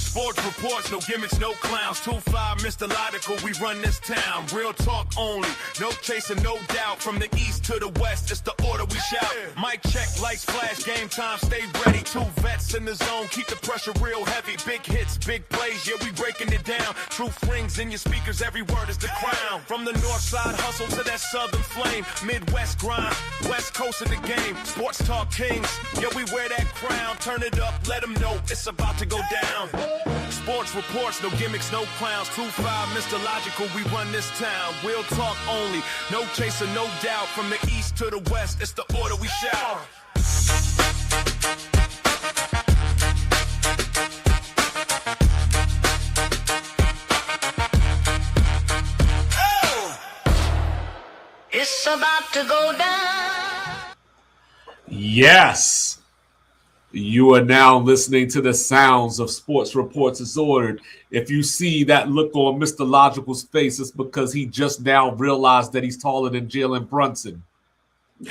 Sports reports, no gimmicks, no clowns. 2-5, Mr. Logical, we run this town. Real talk only, no chasing, no doubt. From the east to the west, it's the order we shout. Mic check, lights flash, game time, stay ready. 2 vets in the zone, keep the pressure real heavy. Big hits, big plays, yeah, we breaking it down. Truth rings in your speakers, every word is the crown. From the north side hustle to that southern flame. Midwest grind, west coast of the game. Sports talk kings, yeah, we wear that crown. Turn it up, let them know it's about to go down. Sports reports, no gimmicks, no clowns. 2-5, Mr. Logical, we run this town. Real talk only, no chaser, no doubt. From the east to the west, it's the order we shout. It's about to go down. Yes. You are now listening to the sounds of Sports Reports as ordered. If you see that look on Mr. Logical's face, it's because he just now realized that he's taller than Jalen Brunson.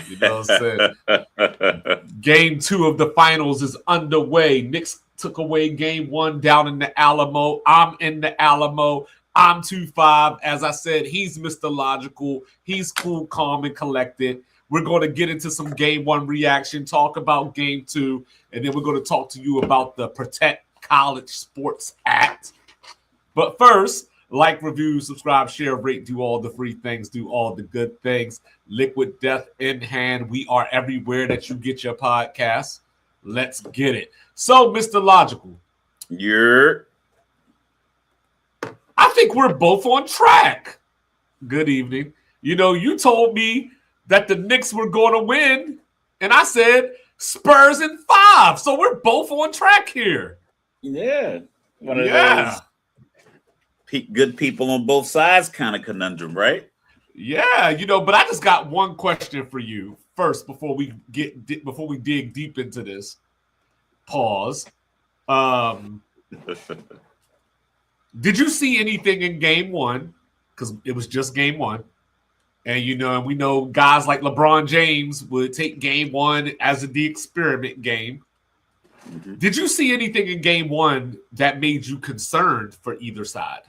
You know what I'm saying? Game 2 of the finals is underway. Knicks took away game 1 down in the Alamo. I'm in the Alamo. I'm 2-5. As I said, he's Mr. Logical. He's cool, calm, and collected. We're going to get into some game 1 reaction, talk about game 2, and then we're going to talk to you about the Protect College Sports Act. But first, like, review, subscribe, share, rate, do all the free things, do all the good things. Liquid Death in hand. We are everywhere that you get your podcasts. Let's get it. So, Mr. Logical. I think we're both on track. Good evening. You know, you told me that the Knicks were going to win, and I said Spurs in 5. So we're both on track here. Yeah. One of those good people on both sides kind of conundrum, right? Yeah, you know, but I just got one question for you first before we dig deep into this. Pause. Did you see anything in game 1? Because it was just game 1. And, you know, we know guys like LeBron James would take game 1 as the experiment game. Mm-hmm. Did you see anything in game 1 that made you concerned for either side?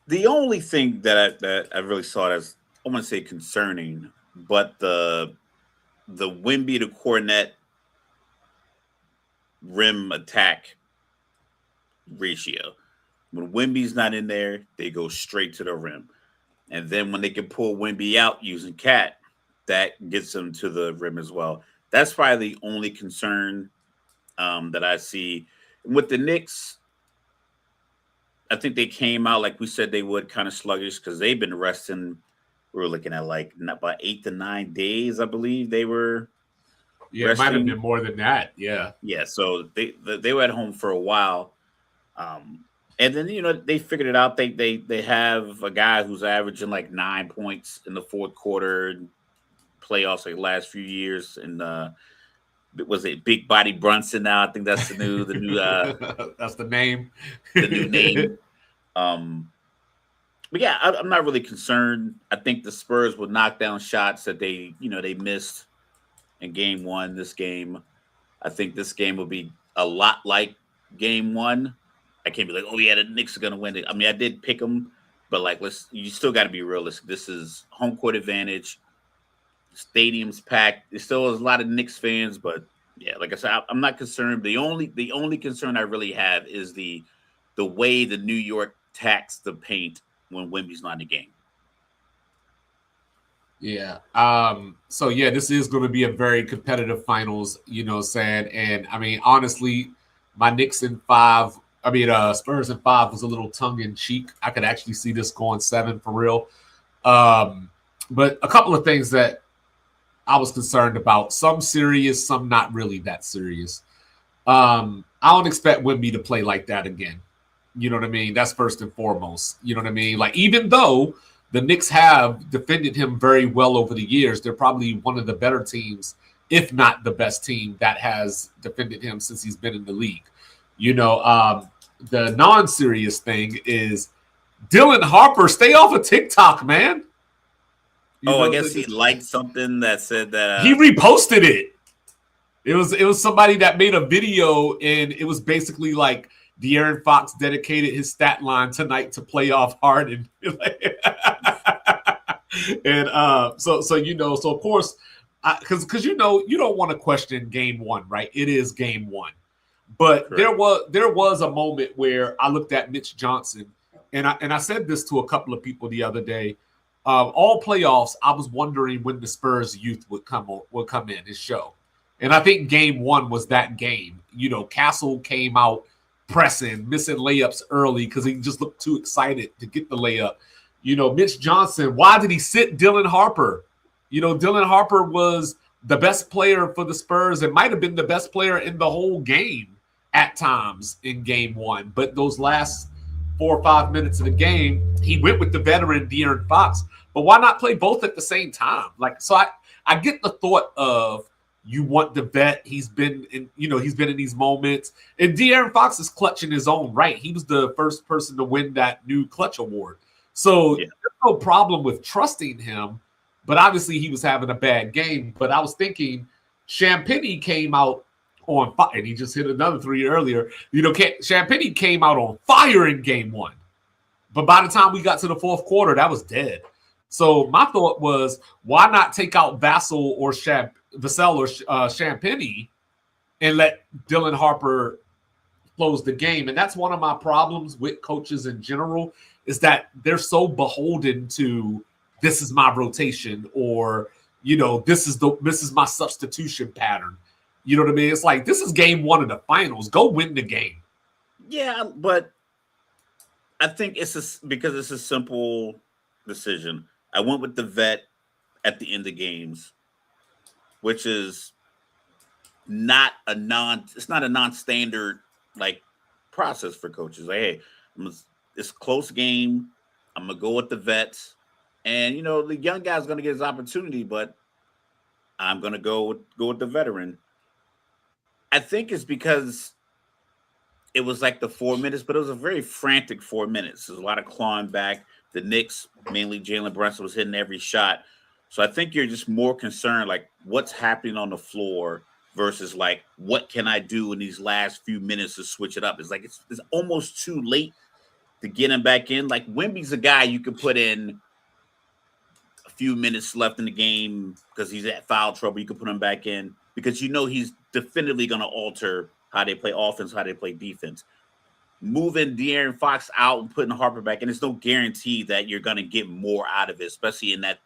The only thing that I really saw as, I want to say concerning, but the Wemby to Cornet rim attack ratio. When Wemby's not in there, they go straight to the rim. And then when they can pull Wemby out using Cat, that gets them to the rim as well. That's probably the only concern that I see. With the Knicks, I think they came out like we said they would, kind of sluggish because they've been resting. We were looking at like about 8 to 9 days, I believe they were. Yeah, resting. It might have been more than that. Yeah. Yeah, so they were at home for a while. And then, you know, they figured it out. They have a guy who's averaging like 9 points in the fourth quarter playoffs like the last few years. And was it Big Body Brunson now? I think that's the new that's the name. The new name. But yeah, I'm not really concerned. I think the Spurs will knock down shots that they missed in game 1 this game. I think this game will be a lot like game 1. I can't be like, oh yeah, the Knicks are gonna win it. I mean, I did pick them, but like, you still got to be realistic. This is home court advantage. Stadium's packed. There still is a lot of Knicks fans, but yeah, like I said, I'm not concerned. The only concern I really have is the way the New York tax the paint when Wemby's not in the game. Yeah. So yeah, this is going to be a very competitive finals. You know, saying, and I mean, honestly, my Knicks in 5. Spurs in 5 was a little tongue in cheek. I could actually see this going 7 for real. But a couple of things that I was concerned about, some serious, some not really that serious. I don't expect Wemby to play like that again. You know what I mean? That's first and foremost. You know what I mean? Like, even though the Knicks have defended him very well over the years, they're probably one of the better teams, if not the best team that has defended him since he's been in the league. You know, the non-serious thing is Dylan Harper, stay off of TikTok, man. I guess he liked something that said that he reposted it. It was somebody that made a video, and it was basically like De'Aaron Fox dedicated his stat line tonight to playoff Harden. And so of course, because you don't want to question game one, right? It is game one. But correct. there was a moment where I looked at Mitch Johnson, and I said this to a couple of people the other day. All playoffs, I was wondering when the Spurs youth would come in and show. And I think game one was that game. Castle came out pressing, missing layups early because he just looked too excited to get the layup. Mitch Johnson, why did he sit Dylan Harper? Dylan Harper was the best player for the Spurs. It might have been the best player in the whole game at times in game one. But those last 4 or 5 minutes of the game, he went with the veteran De'Aaron Fox. But why not play both at the same time? So I get the thought of you want the vet. He's been in these moments. And De'Aaron Fox is clutch in his own right. He was the first person to win that new clutch award. So there's no problem with trusting him. But obviously he was having a bad game. But I was thinking Champagnie came out on fire, and he just hit another three earlier. Champagnie came out on fire in game one. But by the time we got to the fourth quarter, that was dead. So my thought was, why not take out Vassell or Champagnie and let Dylan Harper close the game? And that's one of my problems with coaches in general, is that they're so beholden to this is my rotation, or this is my substitution pattern. You know what I mean? It's like, this is game one of the finals. Go win the game. Yeah, but I think because it's a simple decision. I went with the vet at the end of games, which is not a non-standard process for coaches. Like, hey, it's a close game. I'm gonna go with the vets, and the young guy's gonna get his opportunity, but I'm gonna go with the veteran. I think it's because it was like the 4 minutes, but it was a very frantic 4 minutes. There's a lot of clawing back. The Knicks, mainly Jalen Brunson, was hitting every shot. So I think you're just more concerned, what's happening on the floor versus what can I do in these last few minutes to switch it up? It's it's almost too late to get him back in. Wemby's a guy you can put in a few minutes left in the game because he's at foul trouble. You can put him back in because he's definitively going to alter how they play offense, how they play defense. Moving De'Aaron Fox out and putting Harper back in, there's no guarantee that you're going to get more out of it, especially in that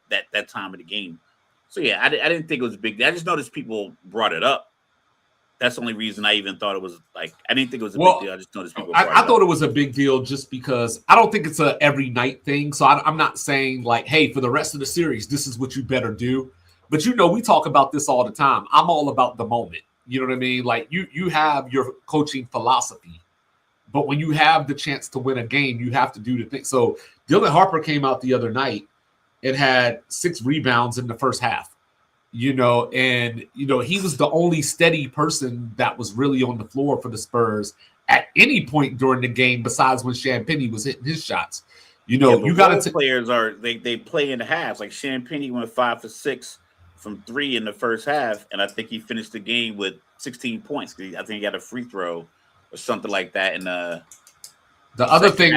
time of the game. So, yeah, I didn't think it was a big deal. I just noticed people brought it up. That's the only reason I even thought it was I didn't think it was a big deal. I just noticed people brought it up. I thought it was a big deal just because I don't think it's a every night thing. So I'm not saying hey, for the rest of the series, this is what you better do. But, we talk about this all the time. I'm all about the moment. You know what I mean? You have your coaching philosophy. But when you have the chance to win a game, you have to do the thing. So Dylan Harper came out the other night and had 6 rebounds in the first half, and he was the only steady person that was really on the floor for the Spurs at any point during the game, besides when Champagnie was hitting his shots. You got to players they play in the halves. Champagnie went 5 for 6 from 3 in the first half, and I think he finished the game with 16 points. I think he got a free throw or something like that in the other thing.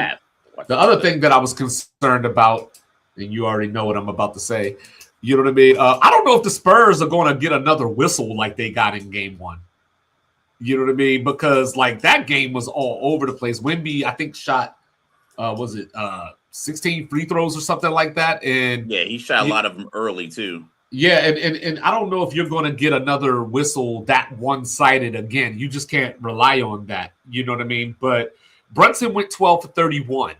The other thing that I was concerned about, and you already know what I'm about to say, you know what I mean? I don't know if the Spurs are going to get another whistle like they got in game one. You know what I mean? Because that game was all over the place. Wemby, I think, shot 16 free throws or something like that. And yeah, he shot a lot of them early too. Yeah, and I don't know if you're going to get another whistle that one-sided again. You just can't rely on that. You know what I mean? But Brunson went 12 for 31.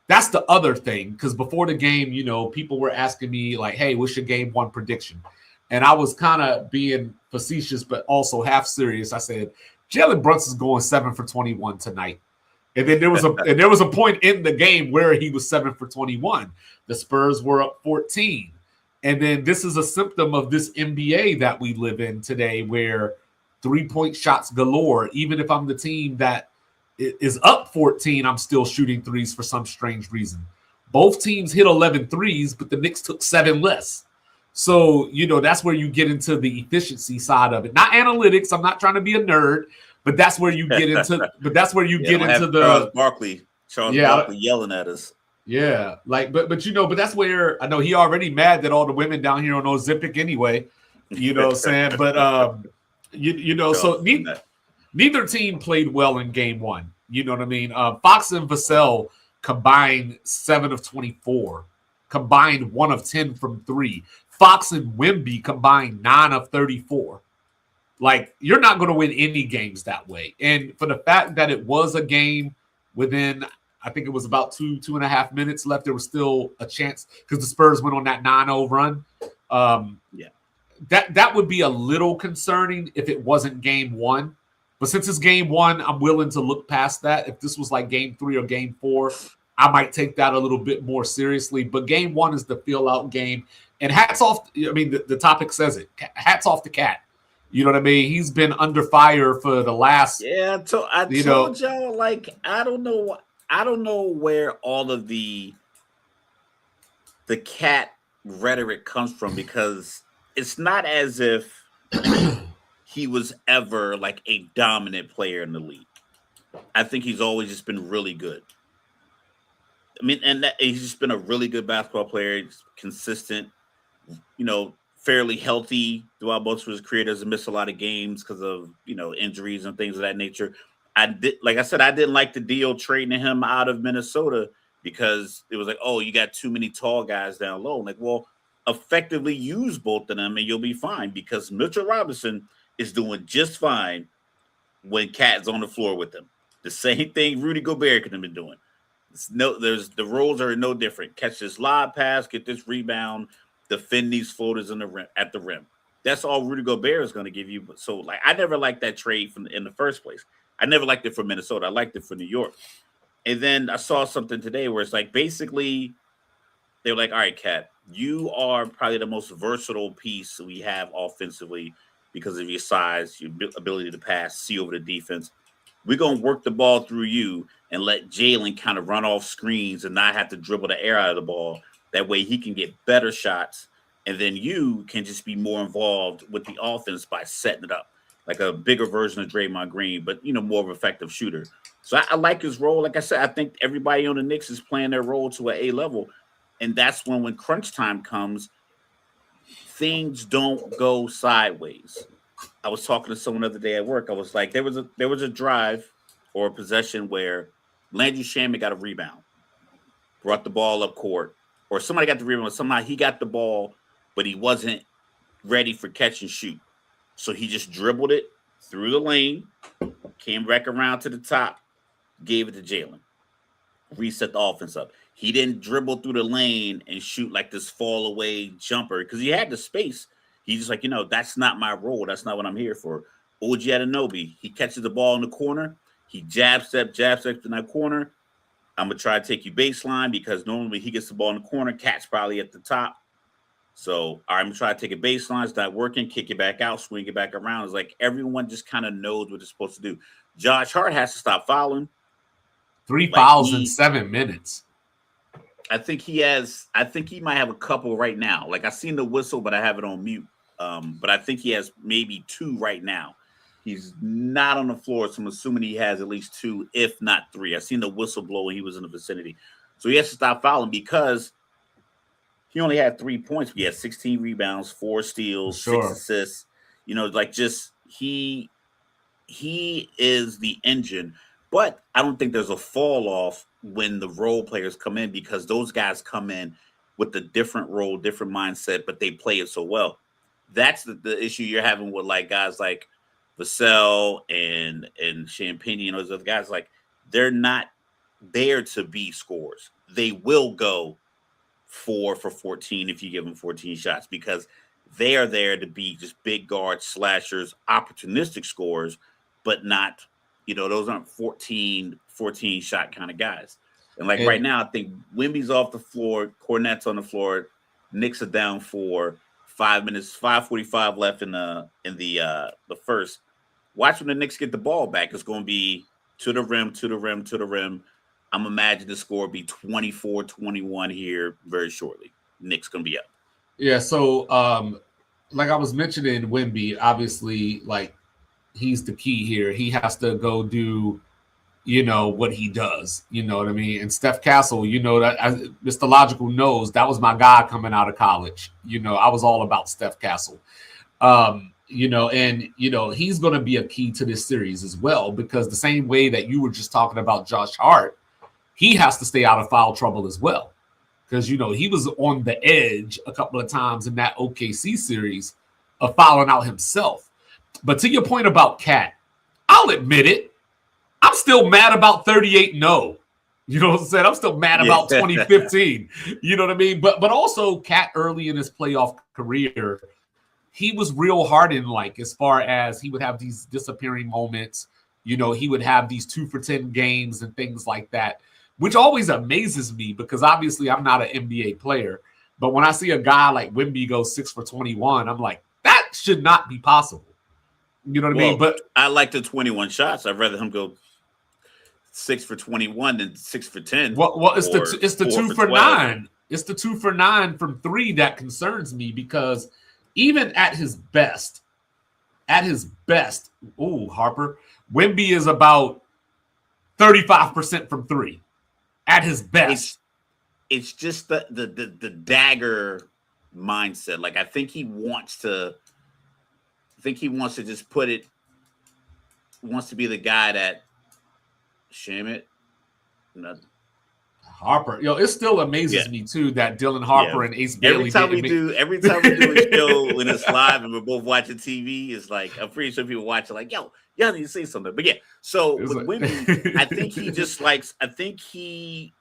That's the other thing, because before the game, people were asking me, hey, what's your game one prediction? And I was kind of being facetious, but also half serious. I said, Jalen Brunson's going 7 for 21 tonight. And then there was a point in the game where he was 7 for 21. The Spurs were up 14. And then this is a symptom of this NBA that we live in today, where 3-point shots galore. Even if I'm the team that is up 14, I'm still shooting threes for some strange reason. Both teams hit 11 threes, but the Knicks took 7 less. So, that's where you get into the efficiency side of it. Not analytics. I'm not trying to be a nerd, but that's where you get into Don't have Charles yeah, Barkley yelling at us. yeah. Like, but that's where I know he already mad that all the women down here on Ozempic anyway. You know what I'm saying? But so neither team played well in game one. You know what I mean? Fox and Vassell combined 7 of 24, combined 1 of 10 from 3. Fox and Wemby combined 9 of 34. Like, you're not going to win any games that way. And for the fact that it was a game within, I think it was about 2.5 minutes left, there was still a chance because the Spurs went on that 9-0 run. That would be a little concerning if it wasn't game one. But since it's game one, I'm willing to look past that. If this was like game 3 or game 4, I might take that a little bit more seriously. But game one is the feel-out game. And hats off, I mean, the topic says it. Hats off to Cat. You know what I mean? He's been under fire for the last. Yeah, I told y'all, like, I don't know where all of the Cat rhetoric comes from, because it's not as if he was ever like a dominant player in the league. I think he's always just been really good. I mean, he's just been a really good basketball player. He's consistent, fairly healthy throughout most of his career. Doesn't miss a lot of games because of, injuries and things of that nature. I didn't like the deal trading him out of Minnesota because it was like, oh, you got too many tall guys down low. Like, well, effectively use both of them and you'll be fine, because Mitchell Robinson is doing just fine when Cat's on the floor with him. The same thing Rudy Gobert could have been doing. The roles are no different. Catch this lob pass, get this rebound, defend these floaters at the rim. That's all Rudy Gobert is going to give you. So, like, I never liked that trade in the first place. I never liked it for Minnesota. I liked it for New York. And then I saw something today where it's like, basically, they were like, all right, Cat, you are probably the most versatile piece we have offensively because of your size, your ability to pass, see over the defense. We're going to work the ball through you and let Jalen kind of run off screens and not have to dribble the air out of the ball. That way he can get better shots, and then you can just be more involved with the offense by setting it up, like a bigger version of Draymond Green, but, more of an effective shooter. So I like his role. Like I said, I think everybody on the Knicks is playing their role to an A level, and that's when crunch time comes, things don't go sideways. I was talking to someone the other day at work. I was like, there was a drive or a possession where Landry Shamet got a rebound, brought the ball up court, or somebody got the rebound. Somehow he got the ball, but he wasn't ready for catch and shoot. So he just dribbled it through the lane, came back around to the top, gave it to Jalen, reset the offense up. He didn't dribble through the lane and shoot like this fall away jumper because he had the space. He's just like, that's not my role. That's not what I'm here for. OG Anunoby, he catches the ball in the corner. He jab steps in that corner. I'm going to try to take you baseline because normally he gets the ball in the corner. Cat's probably at the top. So, all right, I'm going to try to take a baseline. It's not working. Kick it back out, swing it back around. It's like everyone just kind of knows what they're supposed to do. Josh Hart has to stop fouling. 3 fouls in 7 minutes. I think he might have a couple right now. Like, I seen the whistle, but I have it on mute. But I think he has maybe 2 right now. He's not on the floor, so I'm assuming he has at least 2, if not 3. I seen the whistle blow when he was in the vicinity. So he has to stop fouling because he only had 3 points. He had 16 rebounds, 4 steals, 6 assists. Just he is the engine. But I don't think there's a fall off when the role players come in, because those guys come in with a different role, different mindset, but they play it so well. That's the issue you're having with like guys like Vassell and Champagne and those other guys. Like, they're not there to be scorers. They will go 4 for 14 if you give them 14 shots, because they are there to be just big guards, slashers, opportunistic scorers, but not, those aren't 14 shot kind of guys. And right now, I think Wemby's off the floor, Cornette's on the floor, Knicks are down 4, 5 minutes, 5:45 left in the first. Watch when the Knicks get the ball back. It's going to be to the rim, to the rim, to the rim. I'm imagining the score be 24-21 here very shortly. Knicks going to be up. Yeah, so like I was mentioning, Wemby, obviously, like he's the key here. He has to go do, what he does. You know what I mean? And Steph Castle, Mr. Logical knows that was my guy coming out of college. I was all about Steph Castle. He's going to be a key to this series as well, because the same way that you were just talking about Josh Hart, he has to stay out of foul trouble as well. Because, he was on the edge a couple of times in that OKC series of fouling out himself. But to your point about Cat, I'll admit it. I'm still mad about 38-0. You know what I'm saying? I'm still mad about 2015. You know what I mean? But also, Cat early in his playoff career, he was real Harden-like, as far as he would have these disappearing moments. He would have these 2-for-10 games and things like that, which always amazes me, because obviously I'm not an NBA player. But when I see a guy like Wemby go 6 for 21, I'm like, that should not be possible. You know what I mean? But I like the 21 shots. I'd rather him go 6 for 21 than 6 for 10. Well, it's the 2 for 9. It's the 2 for 9 from 3 that concerns me, because even at his best, Harper, Wemby is about 35% from 3 at his best. It's just the dagger mindset. Like, I think he wants to just put it, wants to be the guy that Harper, it still amazes me too that Dylan Harper and Ace Bailey. Every time we do a show when it's live and we're both watching TV, it's like, I'm pretty sure people watch it like, yo, y'all need to say something. But yeah, so with Wemby, I think he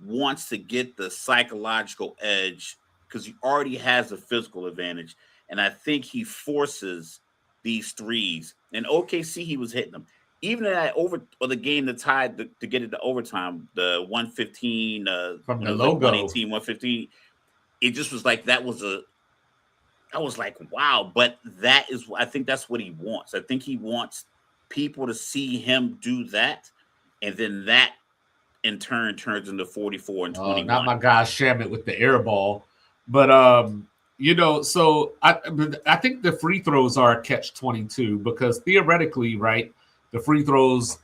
wants to get the psychological edge, because he already has a physical advantage, and I think he forces these threes. In OKC, he was hitting them. Even in that the game that tied to get it to overtime, the 115 from the logo, 118, 115, it just was like I was like, wow. But I think that's what he wants. I think he wants people to see him do that, and then that in turn turns into 44 and 21. Not my guy Shamit with the air ball, but so I think the free throws are a catch-22, because theoretically, right, the free throws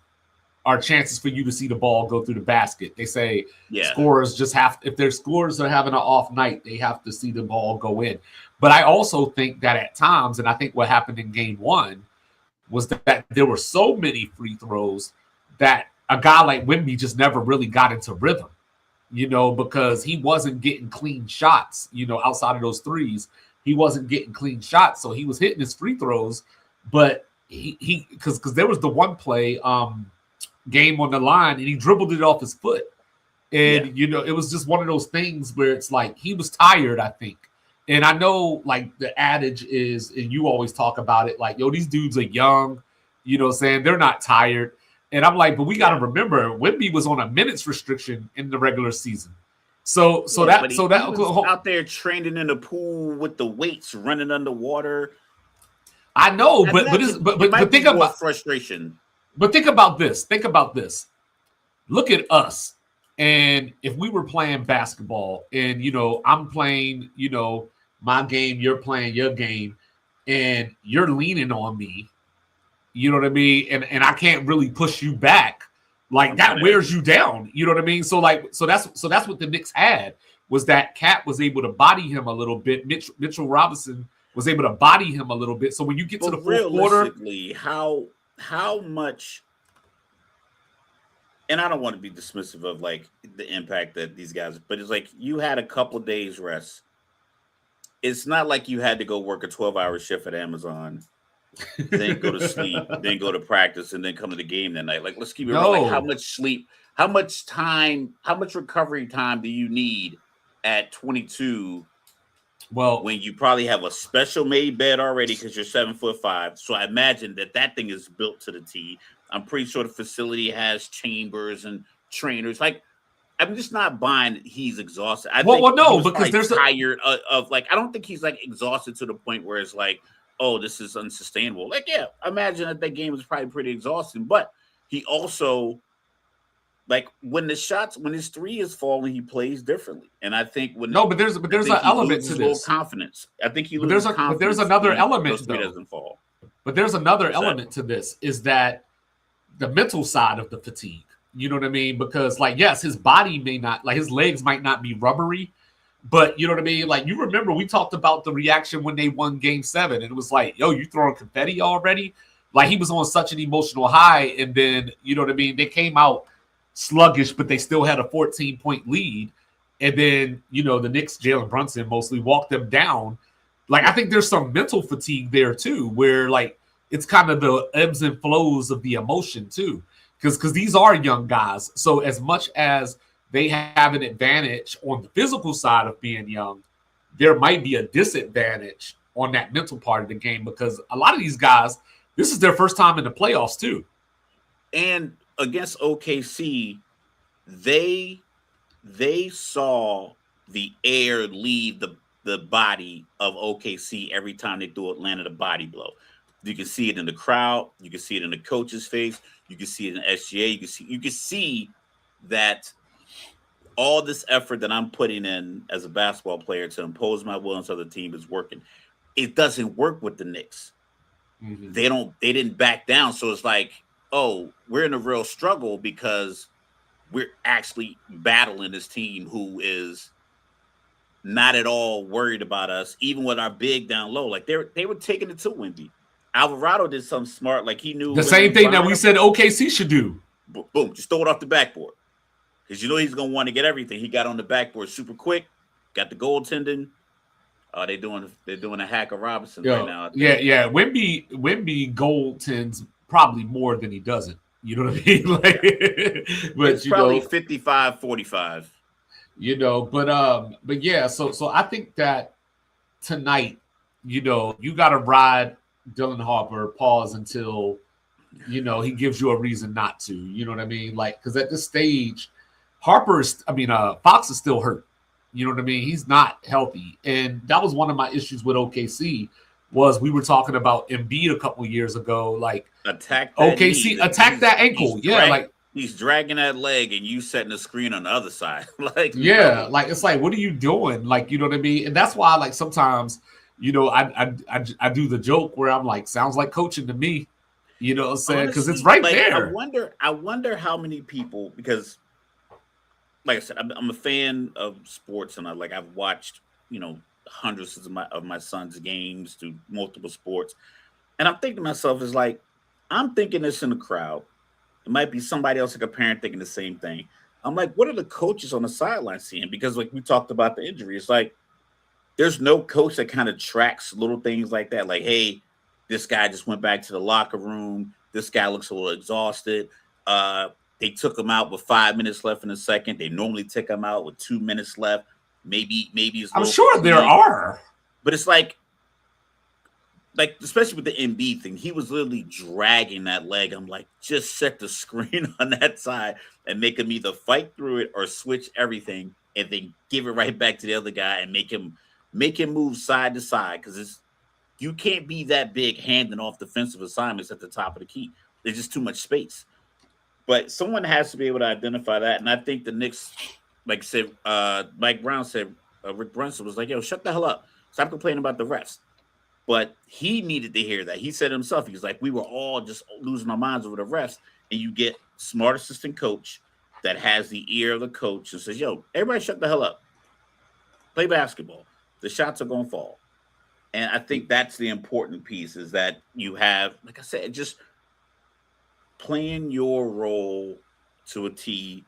are chances for you to see the ball go through the basket. They say scorers just if their scorers are having an off night, they have to see the ball go in. But I also think that at times, and I think what happened in game 1 was that there were so many free throws that a guy like Wemby just never really got into rhythm, because he wasn't getting clean shots, outside of those threes. He wasn't getting clean shots. So he was hitting his free throws, but because there was the one play game on the line, and he dribbled it off his foot. And, it was just one of those things where it's like he was tired, I think. And I know, like, the adage is, and you always talk about it, like, these dudes are young, you know what I'm saying? They're not tired. And I'm like, but we got to remember, Wemby was on a minutes restriction in the regular season. So he was out there training in the pool with the weights, running underwater. I know, but think about frustration. But think about this. Look at us. And if we were playing basketball, and I'm playing, my game, you're playing your game, and you're leaning on me, you know what I mean? And I can't really push you back. Like, that wears you down. You know what I mean? So that's what the Knicks had, was that Cat was able to body him a little bit. Mitchell Robinson was able to body him a little bit. So when you get to the fourth quarter, how much, and I don't want to be dismissive of like the impact that these guys, but it's like you had a couple days rest. It's not like you had to go work a 12-hour shift at Amazon, then go to sleep, then go to practice, and then come to the game that night. Like, let's keep it real. Like, how much sleep, how much time, how much recovery time do you need at 22? Well, when you probably have a special made bed already because you're 7'5", so I imagine that thing is built to the T. I'm pretty sure the facility has chambers and trainers. Like, I'm just not buying that he's exhausted. I think because there's tired of like. I don't think he's like exhausted to the point where it's like, oh, this is unsustainable. Like, yeah, I imagine that game was probably pretty exhausting, but he also like when his three is falling, he plays differently. And I think but there's an element to this. Confidence. I think he but loses there's confidence. another element those three doesn't fall. But there's another element to this, is that the mental side of the fatigue. You know what I mean? Because, like, yes, his body may not, like, his legs might not be rubbery, but you know what I mean? Like, you remember we talked about the reaction when they won Game 7, and it was like, yo, you throwing confetti already? Like, he was on such an emotional high, and then, you know what I mean? They came out sluggish, but they still had a 14-point lead. And then, you know, the Knicks, Jalen Brunson mostly walked them down. Like, I think there's some mental fatigue there, too, where, like, it's kind of the ebbs and flows of the emotion, too. Because these are young guys. So as much as they have an advantage on the physical side of being young, there might be a disadvantage on that mental part of the game, because a lot of these guys, this is their first time in the playoffs, too. And against OKC, they saw the air leave the body of OKC every time they threw Atlanta the body blow. You can see it in the crowd. You can see it in the coach's face. You can see it in SGA. You can see that all this effort that I'm putting in as a basketball player to impose my will on the other team is working. It doesn't work with the Knicks. Mm-hmm. They didn't back down. So it's like, oh, we're in a real struggle because we're actually battling this team who is not at all worried about us, even with our big down low. Like they were taking it to Wemby. Alvarado did something smart, like he knew the same thing that we said OKC should do. Boom, just throw it off the backboard, because you know he's gonna want to get everything. He got on the backboard super quick, got the goaltending. They're doing a hack of Robinson right now. Yeah. Wemby goaltends probably more than he doesn't. You know what I mean? Like, but it's probably 55-45. You know, but yeah. So I think that tonight, you know, you got to ride Dylan Harper, pause until, you know, he gives you a reason not to. You know what I mean? Like, because at this stage, Fox is still hurt. You know what I mean? He's not healthy. And that was one of my issues with OKC, was we were talking about Embiid a couple of years ago. Like, attack that OKC, knee. attack that ankle. He's dragging that leg and you setting the screen on the other side. Like, it's like, what are you doing? Like, you know what I mean? And that's why, like, sometimes, you know, I do the joke where I'm like, sounds like coaching to me. You know what I'm saying? Because it's right there. I wonder how many people, because like I said, I'm a fan of sports, and I've watched, you know, hundreds of my son's games through multiple sports. And I'm thinking to myself, is like, I'm thinking this in the crowd. It might be somebody else, like a parent, thinking the same thing. I'm like, what are the coaches on the sideline seeing? Because like we talked about the injury, it's like there's no coach that kind of tracks little things like that. Like, hey, this guy just went back to the locker room. This guy looks a little exhausted. They took him out with 5 minutes left in the second. They normally take him out with 2 minutes left. Maybe it's I'm sure there are. But it's like especially with the Embiid thing, he was literally dragging that leg. I'm like, just set the screen on that side and make him either fight through it or switch everything and then give it right back to the other guy and make him move side to side, because you can't be that big handing off defensive assignments at the top of the key. There's just too much space. But someone has to be able to identify that. And I think the Knicks, like said, Mike Brown said, Rick Brunson was like, yo, shut the hell up. Stop complaining about the refs. But he needed to hear that. He said himself, he's like, we were all just losing our minds over the refs. And you get smart assistant coach that has the ear of the coach and says, yo, everybody shut the hell up. Play basketball. The shots are going to fall. And I think that's the important piece, is that you have, like I said, just playing your role to a T.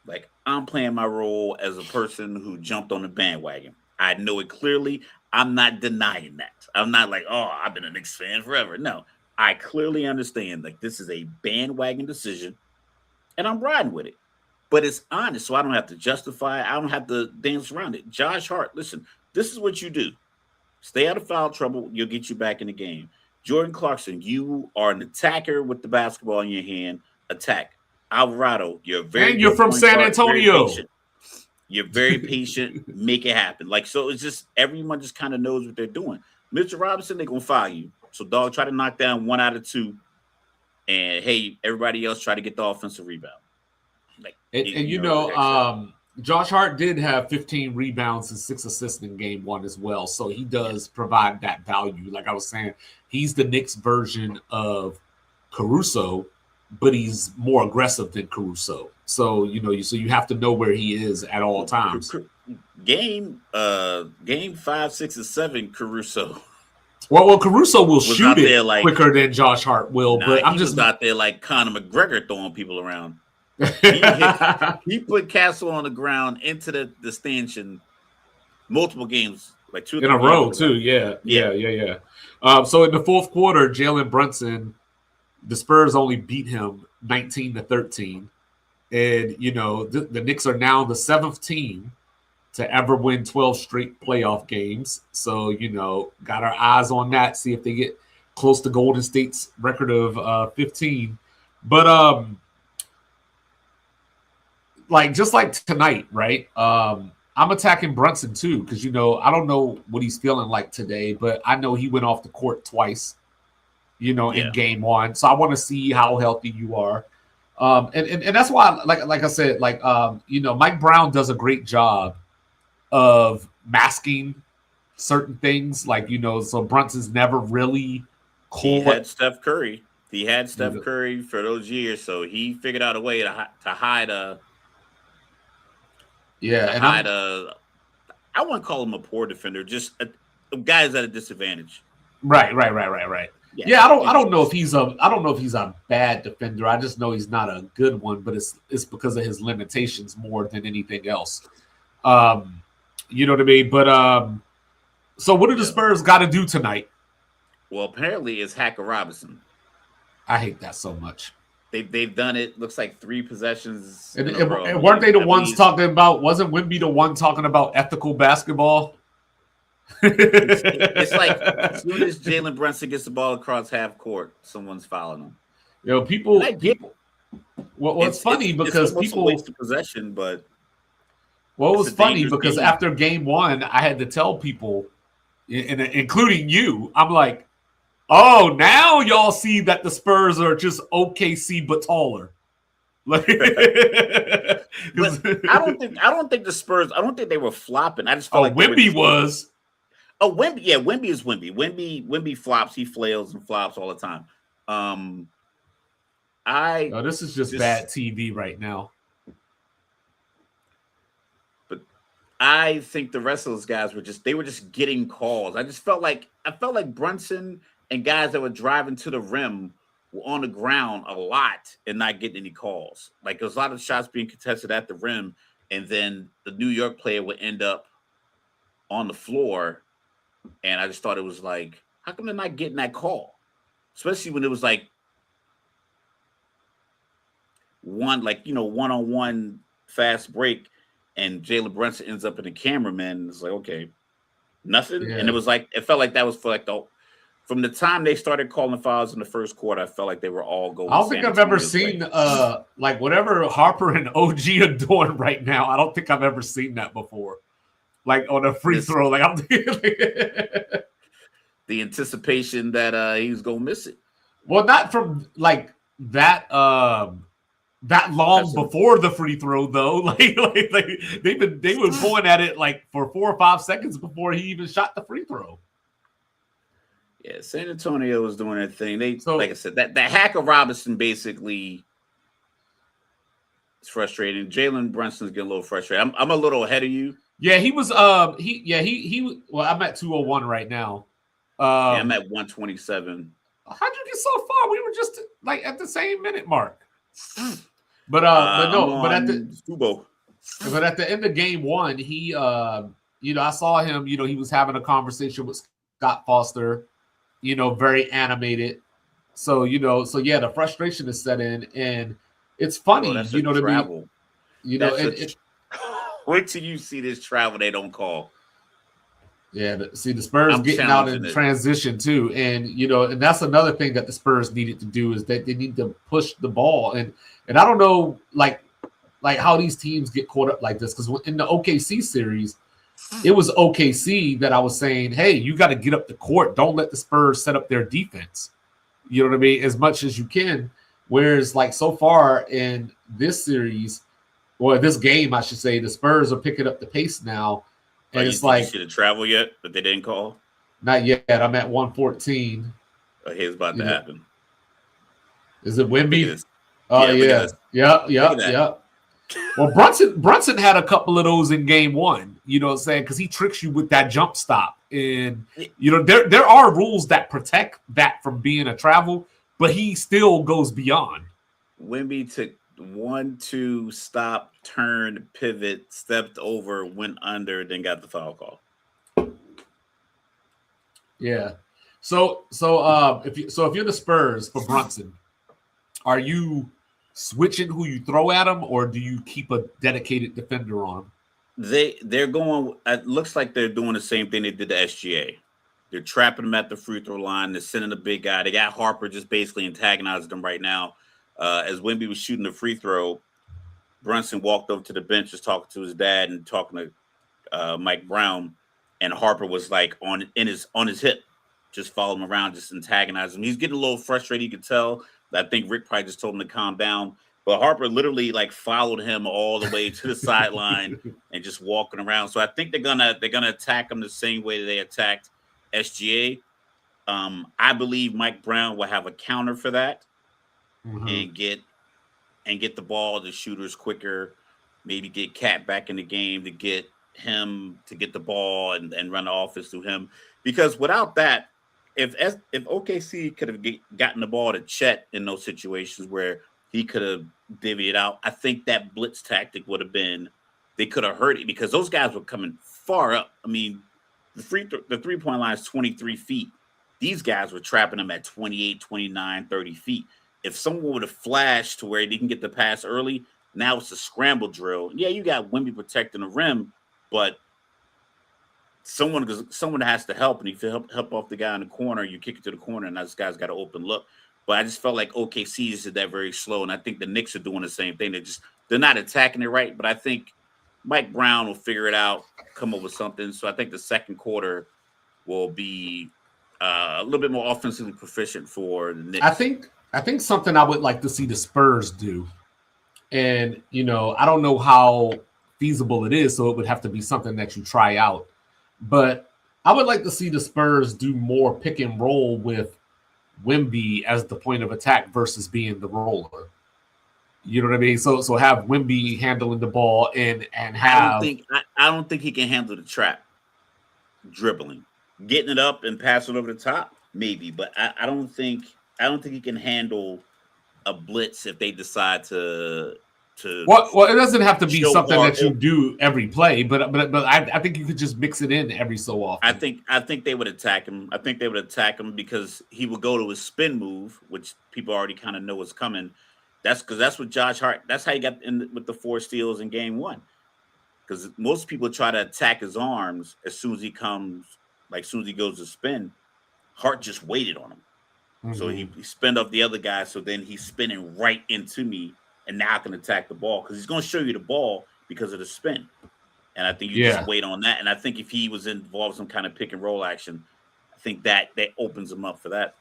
Like, I'm playing my role as a person who jumped on the bandwagon. I know it clearly. I'm not denying that. I'm not like, oh, I've been a Knicks fan forever. No, I clearly understand, like, this is a bandwagon decision, and I'm riding with it. But it's honest, so I don't have to justify it. I don't have to dance around it. Josh Hart, listen, this is what you do. Stay out of foul trouble. You'll get you back in the game. Jordan Clarkson, you are an attacker with the basketball in your hand. Attack. Alvarado, you're from San Antonio. You're very patient. Make it happen. Like, so it's just everyone just kind of knows what they're doing. Mitchell Robinson, they're gonna foul you. So, dog, try to knock down 1 out of 2. And hey, everybody else try to get the offensive rebound. And Josh Hart did have 15 rebounds and 6 assists in game 1 as well. So he does provide that value. Like I was saying, he's the Knicks version of Caruso, but he's more aggressive than Caruso. So, so you have to know where he is at all times. Game 5, 6, and 7, Caruso. Well, Caruso will shoot it quicker than Josh Hart will, but I'm just out there like Conor McGregor throwing people around. He put Castle on the ground into the stanchion multiple games, like 2 in a row too. Yeah. So in the fourth quarter, Jalen Brunson, the Spurs only beat him 19-13, and the Knicks are now the 7th team to ever win 12 straight playoff games. So got our eyes on that. See if they get close to Golden State's record of 15. But just like tonight, right? I'm attacking Brunson too because I don't know what he's feeling like today, but I know he went off the court twice, in game 1. So I want to see how healthy you are, and that's why, like I said, Mike Brown does a great job of masking certain things, so Brunson's never really caught. He had Steph Curry. For those years, so he figured out a way to hide a. Yeah, and I wouldn't call him a poor defender, just a guy's at a disadvantage. Right. Yeah, I don't know if he's a bad defender. I just know he's not a good one, but it's because of his limitations more than anything else. You know what I mean? But so what do the Spurs got to do tonight? Well, apparently it's Hacker Robinson. I hate that so much. They've done it. Looks like 3 possessions. And weren't they the ones talking about? Wasn't Wemby the one talking about ethical basketball? It's like as soon as Jalen Brunson gets the ball across half court, someone's fouling him. People. It's funny because people waste of possession, but. Well, it was funny because after game 1, I had to tell people, including you, I'm like, oh, now y'all see that the Spurs are just OKC but taller. But I don't think the Spurs. I don't think they were flopping. I just felt like Wemby was. Oh, Wemby, yeah, Wemby is Wemby. Wemby flops. He flails and flops all the time. This is just bad TV right now. I think the rest of those guys were just getting calls. I felt like Brunson and guys that were driving to the rim were on the ground a lot and not getting any calls. Like there's a lot of shots being contested at the rim, and then the New York player would end up on the floor. And I just thought it was like, how come they're not getting that call? Especially when it was like one-on-one fast break. And Jalen Brunson ends up in the cameraman. It's like, okay, nothing. Yeah. And it felt like that was for from the time they started calling fouls in the first quarter, I felt like they were all going. I don't think I've ever seen whatever Harper and OG are doing right now. I don't think I've ever seen that before. Like on a free throw. The anticipation that he was gonna miss it. Well, not from that that long before the free throw, though. They were going at it for 4 or 5 seconds before he even shot the free throw. Yeah, San Antonio was doing that thing. Like I said, that Hacker Robinson basically is frustrating. Jalen Brunson's getting a little frustrated. I'm a little ahead of you. Yeah, he was. Well, I'm at 201 right now. I'm at 127. How'd you get so far? We were just at the same minute mark. But at the end of game 1, he I saw him, he was having a conversation with Scott Foster, very animated. So the frustration is set in, and it's funny, travel. Wait till you see this travel they don't call. Yeah, the Spurs getting out in transition too, and and that's another thing that the Spurs needed to do is that they need to push the ball, and I don't know like how these teams get caught up like this, because in the OKC series, it was OKC that I was saying, hey, you got to get up the court, don't let the Spurs set up their defense, you know what I mean, as much as you can. Whereas so far in this series, Well, this game, I should say, the Spurs are picking up the pace now. And it's like, you should have traveled yet, but they didn't call? Not yet. I'm at 114. Oh, hey, it's about to happen. Is it Wemby? Oh, yeah. Yep. Well, Brunson had a couple of those in game one, you know what I'm saying? Because he tricks you with that jump stop. And, you know, there are rules that protect that from being a travel, but he still goes beyond. Wemby took 1-2, stop, turn, pivot, stepped over, went under, then got the foul call. Yeah. So if you're the Spurs for Brunson, are you switching who you throw at him, or do you keep a dedicated defender on him? They're going. It looks like they're doing the same thing they did to SGA. They're trapping him at the free throw line. They're sending the big guy. They got Harper just basically antagonizing them right now. As Wemby was shooting the free throw, Brunson walked over to the bench, just talking to his dad and talking to Mike Brown, and Harper was like on his hip, just following him around, just antagonizing him. He's getting a little frustrated. You could tell. I think Rick probably just told him to calm down. But Harper literally like followed him all the way to the sideline and just walking around. So I think they're gonna attack him the same way that they attacked SGA. I believe Mike Brown will have a counter for that and get the ball to shooters quicker. Maybe get Cat back in the game to get him to get the ball and run the offense through him. Because without that, if OKC could have gotten the ball to Chet in those situations where he could have divvied it out, I think that blitz tactic would have been, they could have hurt it because those guys were coming far up. I mean, the 3-point line is 23 feet. These guys were trapping them at 28, 29, 30 feet. If someone would have flashed to where they can get the pass early, now it's a scramble drill. Yeah, you got Wemby protecting the rim, but someone has to help, and if you help off the guy in the corner, you kick it to the corner, and this guy's got an open look. But I just felt like OKC did that very slow, and I think the Knicks are doing the same thing. They're not attacking it right, but I think Mike Brown will figure it out, come up with something. So I think the second quarter will be a little bit more offensively proficient for the Knicks. I think something I would like to see the Spurs do, and you know, I don't know how feasible it is, so it would have to be something that you try out. But I would like to see the Spurs do more pick and roll with Wemby as the point of attack versus being the roller. You know what I mean? So have Wemby handling the ball and have. I don't think he can handle the trap, dribbling, getting it up and passing it over the top, maybe. But I don't think he can handle a blitz if they decide to. Well, it doesn't have to be something that you do every play, but I think you could just mix it in every so often. I think they would attack him. I think they would attack him because he would go to his spin move, which people already kind of know is coming. That's what Josh Hart. That's how he got in with the 4 steals in game 1. Because most people try to attack his arms as soon as he comes, like as soon as he goes to spin. Hart just waited on him, so he spinned off the other guy. So then he's spinning right into me. And now I can attack the ball because he's going to show you the ball because of the spin. And I think you just wait on that. And I think if he was involved in some kind of pick and roll action, I think that opens him up for that.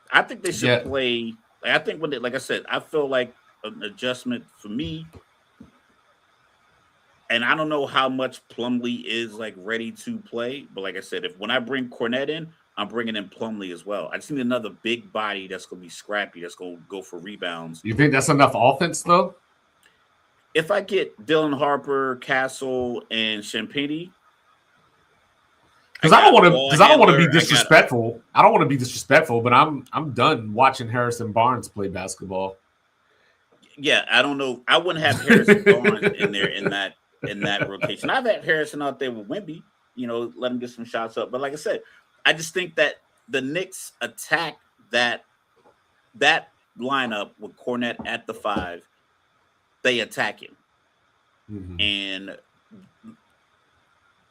I think they should play. I think like I said, I feel like an adjustment for me. And I don't know how much Plumlee is like ready to play. But like I said, when I bring Cornette in, I'm bringing in Plumlee as well. I just need another big body that's going to be scrappy, that's going to go for rebounds. You think that's enough offense, though? If I get Dylan Harper, Castle, and Champagny, because I don't want to be disrespectful. I don't want to be disrespectful, but I'm done watching Harrison Barnes play basketball. Yeah, I don't know. I wouldn't have Harrison Barnes in there in that rotation. I've had Harrison out there with Wemby, let him get some shots up. But like I said, I just think that the Knicks attack that lineup with Cornette at the 5. They attack him. And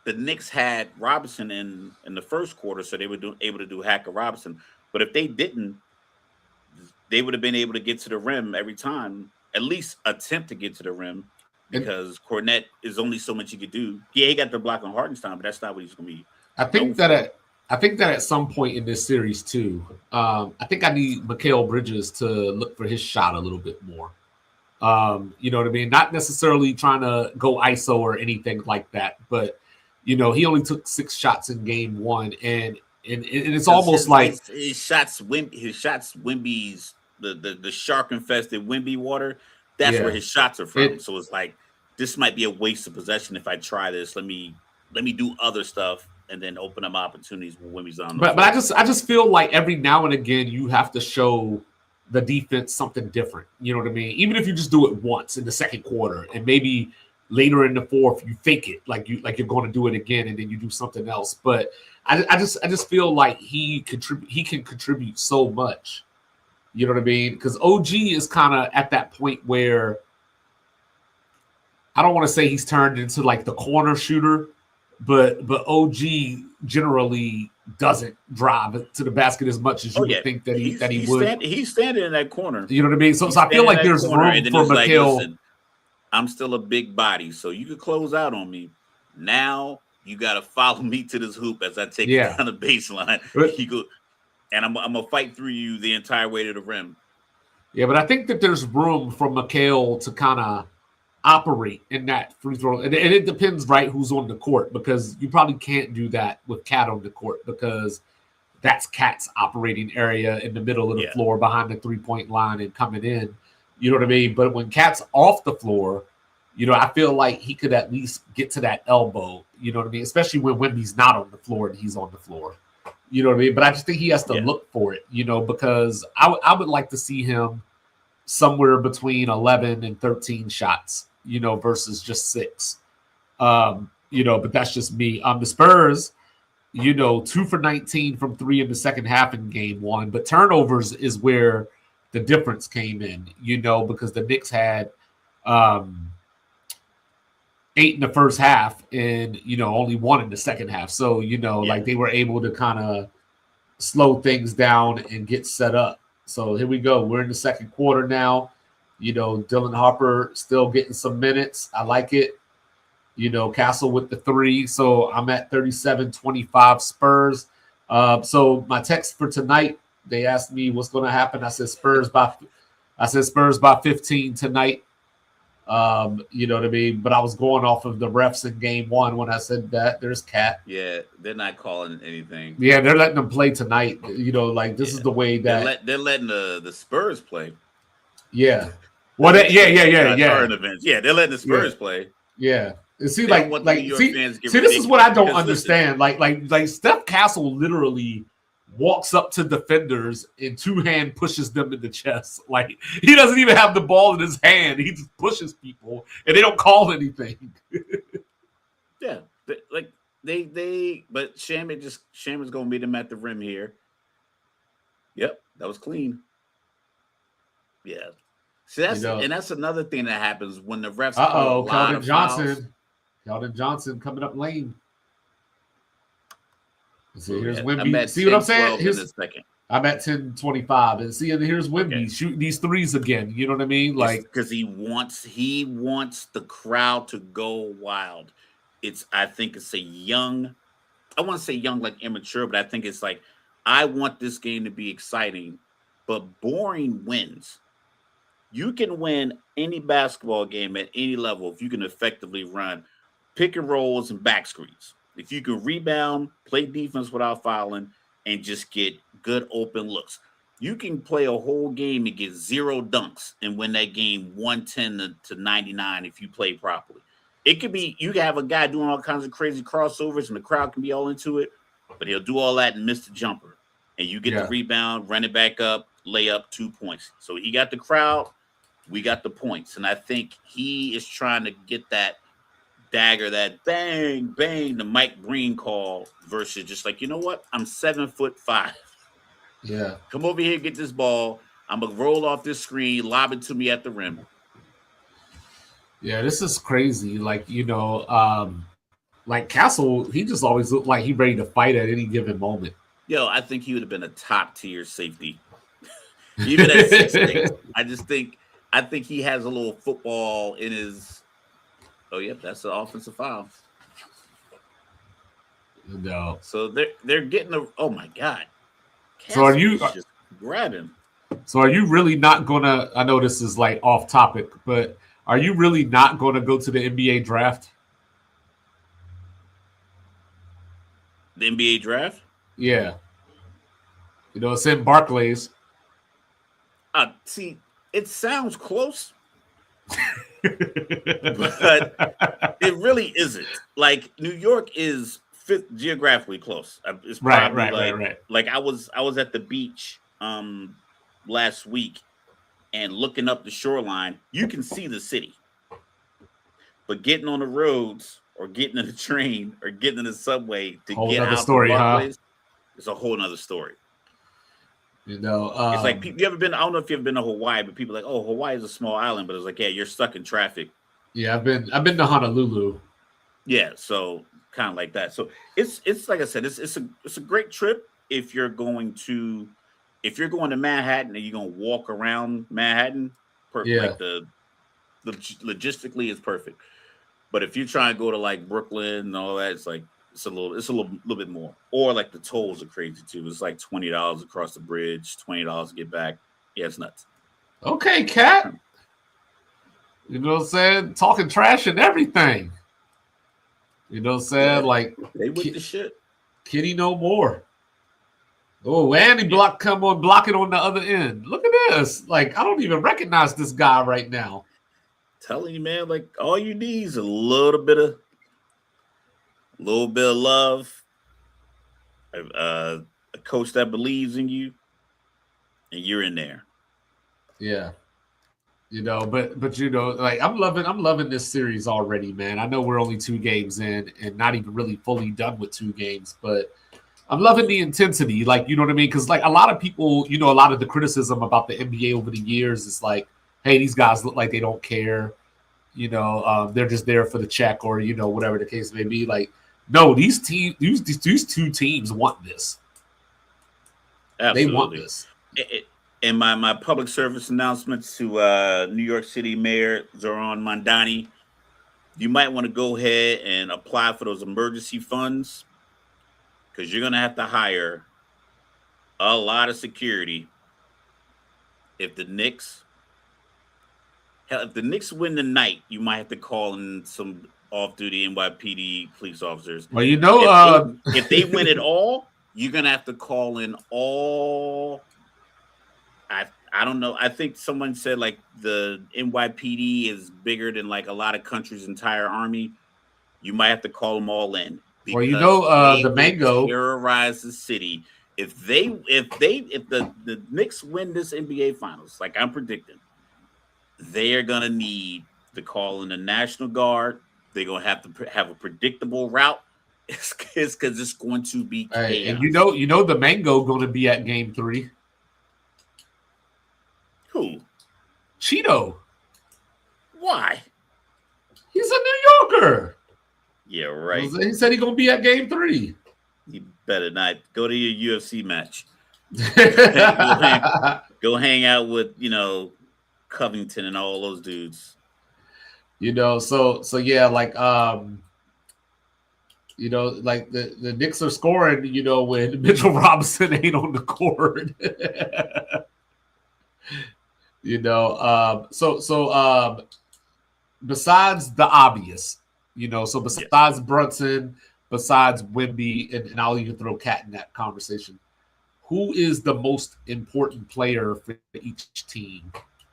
the Knicks had Robinson in the first quarter, so they were able to do Hacker Robinson. But if they didn't, they would have been able to get to the rim every time, at least attempt to get to the rim, because Cornette is only so much he could do. Yeah, he got the block on Hartenstein, but that's not what he's going to be. I think that at some point in this series too, I think I need Mikal Bridges to look for his shot a little bit more. You know what I mean? Not necessarily trying to go ISO or anything like that, but he only took 6 shots in game 1, and it's almost like his shots, Wimby's the shark infested Wimby water. That's where yeah, his shots are from. it So it's like this might be a waste of possession if I try this. Let me do other stuff and then open up opportunities when Wimby's on the but floor. I just feel like every now and again you have to show the defense something different. You know what I mean? Even if you just do it once in the second quarter, and maybe later in the fourth you fake it like you're going to do it again, and then you do something else. But I just feel like he can contribute so much. You know what I mean? Because OG is kind of at that point where I don't want to say he's turned into like the corner shooter, but OG generally doesn't drive to the basket as much as you would think that he would. He's standing in that corner. You know what I mean? So I feel like there's room for Mikal. Like, I'm still a big body, so you could close out on me. Now you got to follow me to this hoop as I take it down the baseline. And I'm gonna fight through you the entire way to the rim. Yeah, but I think that there's room for Mikal to kind of operate in that free throw, and it depends, right, who's on the court, because you probably can't do that with Cat on the court because that's Cat's operating area in the middle of the floor behind the 3-point line and coming in. You know what I mean? But when Cat's off the floor, I feel like he could at least get to that elbow. You know what I mean? Especially when he's not on the floor and he's on the floor. You know what I mean? But I just think he has to look for it, because I would like to see him somewhere between 11 and 13 shots, versus just 6. But that's just me. The Spurs, 2 for 19 from 3 in the second half in game 1. But turnovers is where the difference came in, because the Knicks had 8 in the first half and, only 1 in the second half. So, like they were able to kind of slow things down and get set up. So here we go. We're in the second quarter now. Dylan Harper still getting some minutes. I like it. Castle with the 3. So I'm at 37-25 Spurs. So my text for tonight, they asked me what's going to happen. I said Spurs by 15 tonight. You know what I mean? But I was going off of the refs in game 1 when I said that. There's Cat. Yeah, they're not calling anything. Yeah, they're letting them play tonight. This is the way that they're letting the Spurs play. Yeah. Well, yeah. Events. Yeah, they're letting the Spurs play. Yeah. And see, this is what I don't understand. Like Steph Castle literally walks up to defenders and 2-hand pushes them in the chest. Like he doesn't even have the ball in his hand. He just pushes people and they don't call anything. Yeah. But Shaman's gonna meet him at the rim here. Yep, that was clean. Yeah. See, that's another thing that happens when the refs call a lot of fouls. Keldon Johnson coming up lane. So here's I'm Wemby. at See what I'm saying? I'm at 10-25, and see, and here's Wemby shooting these threes again. You know what I mean? Like because he wants the crowd to go wild. I think it's a young. I want to say young, like immature, but I think it's like I want this game to be exciting, but boring wins. You can win any basketball game at any level if you can effectively run pick and rolls and back screens. If you can rebound, play defense without fouling, and just get good open looks. You can play a whole game and get 0 dunks and win that game 110 to 99 if you play properly. It could be you can have a guy doing all kinds of crazy crossovers and the crowd can be all into it, but he'll do all that and miss the jumper. And you get the rebound, run it back up, lay up 2 points. So he got the crowd, we got the points. And I think he is trying to get that dagger, that bang, bang, the Mike Breen call versus just like, you know what? I'm 7'5". Yeah. Come over here, get this ball. I'm going to roll off this screen, lob it to me at the rim. Yeah, this is crazy. Like, like Castle, he just always looked like he's ready to fight at any given moment. Yo, I think he would have been a top tier safety. Even at 6'8". I think he has a little football in his. Oh, yep, that's an offensive foul. No. So they're getting the. Oh my God. So are you just grab him? So are you really not gonna? I know this is like off topic, but are you really not going to go to the NBA draft? The NBA draft? Yeah. It's in Barclays. See, it sounds close, but it really isn't. Like New York is geographically close. It's probably right. Like I was at the beach last week and looking up the shoreline, you can see the city. But getting on the roads or getting in the train or getting in the subway to get out to Barclays, it's a whole nother story. It's like you ever been? I don't know if you've been to Hawaii, but people are like, oh, Hawaii is a small island, but it's like, yeah, you're stuck in traffic. Yeah, I've been to Honolulu. Yeah, so kind of like that. So it's like I said, it's a great trip if you're going to Manhattan and you're gonna walk around Manhattan. Like the logistically is perfect. But if you're trying to go to like Brooklyn and all that, it's a little bit more. Or like the tolls are crazy too. It's like $20 across the bridge, $20 to get back. Yeah, it's nuts. Okay, Cat. You know what I'm saying? Talking trash and everything. You know what I'm saying? Yeah, like they with the shit. Kitty no more. Oh, and he blocking on the other end. Look at this. Like, I don't even recognize this guy right now. Telling you, man, like all you need is a little bit of love, a coach that believes in you, and you're in there. Yeah, but like I'm loving this series already, man. I know we're only 2 games in and not even really fully done with 2 games, but I'm loving the intensity. Like, you know what I mean? Because like a lot of people, a lot of the criticism about the NBA over the years is like, hey, these guys look like they don't care. They're just there for the check or, whatever the case may be. Like, no, these 2 teams want this. Absolutely. They want this. And my public service announcements to New York City Mayor Zoran Mandani, you might want to go ahead and apply for those emergency funds because you're going to have to hire a lot of security if the Knicks win tonight, you might have to call in some off-duty NYPD police officers. Well, if they win it all, you're gonna have to call in all. I don't know. I think someone said like the NYPD is bigger than like a lot of countries' entire army. You might have to call them all in. Well, the Mango terrorize the city. If the Knicks win this NBA Finals, like I'm predicting, they are going to need to call in the National Guard. They're going to have to have a predictable route. It's because it's going to be chaos. Hey, and the Mango going to be at Game 3. Who? Cheeto. Why? He's a New Yorker. Yeah, right. He said he's going to be at Game 3. You better not. Go to your UFC match. Go hang out with, Covington and all those dudes. So yeah, like like the Knicks are scoring, when Mitchell Robinson ain't on the court. Besides the obvious, besides Brunson, besides Wemby, and I'll even throw Cat in that conversation, who is the most important player for each team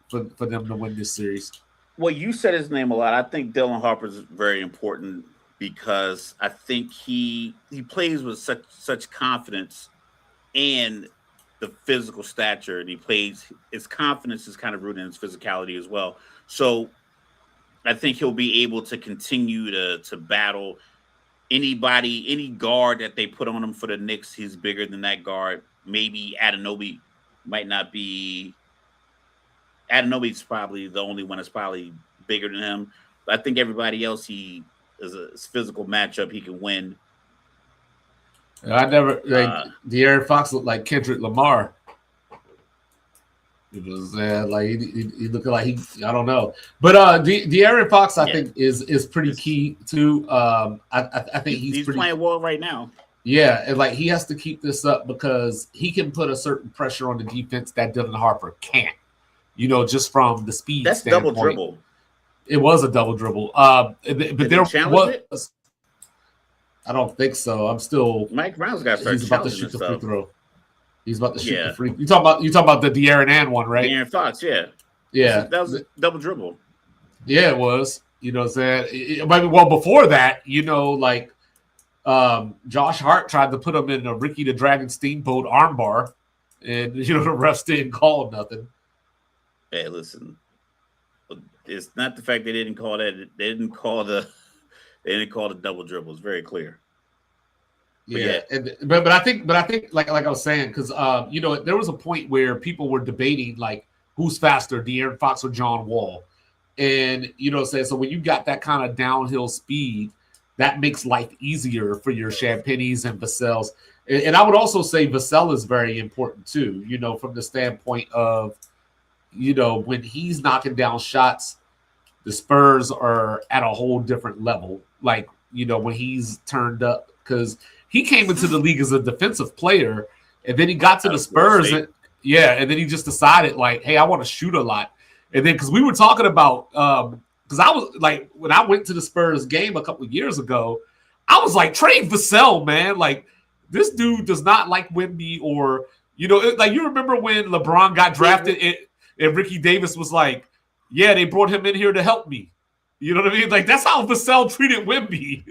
for them to win this series? Well, you said his name a lot. I think Dylan Harper is very important because I think he plays with such confidence and the physical stature, and his confidence is kind of rooted in his physicality as well. So I think he'll be able to continue to battle any guard that they put on him for the Knicks. He's bigger than that guard. Maybe Anunoby might not be. Anunoby's probably the only one that's probably bigger than him. But I think everybody else, he is a physical matchup he can win. I never De'Aaron Fox looked like Kendrick Lamar. It was like he looked like I don't know, but De'Aaron Fox I think is pretty key too. I think he's playing well right now. Yeah, and like he has to keep this up because he can put a certain pressure on the defense that Dylan Harper can't. Just from the speed That's double standpoint. dribble. It was a double dribble. But Did there he challenge it? was. I don't think so. I'm still. Mike Brown's got to start. He's about to shoot the free throw. He's about to shoot the free. You talking about the De'Aaron Ann one, right? De'Aaron Fox, yeah. Yeah, that was a double dribble. Yeah, it was. You know what I'm saying? Well, before that, like Josh Hart tried to put him in a Ricky the Dragon Steamboat armbar, and the refs didn't call nothing. Hey, listen, it's not the fact they didn't call that. They didn't call the double dribble. It's very clear. But I think like I was saying, because there was a point where people were debating like who's faster, De'Aaron Fox or John Wall, and so when you got that kind of downhill speed, that makes life easier for your Champagnes and Vassell's. And I would also say Vassell is very important too. From the standpoint of when he's knocking down shots, the Spurs are at a whole different level. Like, when he's turned up, because he came into the league as a defensive player, and then he got to the Spurs. And then he just decided, like, hey, I want to shoot a lot. And then, because we were talking about, because I was like, when I went to the Spurs game a couple of years ago, I was like, trade Vassell, man. Like, this dude does not like Wemby or, like, you remember when LeBron got drafted and Ricky Davis was like, yeah, they brought him in here to help me. You know what I mean? Like, that's how Vassell treated Wemby.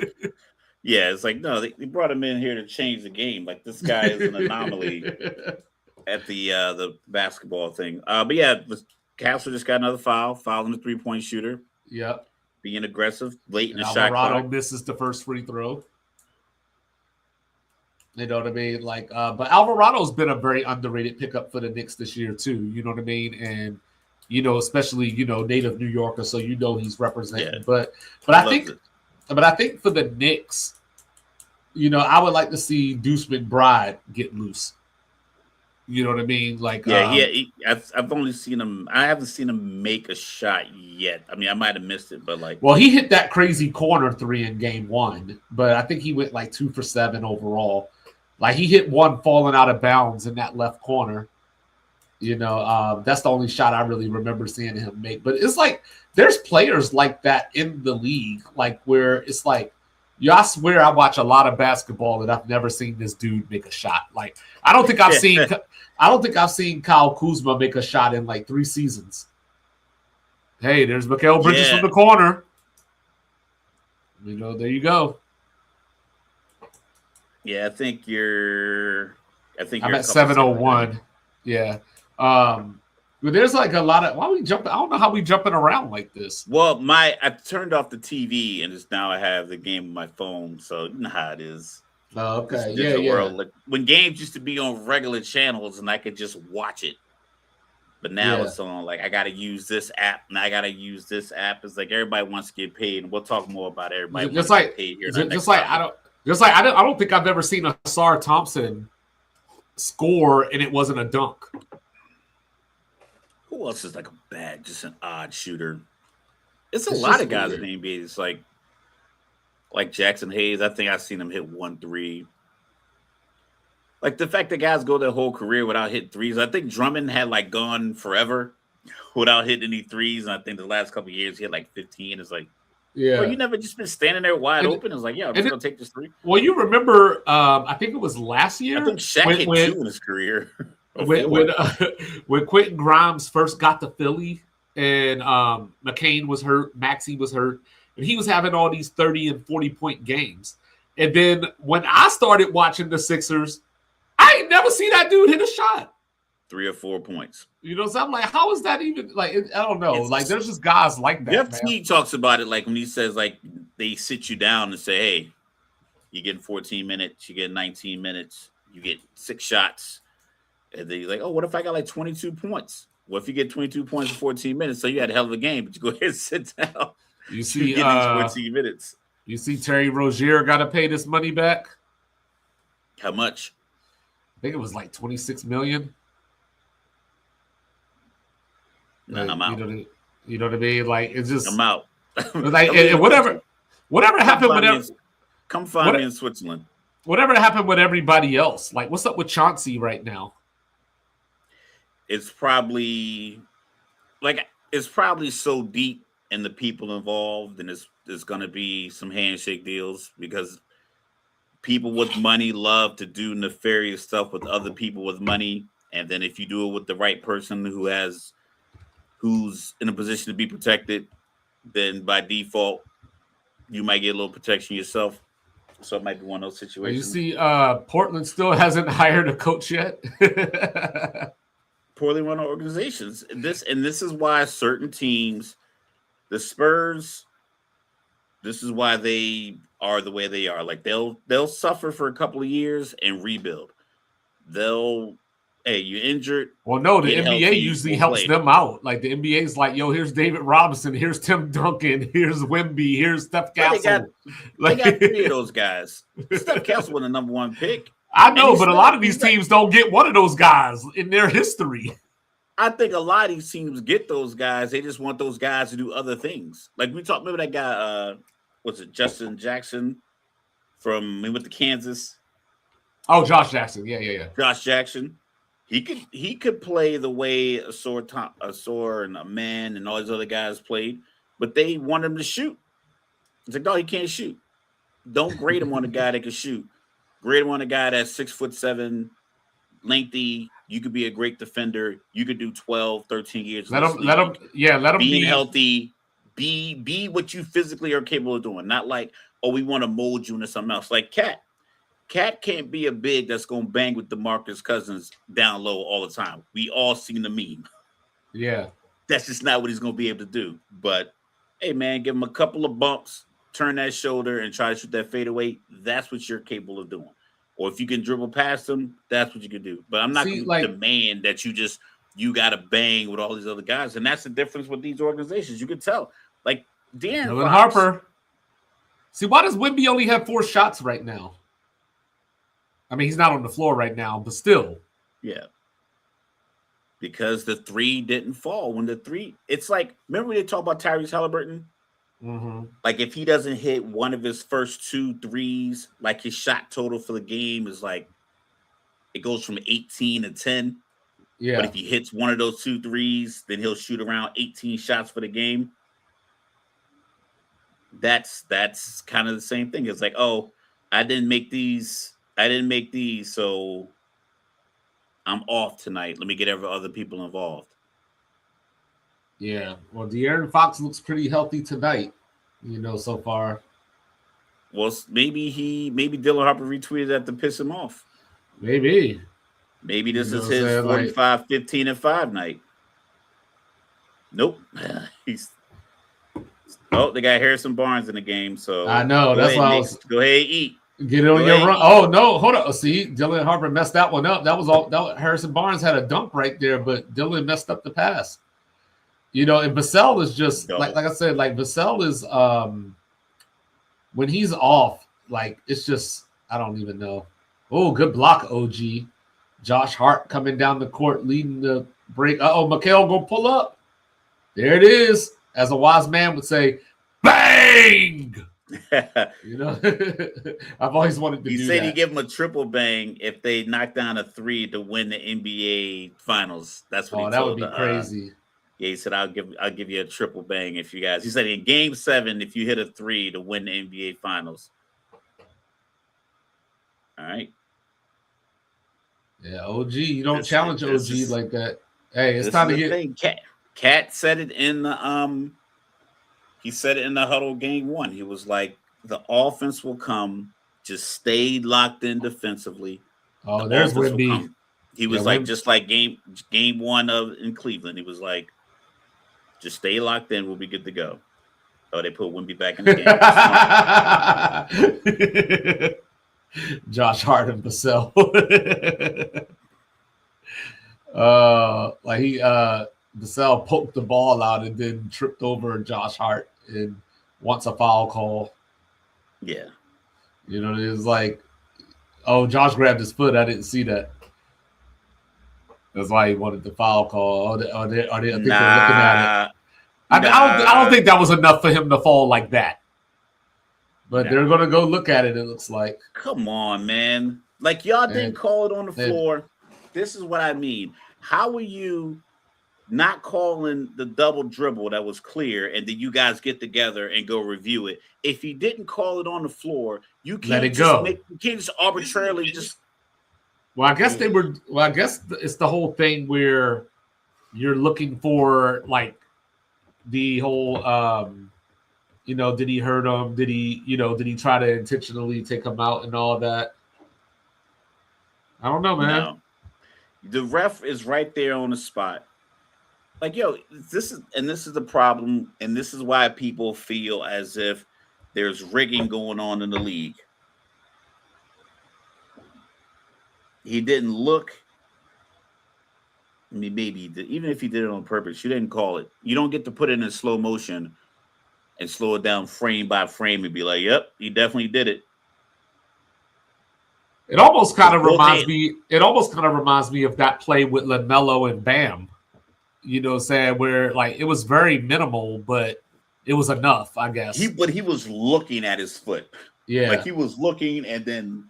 Yeah, it's like, no, they brought him in here to change the game. Like, this guy is an anomaly at the basketball thing. But yeah, Castle just got another foul on the 3-point shooter. Yep. Being aggressive late in the shot Alvarado clock. misses the first free throw. You know what I mean? Like, but Alvarado's been a very underrated pickup for the Knicks this year too. You know what I mean? And especially native New Yorker, so he's representing. Yeah. But I think for the Knicks, I would like to see Deuce McBride get loose. You know what I mean? Like, I've only seen him. I haven't seen him make a shot yet. I mean, I might have missed it, but like, well, he hit that crazy corner 3 in game 1, but I think he went like 2 for 7 overall. Like, he hit one falling out of bounds in that left corner. That's the only shot I really remember seeing him make. But it's like there's players like that in the league, like where it's like, I swear I watch a lot of basketball and I've never seen this dude make a shot. Like, I don't think I've seen Kyle Kuzma make a shot in like 3 seasons. Hey, there's Mikal Bridges from the corner. There you go. Yeah, I think you're I'm at 701. Yeah. But there's like a lot of why we jumping. I don't know how we jumping around like this. Well, I turned off the TV and just now I have the game on my phone, so you know how it is. Oh, okay. Yeah. World. Like, when games used to be on regular channels and I could just watch it, but now it's on like I gotta use this app and I gotta use this app. It's like everybody wants to get paid, and we'll talk more about everybody. I don't think I've ever seen a Asar Thompson score and it wasn't a dunk. Who else is like just an odd shooter? It's a lot of guys in the NBA. It's like Jackson Hayes. I think I've seen him hit 1 3. Like the fact that guys go their whole career without hitting threes. I think Drummond had like gone forever without hitting any threes. And I think the last couple of years he had like 15. It's like, well, you never just been standing there wide open. It's like, I'm just going to take this 3. Well, you remember, I think it was last year. I think Shaq hit 2 in his career. When Quentin Grimes first got to Philly and McCain was hurt, Maxey was hurt, and he was having all these 30 and 40-point games. And then when I started watching the Sixers, I ain't never seen that dude hit a shot. 3 or 4 points. So I'm like, how is that even like? I don't know. Like, there's just guys like that. Jeff Teague talks about it like when he says like they sit you down and say, "Hey, you get 14 minutes, you get 19 minutes, you get 6 shots," and then you're like, "Oh, what if I got like 22 points? What if you get 22 points in 14 minutes? So you had a hell of a game, but you go ahead and sit down. You see, get these 14 minutes. You see, Terry Rozier got to pay this money back. How much? I think it was like $26 million. No, I'm out. You know what I mean? Like, it's just I'm out. Like, and whatever happened. Come find me in Switzerland. Whatever happened with everybody else? Like, what's up with Chauncey right now? It's probably so deep in the people involved, and it's going to be some handshake deals because people with money love to do nefarious stuff with other people with money, and then if you do it with the right person who's in a position to be protected, then by default you might get a little protection yourself. So it might be one of those situations. You see, Portland still hasn't hired a coach yet. Poorly run organizations. This is why certain teams, the Spurs, this is why they are the way they are. Like they'll suffer for a couple of years and rebuild. You injured. Well, no, the NBA usually helps them out. Like the NBA is like, yo, here's David Robinson, here's Tim Duncan, here's Wemby, here's Steph Castle. They got 3 of those guys. Steph Castle was the number 1 pick. I know, but a lot of these teams don't get one of those guys in their history. I think a lot of these teams get those guys. They just want those guys to do other things. Like we talked, remember that guy, what's it, Justin Jackson he went to Kansas. Oh, Josh Jackson. Yeah. Josh Jackson. He could play the way Asor and a man and all these other guys played, but they want him to shoot. It's like, no, he can't shoot. Don't grade him on a guy that can shoot. Grade him on a guy that's 6'7", lengthy. You could be a great defender. You could do 12, 13 years. Let him being healthy. Be what you physically are capable of doing. Not like, oh, we want to mold you into something else. Like Cat can't be a big that's going to bang with DeMarcus Cousins down low all the time. We all seen the meme. Yeah. That's just not what he's going to be able to do. But, hey, man, give him a couple of bumps, turn that shoulder, and try to shoot that fadeaway. That's what you're capable of doing. Or if you can dribble past him, that's what you can do. But I'm not going to demand that you got to bang with all these other guys. And that's the difference with these organizations. You can tell. Like, Dylan Harper. See, why does Wemby only have 4 shots right now? I mean, he's not on the floor right now, but still. Yeah. Because the 3 didn't fall. When the 3, it's like, remember when they talk about Tyrese Halliburton? Mm-hmm. Like, if he doesn't hit one of his first 2 threes, like his shot total for the game is like, it goes from 18 to 10. Yeah. But if he hits one of those 2 threes, then he'll shoot around 18 shots for the game. That's kind of the same thing. It's like, oh, I didn't make these, so I'm off tonight. Let me get other people involved. Yeah. Well, De'Aaron Fox looks pretty healthy tonight, so far. Well, maybe Dylan Harper retweeted that to piss him off. Maybe this is his 45, 15, and 5 night. Nope. They got Harrison Barnes in the game, so I know that's why go ahead and eat. Get it on your run. Oh no, hold on. See, Dylan Harper messed that one up. That was all. Harrison Barnes had a dunk right there, but Dylan messed up the pass. And Vassell is just like I said, like Vassell is when he's off, like it's just I don't even know. Oh, good block, OG. Josh Hart coming down the court, leading the break. Mikal go pull up. There it is. As a wise man would say, bang! I've always wanted to do that. He said he'd give him a triple bang if they knock down a 3 to win the NBA Finals. That's what he told. That would be crazy. Yeah, he said, I'll give you a triple bang if you guys. He said in Game 7, if you hit a 3 to win the NBA Finals. All right. Yeah, OG. You don't challenge OG like that. Hey, it's time to get. Cat said it in the he said it in the huddle game 1. He was like, the offense will come. Just stay locked in defensively. Oh, there's Wemby. He was like, just like game 1 in Cleveland. He was like, just stay locked in. We'll be good to go. Oh, they put Wemby back in the game. Josh Hart and Vassell. Vassell poked the ball out and then tripped over Josh Hart and wants a foul call. Yeah. It was like, oh, Josh grabbed his foot. I didn't see that. That's why he wanted the foul call. I think they're looking at it. I don't think that was enough for him to fall like that. But they're going to go look at it, it looks like. Come on, man. Like, y'all didn't call it on the floor. This is what I mean. How are you not calling the double dribble that was clear, and then you guys get together and go review it? If you didn't call it on the floor, you can't let it go. You can't just arbitrarily just. Well, I guess they were. Well, I guess it's the whole thing where you're looking for like the whole. Did he hurt him? Did he try to intentionally take him out and all that? I don't know, man. No. The ref is right there on the spot. Like, yo, this is the problem, and this is why people feel as if there's rigging going on in the league. He didn't look. I mean, maybe even if he did it on purpose, you didn't call it. You don't get to put it in slow motion and slow it down frame by frame and be like, "Yep, he definitely did it." It almost kind of reminds me. It almost kind of reminds me of that play with LaMelo and Bam. You know what I'm saying? Where like it was very minimal, but it was enough, I guess. But he was looking at his foot. Yeah. Like he was looking, and then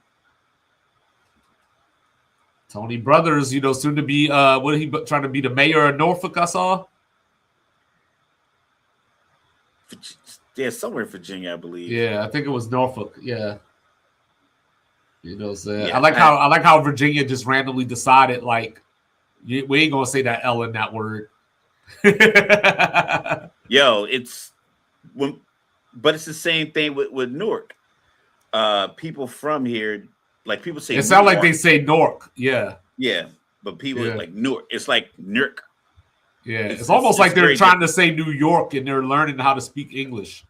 Tony Brothers, soon to be what he trying to be the mayor of Norfolk, I saw. Yeah, somewhere in Virginia, I believe. Yeah, I think it was Norfolk. Yeah. You know what I'm saying? Yeah, I like how Virginia just randomly decided, like, we ain't gonna say that L in that word. Yo, but it's the same thing with Newark. People from here, like people say, it sounds like they say Newark. Yeah, yeah, but people like Newark. It's like Newark. Yeah, it's almost like they're trying to say New York and they're learning how to speak English.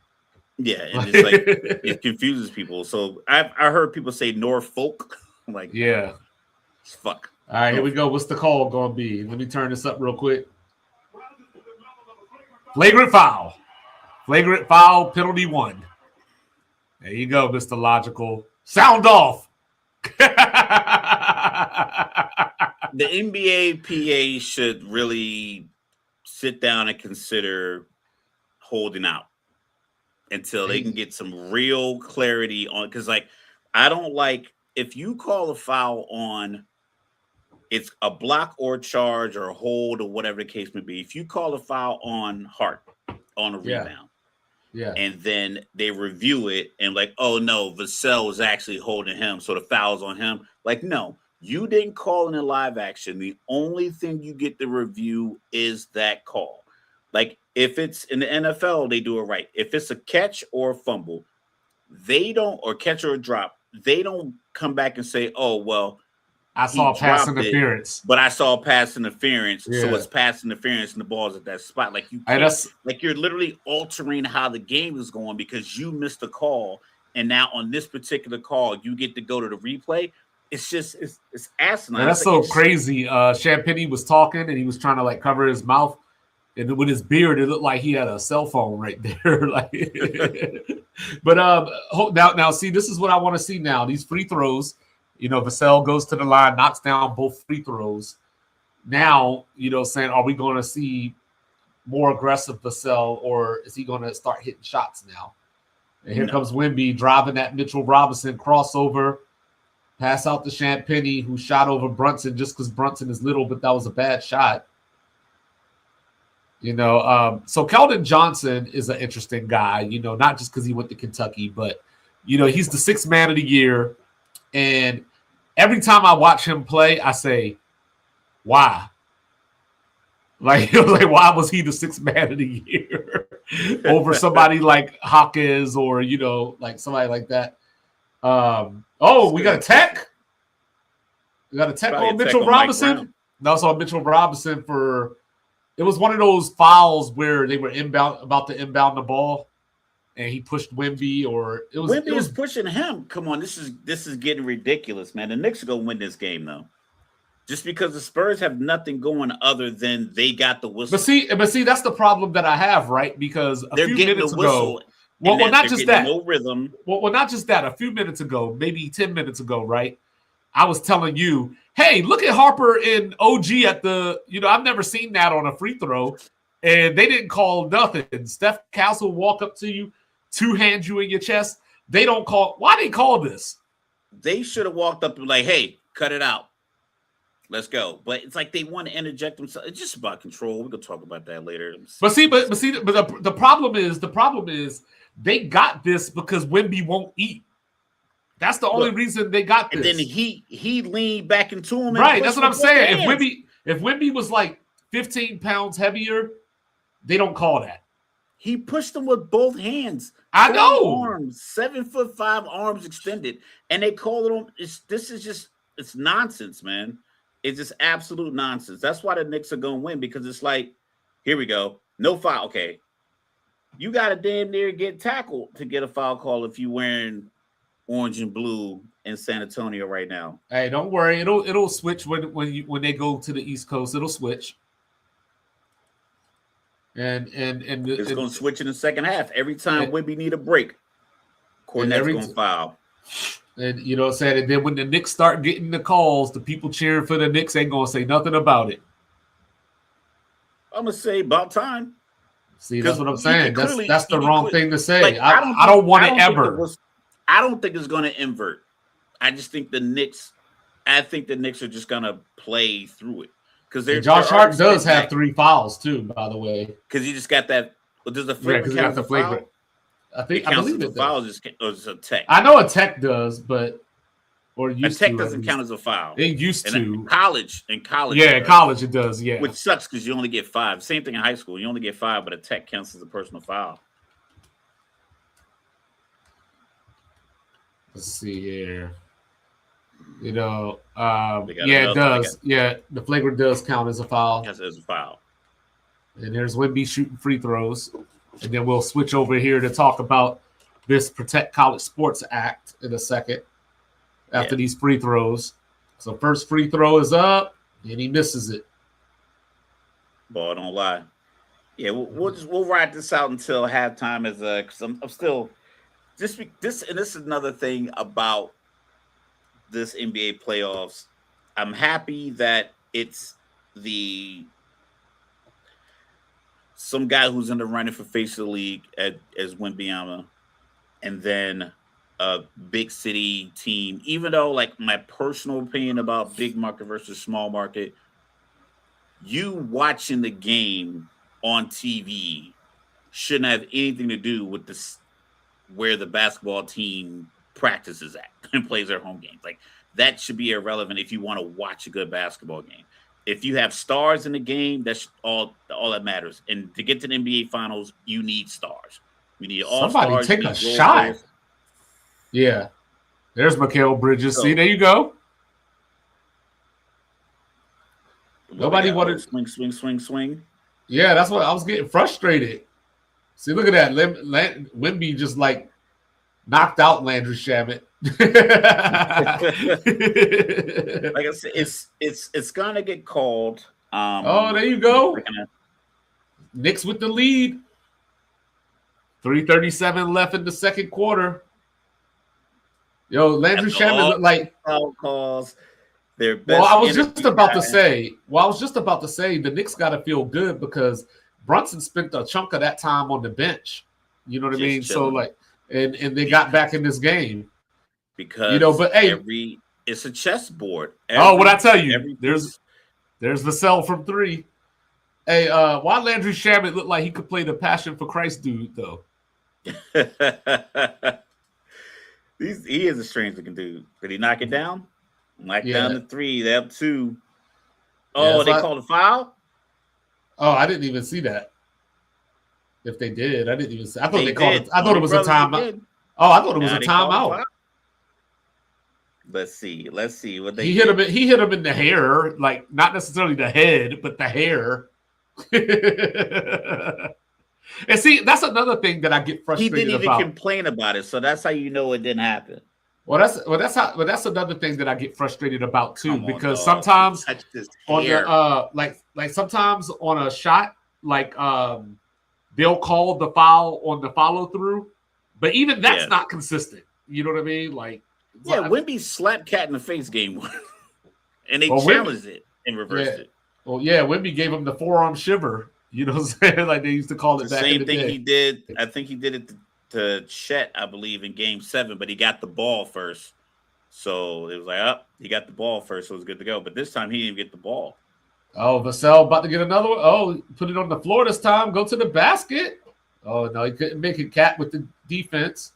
Yeah, and it's like it confuses people. So I heard people say Norfolk. I'm like, yeah, fuck. All right, here we go. What's the call going to be? Let me turn this up real quick. Flagrant foul. Flagrant foul, penalty 1. There you go, Mr. Logical. Sound off. The NBA PA should really sit down and consider holding out until they can get some real clarity on, because like I don't like if you call a foul on it's a block or charge or a hold or whatever the case may be. If you call a foul on Hart on a rebound, and then they review it and like, oh no, Vassell was actually holding him, so the foul's on him. Like, no, you didn't call in a live action. The only thing you get to review is that call. Like if it's in the NFL, they do it right. If it's a catch or a fumble, they don't, or catch or a drop, they don't come back and say, oh, well, I saw a pass interference. But I saw a pass interference, so it's pass interference and the ball's at that spot. Like you can't, like you're literally altering how the game is going because you missed a call, and now on this particular call, you get to go to the replay. It's just it's asinine. Man, that's so crazy. Champagny was talking and he was trying to like cover his mouth, and with his beard, it looked like he had a cell phone right there. But now see, this is what I want to see now. These free throws. Vassell goes to the line, knocks down both free throws. Now, saying, are we going to see more aggressive Vassell, or is he going to start hitting shots now? And here comes Wemby driving that Mitchell Robinson crossover, pass out to Champagny, who shot over Brunson just because Brunson is little, but that was a bad shot. So Keldon Johnson is an interesting guy, not just because he went to Kentucky, but, he's the 6th man of the year. And every time I watch him play, I say, why? Like why was he the 6th man of the year over somebody like Hawkins or, like somebody like that? We got a tech? We got a tech on Mitchell Robinson? No, it's on Mitchell Robinson for – it was one of those fouls where they were about to inbound the ball. And he pushed Wemby, or Wemby was pushing him. Come on, this is getting ridiculous, man. The Knicks are gonna win this game though, just because the Spurs have nothing going other than they got the whistle. But see, that's the problem that I have, right? Because a few minutes ago, not just that, no rhythm. Well, not just that. A few minutes ago, maybe 10 minutes ago, right? I was telling you, hey, look at Harper and OG at the. I've never seen that on a free throw, and they didn't call nothing. Steph Castle walk up to you. 2 hands you in your chest. they don't call. Why they call this? They should have walked up and like, hey, cut it out. Let's go. But it's like they want to interject themselves. It's just about control. We can talk about that later. But the problem is they got this because Wemby won't eat. That's the only reason they got this. And then he leaned back into him. Right, that's what I'm saying. If Wemby was like 15 pounds heavier, they don't call that. He pushed him with both hands. I know. Arms, 7'5" arms extended, and they call it on. It's nonsense, man. It's just absolute nonsense. That's why the Knicks are going to win, because it's like, here we go, no foul. Okay, you got to damn near get tackled to get a foul call if you're wearing orange and blue in San Antonio right now. Hey, don't worry, it'll switch when they go to the East Coast. It'll switch. And it's going to switch in the second half. Every time Wemby need a break, Cornette's going to foul. And you know what I'm saying? And then when the Knicks start getting the calls, the people cheering for the Knicks ain't going to say nothing about it. I'm going to say about time. See, that's what I'm saying. That's the wrong thing to say. Like, I don't want it ever. I don't think it's going to invert. I just think the Knicks are just going to play through it. Because Josh Hart does have 3 fouls too, by the way. Because he just got that. Does the flagrant count as a foul? I believe it does. Or is a tech? I know a tech does, but a tech doesn't count as a foul. It used to. In college. Yeah, in college it does. Yeah, which sucks because you only get 5. Same thing in high school. You only get 5, but a tech counts as a personal foul. Let's see here. You know, it does. Yeah, the flagrant does count as a foul. Yes, as a foul. And there's Wemby shooting free throws. And then we'll switch over here to talk about this Protect College Sports Act in a second after these free throws. So first free throw is up, and he misses it. Boy, don't lie. Yeah, we'll ride this out until halftime. Because I'm still this, and this is another thing about this NBA playoffs. I'm happy that it's some guy who's in the running for face of the league as Wembanyama, and then a big city team. Even though, like, my personal opinion about big market versus small market, you watching the game on TV shouldn't have anything to do with where the basketball team practices at and plays their home games. Like, that should be irrelevant if you want to watch a good basketball game. If you have stars in the game, that's all that matters. And to get to the NBA Finals, you need stars. You need all somebody stars. Take a shot. Players. Yeah, there's Mikal Bridges. See, there you go. Nobody wanted swing. Yeah, that's what I was getting frustrated. See, look at that. Wemby just like knocked out Landry Shamet. Like I said, it's gonna get called. There you go. Knicks with the lead. 3:37 left in the second quarter. Yo, Landry Shamet looked like foul calls. Their best. Well, I was just about to say the Knicks got to feel good because Brunson spent a chunk of that time on the bench. You know what I mean? Chilling. So like, and they got back in this game. Because but hey, it's a chessboard. What I tell you, there's Vassell from 3. Hey, why Landry Shamet looked like he could play the Passion for Christ dude though? He is a strange looking dude. Did he knock it down? Down the 3. They up 2. Oh, they called a foul? Oh, I didn't even see that. If they did, I didn't even see. I thought they called it. I thought it was a timeout. Oh, I thought it was a timeout. Let's see what they. He hit him in the hair, like not necessarily the head, but the hair. And see, that's another thing that I get frustrated about. He didn't even complain about it, so that's how you know it didn't happen. That's another thing that I get frustrated about too, because sometimes on the like sometimes on a shot, like they'll call the foul on the follow through, but even that's not consistent. You know what I mean? Like, Wemby slapped Cat in the face game 1, and they challenged it and reversed it. Well, Wemby gave him the forearm shiver. You know what I'm saying? Like they used to call it back in the day. Same thing he did. I think he did it to Chet, I believe, in Game 7, but he got the ball first. So it was like, he got the ball first, so it was good to go. But this time he didn't even get the ball. Oh, Vassell about to get another one. Oh, put it on the floor this time. Go to the basket. Oh, no, he couldn't make it. Cat with the defense.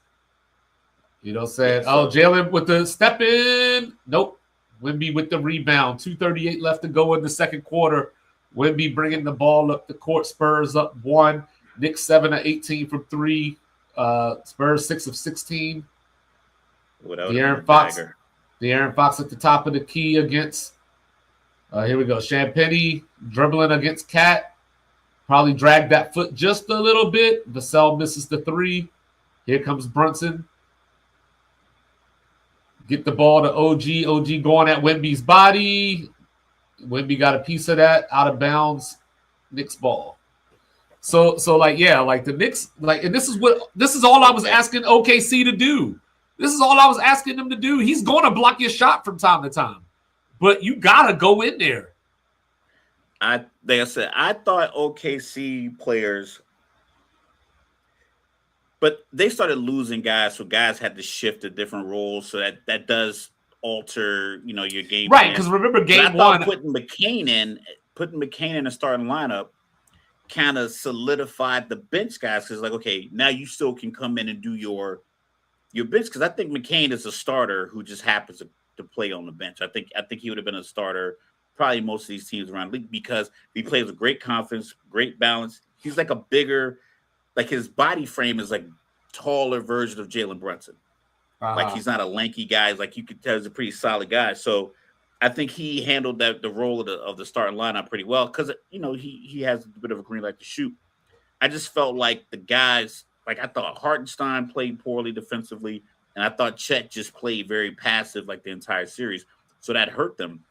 You know what I'm saying? Yeah, so, Jalen with the step in. Nope. Wemby with the rebound. 2:38 left to go in the second quarter. Wemby bringing the ball up the court. Spurs up 1. Knicks 7 of 18 from 3. Spurs 6 of 16. De'Aaron Fox at the top of the key against. Here we go. Champagny dribbling against Cat. Probably dragged that foot just a little bit. Vassell misses the 3. Here comes Brunson. Get the ball to OG. OG going at Wemby's body. Wemby got a piece of that. Out of bounds. Knicks ball. So like the Knicks, and this is all I was asking OKC to do. This is all I was asking them to do. He's going to block your shot from time to time, but you gotta go in there. Like I said, I thought OKC players, but they started losing guys, so guys had to shift to different roles. So that does alter, your game. Right, because remember game one, putting McCain in a starting lineup kind of solidified the bench guys, because okay, now you still can come in and do your bench, because I think McCain is a starter who just happens to play on the bench. I think he would have been a starter probably most of these teams around the league, because he plays with great confidence, great balance. He's like a bigger, his body frame is like taller version of Jalen Brunson. Like he's not a lanky guy. Like you could tell he's a pretty solid guy. So I think he handled the role of the starting lineup pretty well, because he has a bit of a green light to shoot. I just felt like the guys, I thought Hartenstein played poorly defensively, and I thought Chet just played very passive the entire series. So that hurt them.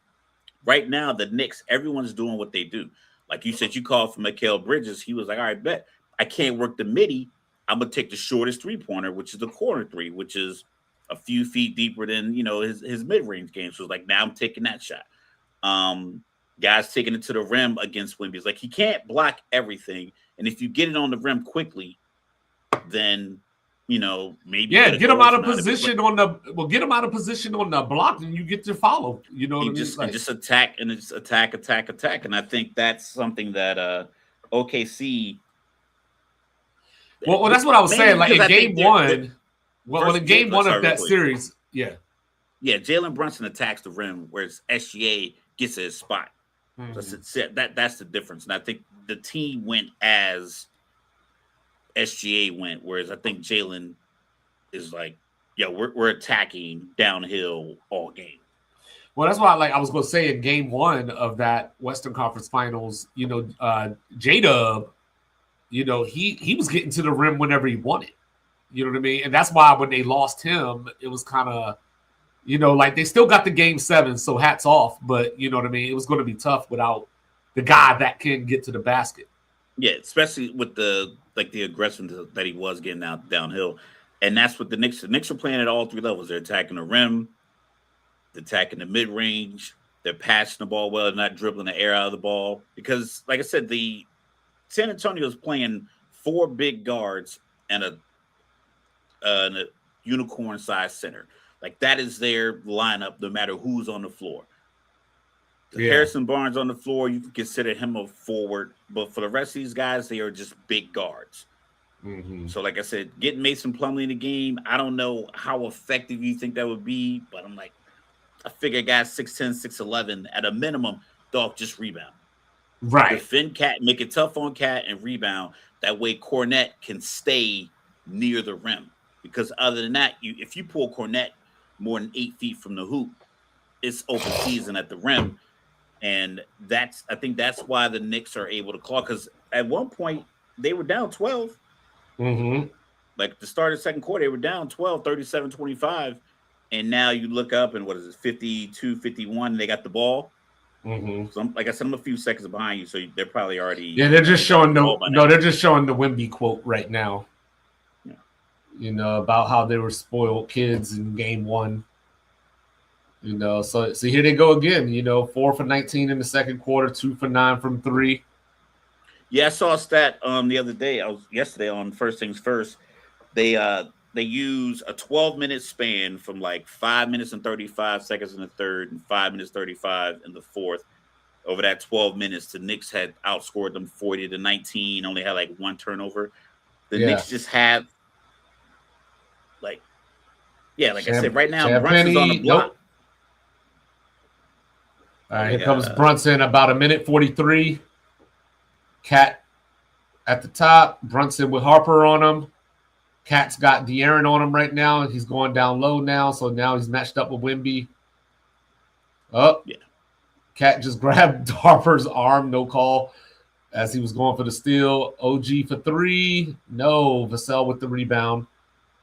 Right now, the Knicks, everyone's doing what they do. Like you said, you called for Mikal Bridges. He was like, all right, bet. I can't work the midi. I'm going to take the shortest three-pointer, which is the corner three, which is a few feet deeper than, his mid-range game. So it's like, now I'm taking that shot. Guys taking it to the rim against Wemby. It's like, he can't block everything. And if you get it on the rim quickly, then, maybe. Yeah, get him out of position get him out of position on the block, and you get to follow. You know what I mean? Just attack, and it's attack. And I think that's something that OKC. Well, that's what I was saying. Like in game one, in game one of that series, yeah, Jalen Brunson attacks the rim, whereas SGA gets his spot. Mm-hmm. That's the difference, and I think the team went as SGA went, whereas I think Jalen is like, we're attacking downhill all game. Well, that's why I was going to say in game one of that Western Conference Finals, J-Dub, he was getting to the rim whenever he wanted. You know what I mean? And that's why when they lost him, it was kind of, they still got the game 7, so hats off. But you know what I mean? It was going to be tough without the guy that can get to the basket. Yeah, especially with the aggressiveness that he was getting out downhill. And that's what the Knicks are playing at all 3 levels. They're attacking the rim, they're attacking the mid-range, they're passing the ball well, they're not dribbling the air out of the ball. Because, like I said, the San Antonio is playing 4 big guards and a unicorn-sized center. That is their lineup no matter who's on the floor. Yeah. Harrison Barnes on the floor, you can consider him a forward. But for the rest of these guys, they are just big guards. Mm-hmm. So, like I said, getting Mason Plumlee in the game, I don't know how effective you think that would be. But I'm like, I figure guys 6'10", 6'11", at a minimum, dog, just rebound. Right. Defend Cat, make it tough on Cat, and rebound. That way Cornette can stay near the rim. Because other than that, if you pull Cornette more than 8 feet from the hoop, it's open season at the rim. And I think that's why the Knicks are able to claw, because at one point they were down 12. Mm-hmm. The start of the second quarter, they were down 12, 37-25. And now you look up and 52-51, and they got the ball. Mm-hmm. So like I said, I'm a few seconds behind you, so they're probably already. Yeah, they're just showing they're just showing the Wemby quote right now. Yeah. About how they were spoiled kids in game 1. So here they go again. 4 for 19 in the second quarter, 2 for 9 from 3. Yeah, I saw a stat the other day. Yesterday on First Things First. They use a 12-minute span from like 5 minutes and 35 seconds in the third and 5 minutes 35 in the fourth. Over that 12 minutes, the Knicks had outscored them 40-19, only had like one turnover. The Knicks just have like I said, right now, Brunson's on the block. Nope. All right, here comes Brunson, about 1:43. Cat at the top. Brunson with Harper on him. Cat's got De'Aaron on him right now, and he's going down low now. So now he's matched up with Wemby. Oh, yeah. Cat just grabbed Harper's arm, no call, as he was going for the steal. OG for three. No. Vassell with the rebound.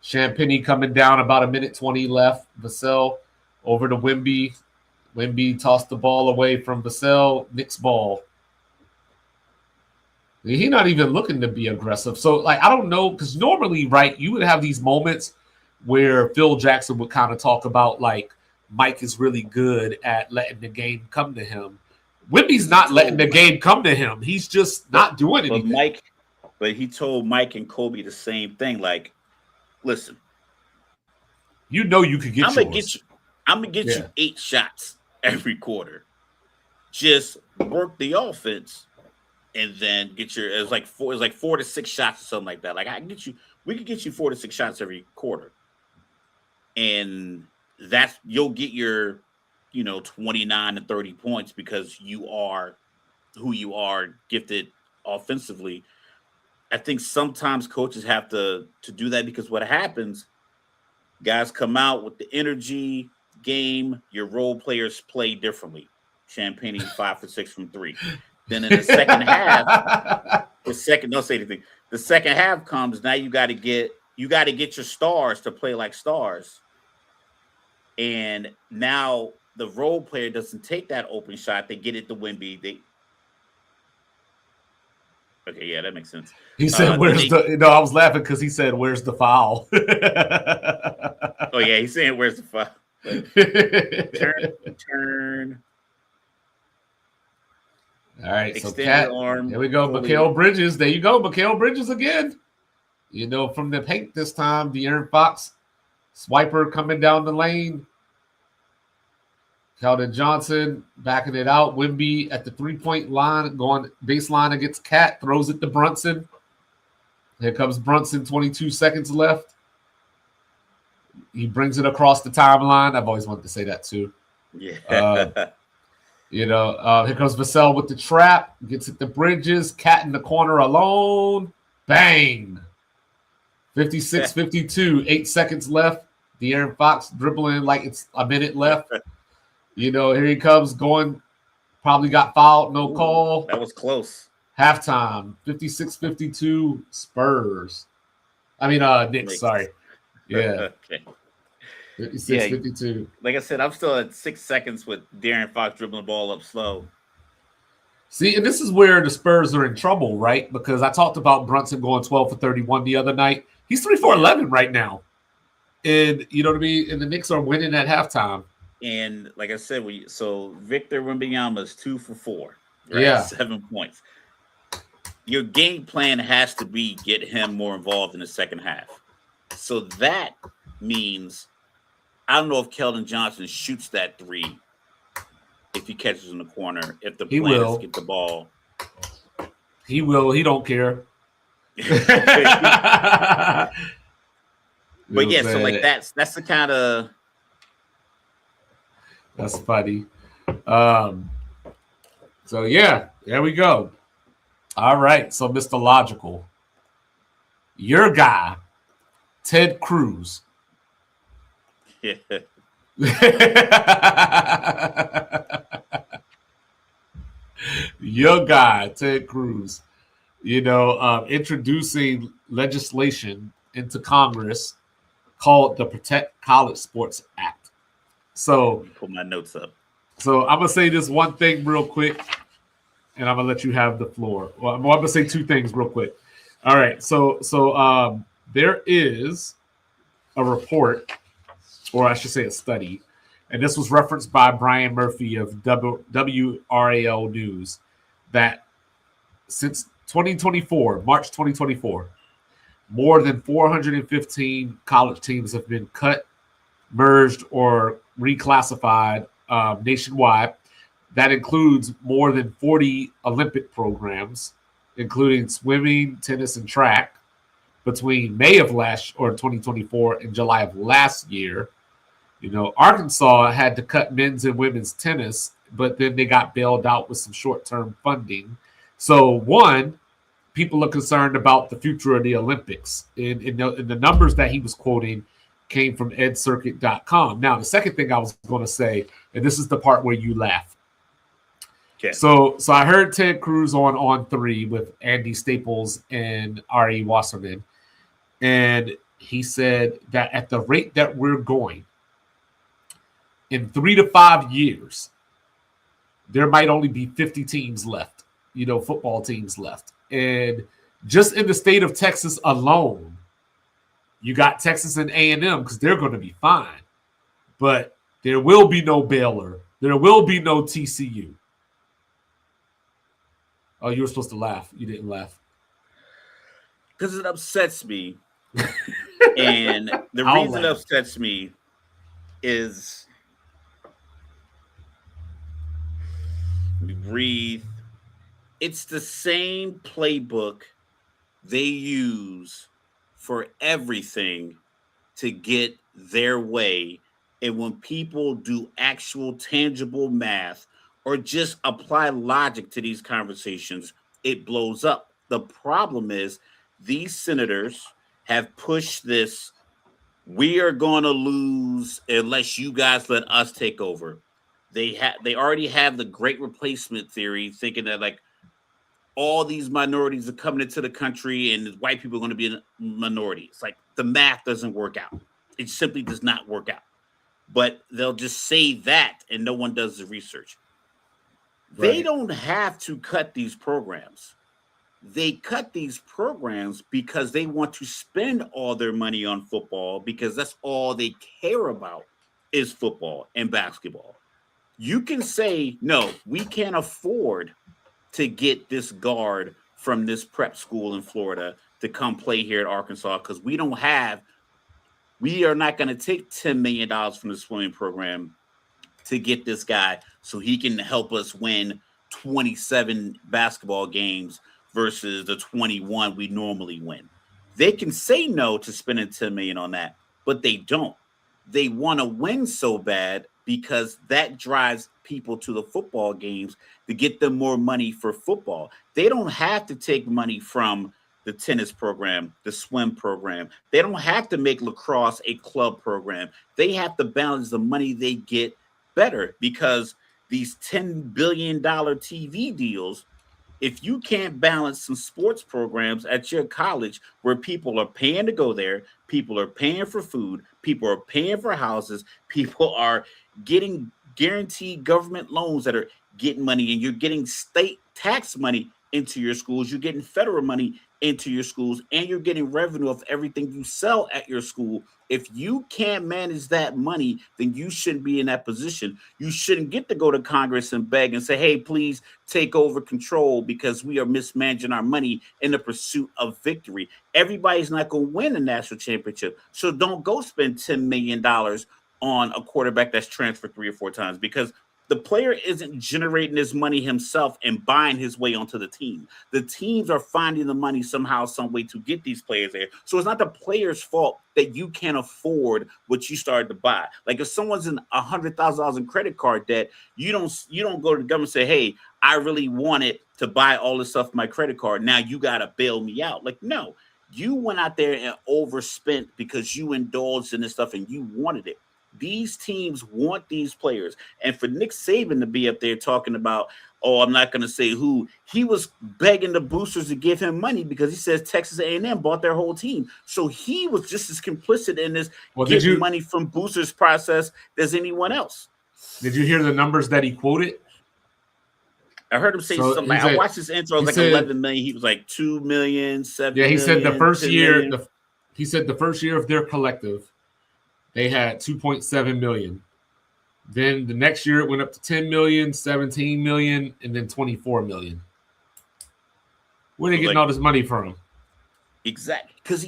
Champagny coming down, about 1:20 left. Vassell over to Wemby. Wemby tossed the ball away from Vassell. Knicks ball. He's not even looking to be aggressive. So, like, I don't know, because normally, right, you would have these moments where Phil Jackson would kind of talk about, like, Mike is really good at letting the game come to him. Wemby's not letting the game come to him. He's just not doing anything. But he told Mike and Kobe the same thing. Like, listen. You know you could get I'm going to get you 8 shots every quarter. Just work the offense. And then get your it was like 4 to 6 shots or something like that. Like we could get you 4 to 6 shots every quarter. And you'll get your 29 to 30 points because you are who you are, gifted offensively. I think sometimes coaches have to do that because what happens, guys come out with the energy game, your role players play differently. Champagne 5 for 6 from 3. Then in the second half, don't say anything. The second half comes. Now you got to get your stars to play like stars. And now the role player doesn't take that open shot. They get it to Wemby. Okay, yeah, that makes sense. He said, "Where's the?" No, I was laughing because he said, "Where's the foul?" Oh yeah, he's saying, "Where's the foul?" Turn. All right, so Cat, here we go. Mikal Bridges. There you go. Mikal Bridges again. From the paint this time. De'Aaron Fox. Swiper coming down the lane. Keldon Johnson backing it out. Wemby at the three-point line, going baseline against Cat. Throws it to Brunson. Here comes Brunson, 22 seconds left. He brings it across the timeline. I've always wanted to say that too. Yeah. Here comes Vassell with the trap. Gets it to Bridges. Cat in the corner alone. Bang. 56-52. 8 seconds left. De'Aaron Fox dribbling like it's a minute left. Here he comes going. Probably got fouled. No call. That was close. Halftime. 56-52 Spurs. Knicks. Sorry. Yeah. Okay. 56-52. Like I said, I'm still at 6 seconds with De'Aaron Fox dribbling the ball up slow. See, and this is where the Spurs are in trouble, right? Because I talked about Brunson going 12 for 31 the other night. He's 3 for 11 right now. And you know what I mean? And the Knicks are winning at halftime. And like I said, Victor Wembanyama is 2 for 4. Right? Yeah. 7 points. Your game plan has to be get him more involved in the second half. So that means I don't know if Keldon Johnson shoots that 3 if he catches in the corner. If the plan is to get the ball. He will. He don't care. But yeah, so like that's the kind of. That's funny. So yeah, there we go. All right, so Mr. Logical, your guy, Ted Cruz. Yeah. Your guy, Ted Cruz, introducing legislation into Congress called the Protect College Sports Act. So pull my notes up. So I'm gonna say this one thing real quick, and I'm gonna let you have the floor. Well, I'm gonna say 2 things real quick. All right. So there is a report, or I should say a study, and this was referenced by Brian Murphy of WRAL News, that since 2024, March 2024, more than 415 college teams have been cut, merged, or reclassified nationwide. That includes more than 40 Olympic programs, including swimming, tennis, and track, between May of 2024 and July of last year. Arkansas had to cut men's and women's tennis, but then they got bailed out with some short-term funding. So, one, people are concerned about the future of the Olympics. And the numbers that he was quoting came from edcircuit.com. Now, the second thing I was going to say, and this is the part where you laugh. Okay. So I heard Ted Cruz on 3 with Andy Staples and Ari Wasserman. And he said that at the rate that we're going, in 3 to 5 years, there might only be 50 teams left, football teams left. And just in the state of Texas alone, you got Texas and A&M because they're going to be fine. But there will be no Baylor. There will be no TCU. Oh, you were supposed to laugh. You didn't laugh. Because it upsets me. And the reason it upsets me is breathe. It's the same playbook they use for everything to get their way. And when people do actual tangible math or just apply logic to these conversations, it blows up. The problem is these senators have pushed this, we are going to lose unless you guys let us take over. They already have the great replacement theory, thinking that like all these minorities are coming into the country and white people are going to be a minority. It's like the math doesn't work out. It simply does not work out. But they'll just say that and no one does the research. Right. They don't have to cut these programs. They cut these programs because they want to spend all their money on football because that's all they care about is football and basketball. You can say, no, we can't afford to get this guard from this prep school in Florida to come play here at Arkansas because we are not going to take $10 million from the swimming program to get this guy so he can help us win 27 basketball games versus the 21 we normally win. They can say no to spending $10 million on that, but they don't. They want to win so bad because that drives people to the football games to get them more money for football. They don't have to take money from the tennis program, the swim program. They don't have to make lacrosse a club program. They have to balance the money they get better because these $10 billion TV deals, if you can't balance some sports programs at your college where people are paying to go there, people are paying for food, people are paying for houses, people are getting guaranteed government loans that are getting money, and you're getting state tax money into your schools, you're getting federal money into your schools, and you're getting revenue of everything you sell at your school. If you can't manage that money, then you shouldn't be in that position. You shouldn't get to go to Congress and beg and say, hey, please take over control because we are mismanaging our money in the pursuit of victory. Everybody's not going to win a national championship. So don't go spend $10 million on a quarterback that's transferred 3 or 4 times because the player isn't generating his money himself and buying his way onto the team. The teams are finding the money somehow, some way to get these players there. So it's not the player's fault that you can't afford what you started to buy. Like if someone's in $100,000 in credit card debt, you don't go to the government and say, hey, I really wanted to buy all this stuff on my credit card. Now you got to bail me out. Like, no, you went out there and overspent because you indulged in this stuff and you wanted it. These teams want these players. And for Nick Saban to be up there talking about, oh, I'm not going to say who, he was begging the boosters to give him money because he says Texas A&M bought their whole team. So he was just as complicit in this getting money from boosters process as anyone else. Did you hear the numbers that he quoted? I heard him say something. Like, I watched his intro. It was like 11 million. He was like 2 million, 7 million. Yeah, he said the first year. He said the first year of their collective, they had 2.7 million. Then the next year it went up to 10 million, 17 million, and then 24 million. Where are they getting all this money from? Exactly, because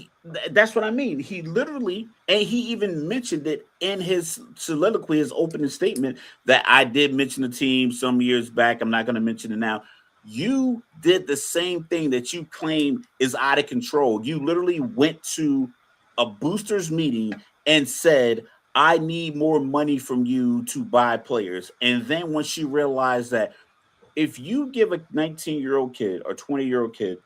that's what I mean. He literally, and he even mentioned it in his soliloquy, his opening statement, that I did mention the team some years back. I'm not going to mention it now. You did the same thing that you claim is out of control. You literally went to a boosters meeting and said, I need more money from you to buy players. And then once you realize that if you give a 19-year-old kid or 20-year-old kid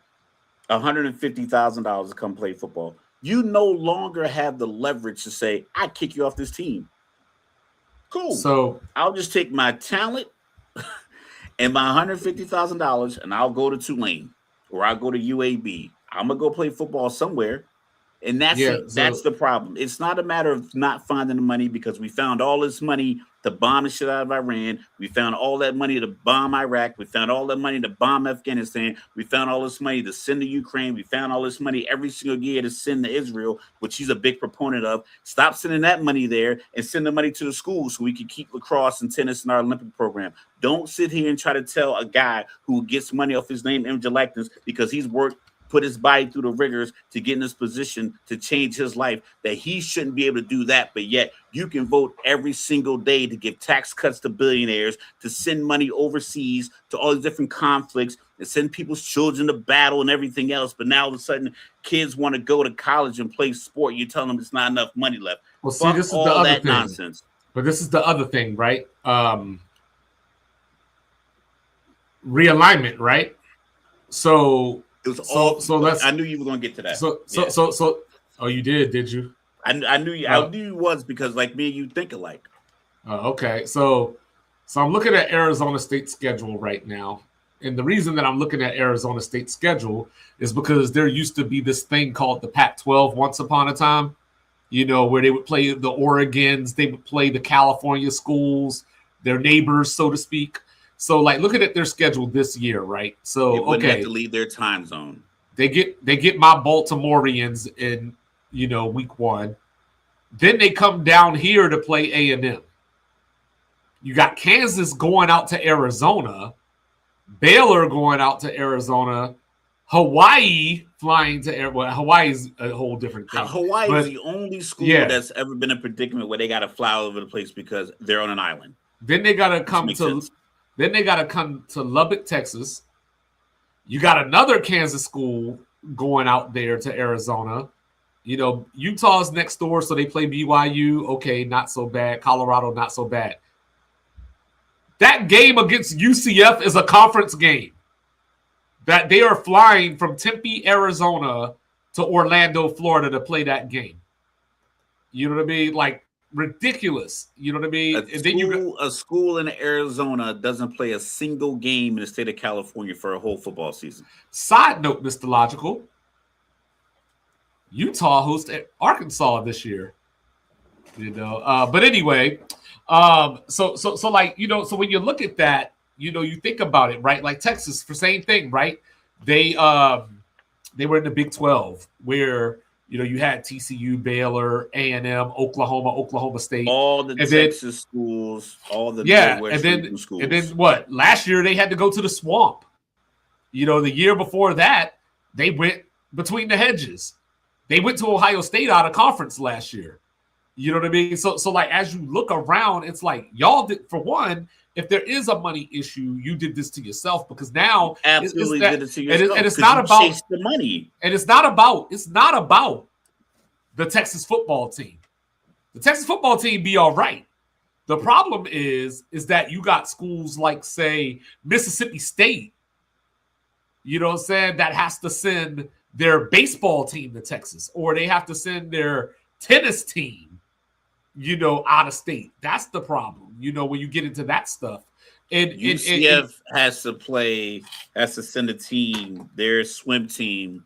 $150,000 to come play football, you no longer have the leverage to say, I kick you off this team. Cool. So I'll just take my talent and my $150,000 and I'll go to Tulane or I'll go to UAB. I'm gonna go play football somewhere. And that's yeah, it. That's so the problem. It's not a matter of not finding the money because we found all this money to bomb the shit out of Iran. We found all that money to bomb Iraq. We found all that money to bomb Afghanistan. We found all this money to send to Ukraine. We found all this money every single year to send to Israel, which he's a big proponent of. Stop sending that money there and send the money to the schools so we can keep lacrosse and tennis in our Olympic program. Don't sit here and try to tell a guy who gets money off his name, image, and likeness because he's worked put his body through the rigors to get in this position to change his life, that he shouldn't be able to do that. But yet you can vote every single day to give tax cuts to billionaires, to send money overseas to all these different conflicts, and send people's children to battle and everything else. But now all of a sudden kids want to go to college and play sport. You tell them it's not enough money left. well, see, Fuck this is all the other that thing. nonsense. But this is the other thing, right? Realignment, right? So It was all. so let's. I knew you were going to get to that. So. Oh, you did you? I knew you. I knew you was because like me and you think alike. Okay, so I'm looking at Arizona State's schedule right now, and the reason that I'm looking at Arizona State's schedule is because there used to be this thing called the Pac-12 once upon a time. You know, where they would play the Oregons, they would play the California schools, their neighbors, so to speak. So, like, looking at their schedule this year, right? So, they wouldn't have to leave their time zone. They get my Baltimoreans in, week 1. Then they come down here to play A&M. You got Kansas going out to Arizona, Baylor going out to Arizona, Hawaii flying to Arizona. Well, Hawaii's a whole different thing. Hawaii is the only school that's ever been in a predicament where they got to fly all over the place because they're on an island. Then they got to come to. Then they got to come to Lubbock, Texas. You got another Kansas school going out there to Arizona. Utah's next door, so they play BYU. Okay, not so bad. Colorado, not so bad. That game against UCF is a conference game. That they are flying from Tempe, Arizona to Orlando, Florida to play that game. You know what I mean? Like, ridiculous. You know what I mean? A school in Arizona doesn't play a single game in the state of California for a whole football season. Side note, Mr. Logical, Utah hosts Arkansas this year. But anyway, so when you look at that, you think about it, right? Like Texas, for same thing, right? They were in the Big 12 where you had TCU, Baylor, A&M, Oklahoma State, all the Texas schools, all the Midwestern schools. And then what? Last year they had to go to the Swamp. The year before that they went between the hedges. They went to Ohio State out of conference last year. You know what I mean? So like as you look around, it's like y'all did, for one. If there is a money issue, you did this to yourself because now absolutely did it to yourself. And it's not about the money. And it's not about the Texas football team. The Texas football team be all right. The problem is that you got schools like, say, Mississippi State, that has to send their baseball team to Texas, or they have to send their tennis team, out of state. That's the problem, when you get into that stuff. And UCF has to send a team, their swim team,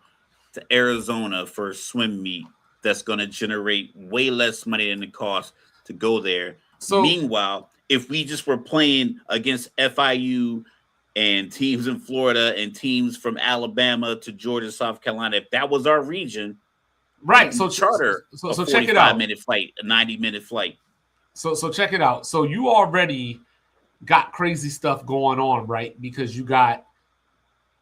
to Arizona for a swim meet that's going to generate way less money than it costs to go there. So, meanwhile, if we just were playing against FIU and teams in Florida and teams from Alabama to Georgia, South Carolina, if that was our region, right? So charter so check it out. 45-minute flight, a 90-minute flight. So check it out. So you already got crazy stuff going on, right? Because you got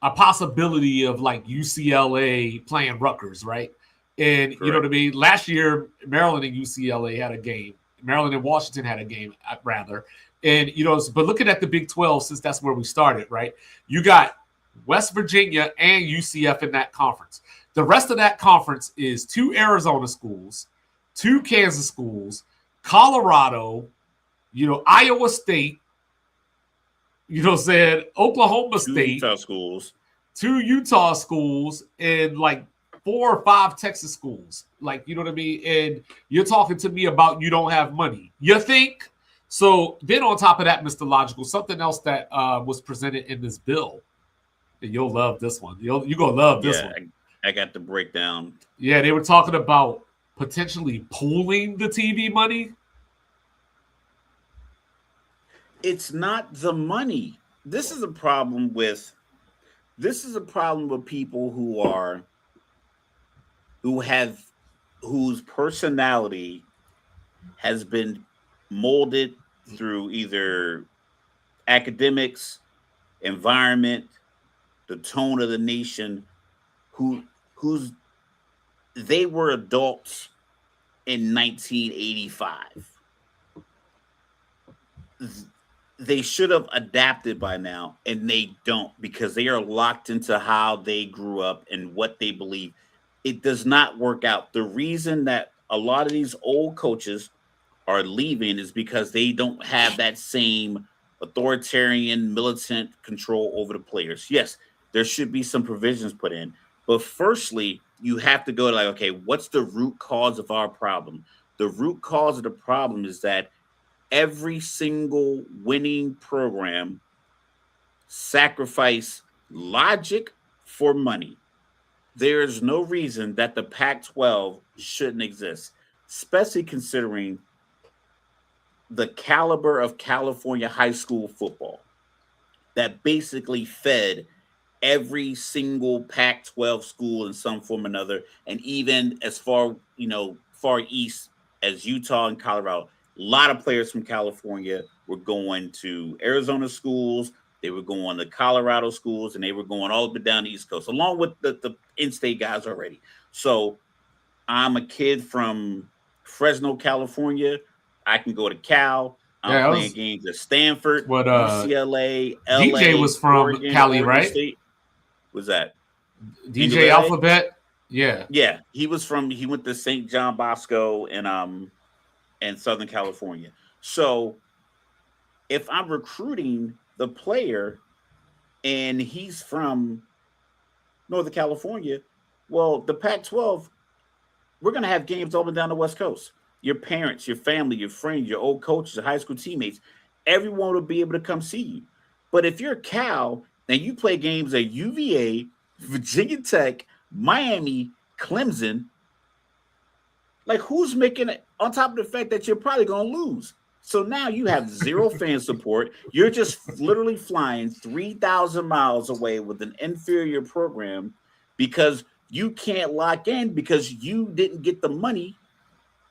a possibility of like UCLA playing Rutgers, right? And Correct. you know what I mean? Last year, Maryland and UCLA had a game. Maryland and Washington had a game, rather. And, but looking at the Big 12, since that's where we started, right? You got West Virginia and UCF in that conference. The rest of that conference is 2 Arizona schools, 2 Kansas schools, Colorado, Iowa State, Oklahoma State, 2 Utah schools, and like 4 or 5 Texas schools. Like, you know what I mean? And you're talking to me about you don't have money. You think? So then on top of that, Mr. Logical, something else that was presented in this bill, and you'll love this one. You're going to love this one. I got the breakdown. Yeah, they were talking about potentially pooling the TV money. It's not the money. This is a problem with people whose personality has been molded through either academics, environment, the tone of the nation, they were adults in 1985. They should have adapted by now, and they don't, because they are locked into how they grew up and what they believe. It does not work out. The reason that a lot of these old coaches are leaving is because they don't have that same authoritarian, militant control over the players. Yes, there should be some provisions put in, but firstly, you have to go to okay, what's the root cause of our problem? The root cause of the problem is that every single winning program sacrifice logic for money. There is no reason that the Pac-12 shouldn't exist, especially considering the caliber of California high school football that basically fed every single Pac-12 school in some form or another, and even as far east as Utah and Colorado. A lot of players from California were going to Arizona schools, they were going to Colorado schools, and they were going all the way down the East Coast, along with the in-state guys already. So I'm a kid from Fresno, California. I can go to Cal. I'm playing games at Stanford, UCLA, LA. DJ was from Oregon, Cali, Oregon right? State. Was that DJ Alphabet? Yeah. Yeah. He went to St. John Bosco in Southern California. So if I'm recruiting the player and he's from Northern California, well, the Pac-12, we're going to have games all down the West Coast. Your parents, your family, your friends, your old coaches, your high school teammates, everyone will be able to come see you. But if you're Cal and you play games at UVA, Virginia Tech, Miami, Clemson, like who's making it on top of the fact that you're probably going to lose? So now you have zero fan support. You're just literally flying 3,000 miles away with an inferior program because you can't lock in because you didn't get the money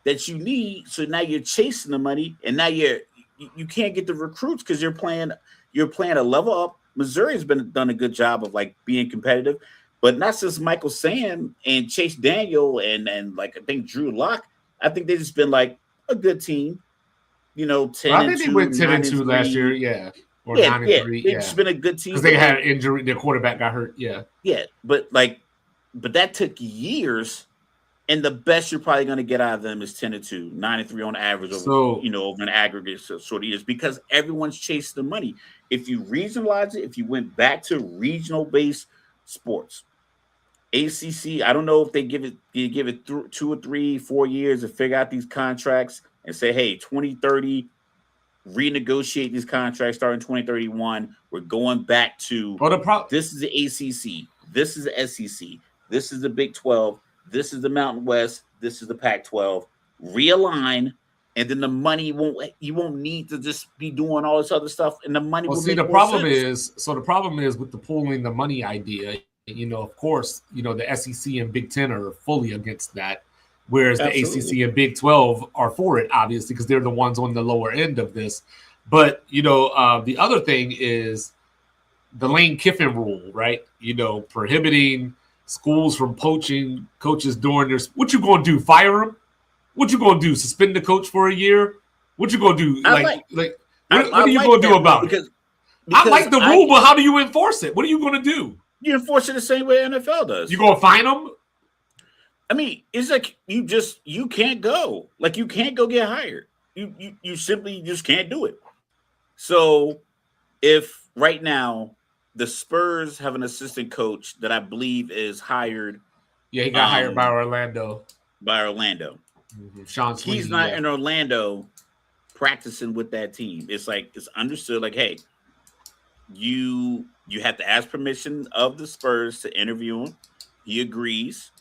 that you need. So now you're chasing the money, and now you can't get the recruits because you're playing a level up. Missouri's done a good job of like being competitive, but not since Michael Sam and Chase Daniel and like I think Drew Lock. I think they've just been like a good team. 10 I think they went 10-2 last year, yeah. Or 9-3. They've yeah. just been a good team. Because they had an injury, their quarterback got hurt, yeah. Yeah, but that took years, and the best you're probably going to get out of them is 10-2, 9-3 on average over an aggregate sort of years, because everyone's chasing the money. If you regionalize it, if you went back to regional-based sports, ACC, I don't know if they give it 2 or 3, 4 years to figure out these contracts and say, hey, 2030, renegotiate these contracts starting 2031. We're going back to this is the ACC, this is the SEC, this is the Big 12, this is the Mountain West, this is the Pac-12. Realign, and then the money you won't need to just be doing all this other stuff, and the money will make the more problem sense. the problem is with the pooling the money idea. Of course, the SEC and Big 10 are fully against that, whereas Absolutely. the ACC and Big 12 are for it, obviously, because they're the ones on the lower end of this. But, the other thing is the Lane Kiffin rule, right? Prohibiting schools from poaching coaches during their. What you gonna do? Fire them? What you gonna do? Suspend the coach for a year? What you gonna do? What are you gonna do about it? I like the rule, but how do you enforce it? What are you gonna do? You enforce it the same way NFL does. You gonna fine them? I mean, it's like you can't go. Like, you can't go get hired. You simply just can't do it. So if right now the Spurs have an assistant coach that I believe is hired. Yeah, he got hired by Orlando. Mm-hmm. Sean Sweeney, he's not in Orlando practicing with that team. It's like, it's understood, like, hey, you have to ask permission of the Spurs to interview him. He agrees.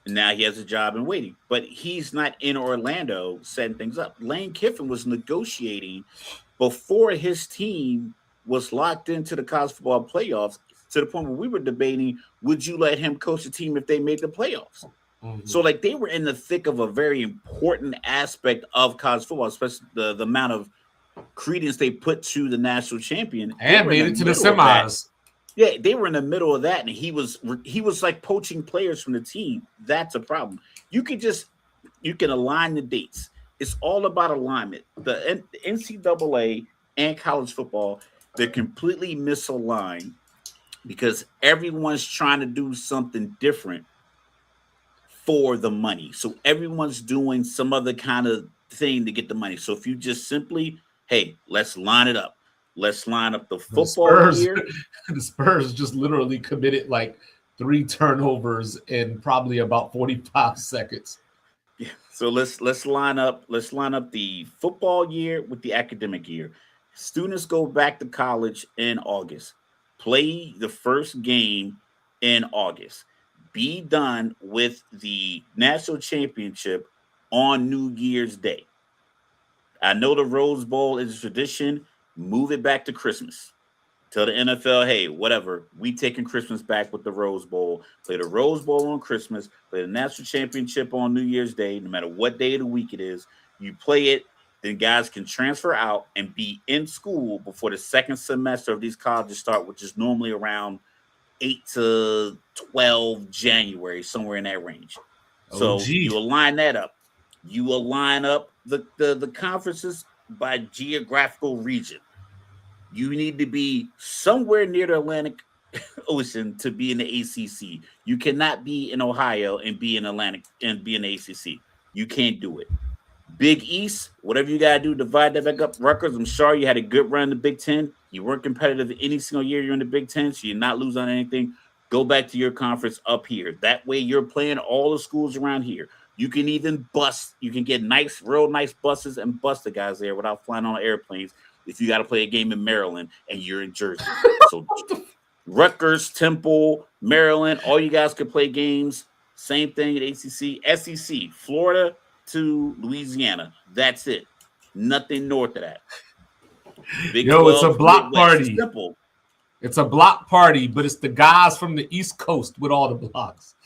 And now he has a job in waiting. But he's not in Orlando setting things up. Lane Kiffin was negotiating before his team was locked into the college football playoffs, to the point where we were debating, would you let him coach a team if they made the playoffs? Mm-hmm. So, like, they were in the thick of a very important aspect of college football, especially the amount of credence they put to the national champion. And made it to the semis. Yeah, they were in the middle of that, and he was like poaching players from the team. That's a problem. You can align the dates. It's all about alignment. The NCAA and college football, they're completely misaligned because everyone's trying to do something different for the money. So everyone's doing some other kind of thing to get the money. So if you just simply, hey, let's line it up. Let's line up the football year. The Spurs just literally committed like 3 turnovers in probably about 45 seconds. Yeah. So let's line up the football year with the academic year. Students go back to college in August. Play the first game in August. Be done with the national championship on New Year's Day. I know the Rose Bowl is a tradition. Move it back to Christmas. Tell the NFL, hey, whatever, we taking Christmas back with the Rose Bowl. Play the Rose Bowl on Christmas. Play the national championship on New Year's Day, no matter what day of the week it is. You play it, then guys can transfer out and be in school before the second semester of these colleges start, which is normally around 8 to 12 January, somewhere in that range. So you align that up. You align up the conferences by geographical region. You need to be somewhere near the Atlantic Ocean to be in the ACC. You cannot be in Ohio and be in Atlantic and be in the ACC. You can't do it. Big East, whatever you gotta do, divide that back up. Rutgers, I'm sorry you had a good run in the Big Ten. You weren't competitive any single year you're in the Big Ten, so you're not losing on anything. Go back to your conference up here. That way you're playing all the schools around here. You can even you can get real nice buses and bus the guys there without flying on airplanes if you got to play a game in Maryland and you're in Jersey. So Rutgers, Temple, Maryland, all you guys could play games. Same thing at ACC, SEC, Florida to Louisiana. That's it. Nothing north of that. Big 12, it's a block party. Simple. It's a block party, but it's the guys from the East Coast with all the blocks.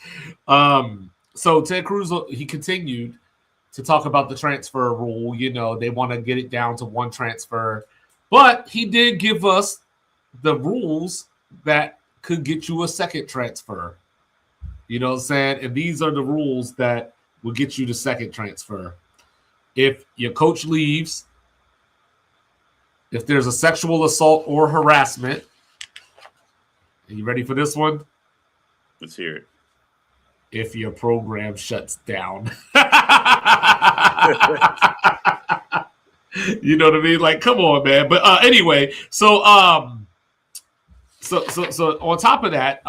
So Ted Cruz, he continued to talk about the transfer rule. They want to get it down to 1 transfer. But he did give us the rules that could get you a second transfer. You know what I'm saying? And these are the rules that will get you the second transfer. If your coach leaves, if there's a sexual assault or harassment, are you ready for this one? Let's hear it. If your program shuts down. You know what I mean? Like, come on, man. But anyway, so on top of that,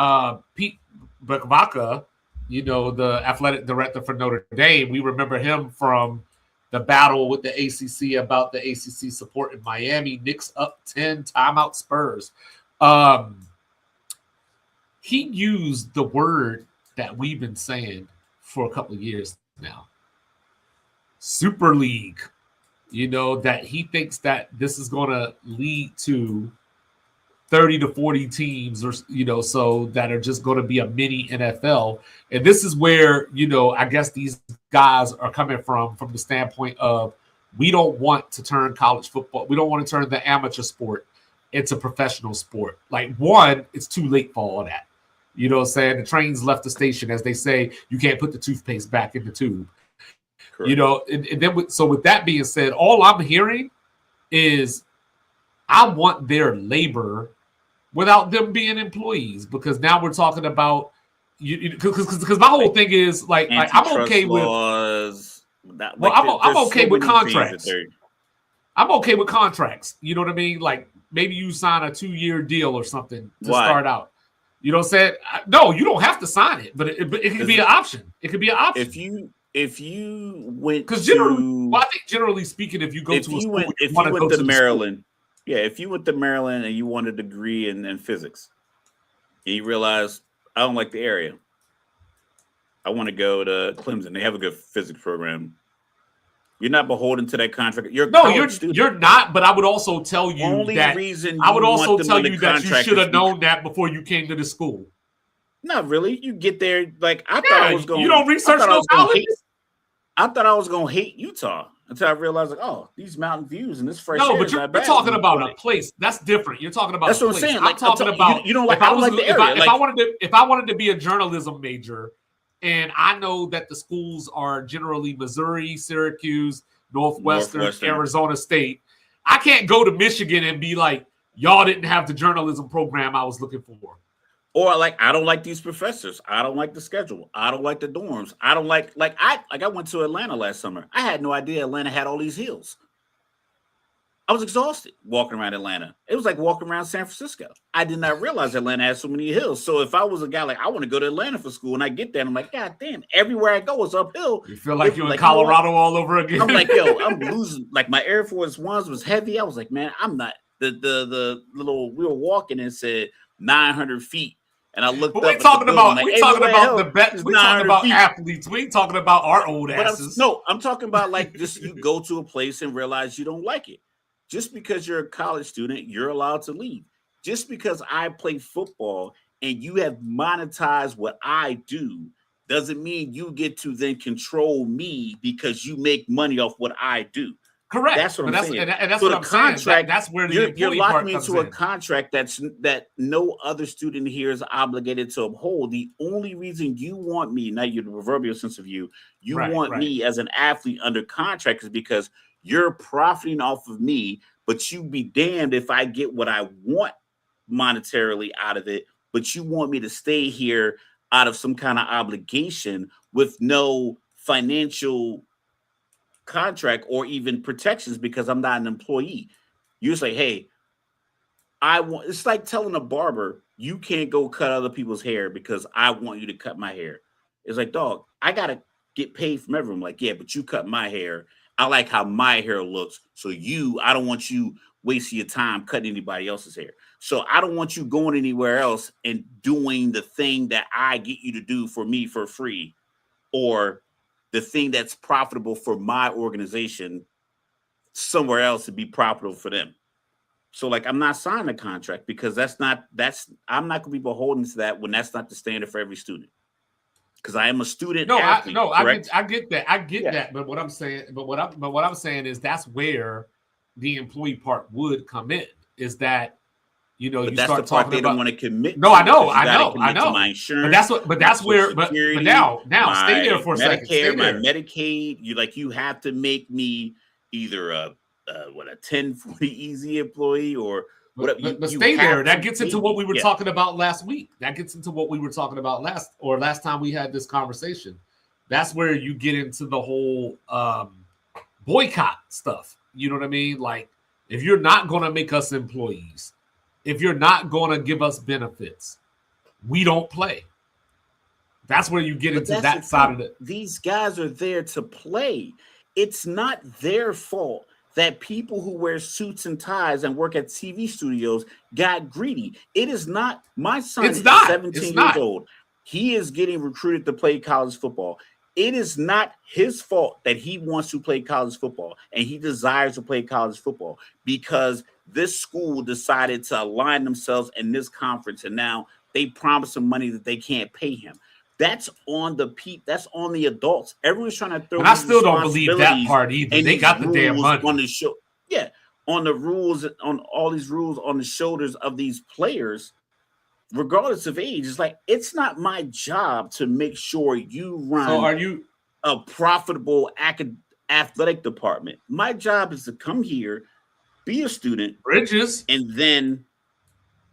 Pete Bukvaka, the athletic director for Notre Dame, we remember him from the battle with the ACC about the ACC supporting Miami. Knicks up 10, timeout Spurs. He used the word that we've been saying for a couple of years now. Super League. That he thinks that this is going to lead to 30 to 40 teams or, so that are just going to be a mini NFL. And this is where, I guess these guys are coming from the standpoint of we don't want to turn college football. We don't want to turn the amateur sport into professional sport. Like, one, it's too late for all that. You know what I'm saying? The train's left the station, as they say. You can't put the toothpaste back in the tube. Correct. You know, and then with that being said, all I'm hearing is I want their labor without them being employees, because now we're talking about because my whole thing is like I'm okay with laws, I'm okay with contracts. I'm okay with contracts. You know what I mean? Like maybe you sign a 2-year deal or something to start out. You know what I'm saying? No, you don't have to sign it, but it can be an option. It could be an option. If you went because I think generally speaking, if you go to a school, if you went to Maryland, if you went to Maryland and you want a degree in physics, and you realize I don't like the area, I want to go to Clemson. They have a good physics program. You're not beholden to that contract. You're not. But I would also tell you that you should have known that before you came to the school. Not really. You get there like I thought I was going. You don't research those colleges. I thought I was going to hate Utah until I realized, like, oh, these mountain views and this fresh air. No, but you're talking about a place. That's different. You're talking about. That's what I'm saying. Like, I'm talking about. You don't like. I don't like the area. If I wanted to be a journalism major. And I know that the schools are generally Missouri, Syracuse, Northwestern, Arizona State. I can't go to Michigan and be like, y'all didn't have the journalism program I was looking for. Or like, I don't like these professors. I don't like the schedule. I don't like the dorms. I don't like I went to Atlanta last summer. I had no idea Atlanta had all these hills. I was exhausted walking around Atlanta. It was like walking around San Francisco. I did not realize Atlanta had so many hills. So if I was a guy like, I want to go to Atlanta for school, and I get there, and I'm like, God damn, everywhere I go is uphill. You feel like you're in Colorado all over again. I'm like, yo, I'm losing. Like my Air Force Ones was heavy. I was like, man, I'm not. The little, we were walking and said 900 feet. And I looked up. We're talking about athletes. We ain't talking about our old asses. I'm talking about like just you go to a place and realize you don't like it. Just because you're a college student, you're allowed to leave. Just because I play football and you have monetized what I do doesn't mean you get to then control me because you make money off what I do. Correct. That's what I'm saying. And that's what I'm saying. That's where you're locking me into a contract that no other student here is obligated to uphold. The only reason you want me, now you're the proverbial sense of you want me as an athlete under contract is because you're profiting off of me, but you be damned if I get what I want monetarily out of it, but you want me to stay here out of some kind of obligation with no financial contract or even protections because I'm not an employee. You say, hey, it's like telling a barber, you can't go cut other people's hair because I want you to cut my hair. It's like, dog, I got to get paid from everyone. I'm like, yeah, but you cut my hair. I like how my hair looks. So I don't want you wasting your time cutting anybody else's hair. So I don't want you going anywhere else and doing the thing that I get you to do for me for free, or the thing that's profitable for my organization somewhere else to be profitable for them. So like, I'm not signing a contract because I'm not going to be beholden to that when that's not the standard for every student. Because I am a student. I get that. I get that. But what I'm saying is that's where the employee part would come in. Is that you that's start the part talking they about. Don't want to commit. No, I know. To my insurance. But that's where. But now, stay there for a second. My Medicaid. You have to make me either a 1040 easy employee or. But stay there. That gets into what we were talking about last week. That gets into what we were talking about last time we had this conversation. That's where you get into the whole boycott stuff. You know what I mean? Like, if you're not going to make us employees, if you're not going to give us benefits, we don't play. That's where you get into that side of it. These guys are there to play. It's not their fault that people who wear suits and ties and work at TV studios got greedy. It is not. My son is 17 years old. He is getting recruited to play college football. It is not his fault that he wants to play college football and he desires to play college football because this school decided to align themselves in this conference, and now they promise him money that they can't pay him. That's on that's on the adults. Everyone's trying to throw. And I still don't believe that part either. They got the damn money on the show. Yeah, on the rules, on all these rules on the shoulders of these players, regardless of age. It's like, it's not my job to make sure you So run are you a profitable athletic department. My job is to come here, be a student, Bridges? and then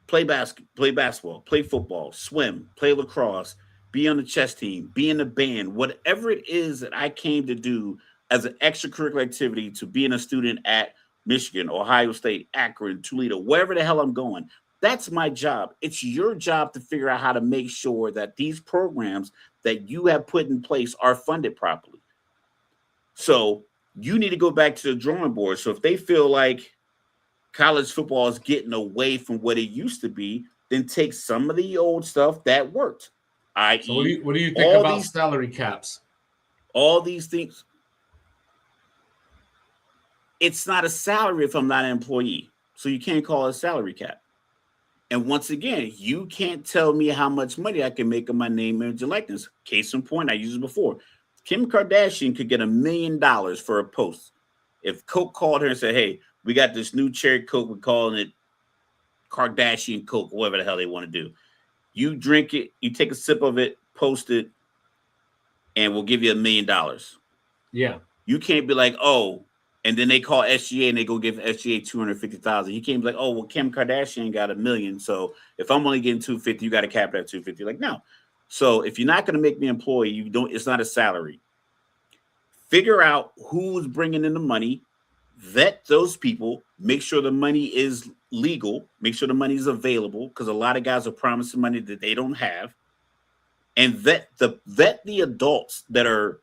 play basketball, play football, swim, play lacrosse, be on the chess team, be in the band, whatever it is that I came to do as an extracurricular activity to being a student at Michigan, Ohio State, Akron, Toledo, wherever the hell I'm going. That's my job. It's your job to figure out how to make sure that these programs that you have put in place are funded properly. So you need to go back to the drawing board. So if they feel like college football is getting away from what it used to be, then take some of the old stuff that worked, i.e., So what do you think about salary caps? All these things. It's not a salary if I'm not an employee, so you can't call it a salary cap. And once again, you can't tell me how much money I can make on my name, image, and likeness. Case in point, I used it before. Kim Kardashian could get $1 million for a post. If Coke called her and said, "Hey, we got this new cherry Coke, we're calling it Kardashian Coke," whatever the hell they want to do. You drink it, you take a sip of it, post it, and we'll give you $1 million. Yeah. You can't be like, "Oh," and then they call SGA and they go give SGA 250,000. You can't be like, "Oh, well, Kim Kardashian got $1 million, so if I'm only getting 250, you got to cap it at 250." Like, no. So if you're not going to make me an employee, you don't. It's not a salary. Figure out who's bringing in the money, vet those people, make sure the money is legal, make sure the money is available, because a lot of guys are promising money that they don't have, and vet the adults that are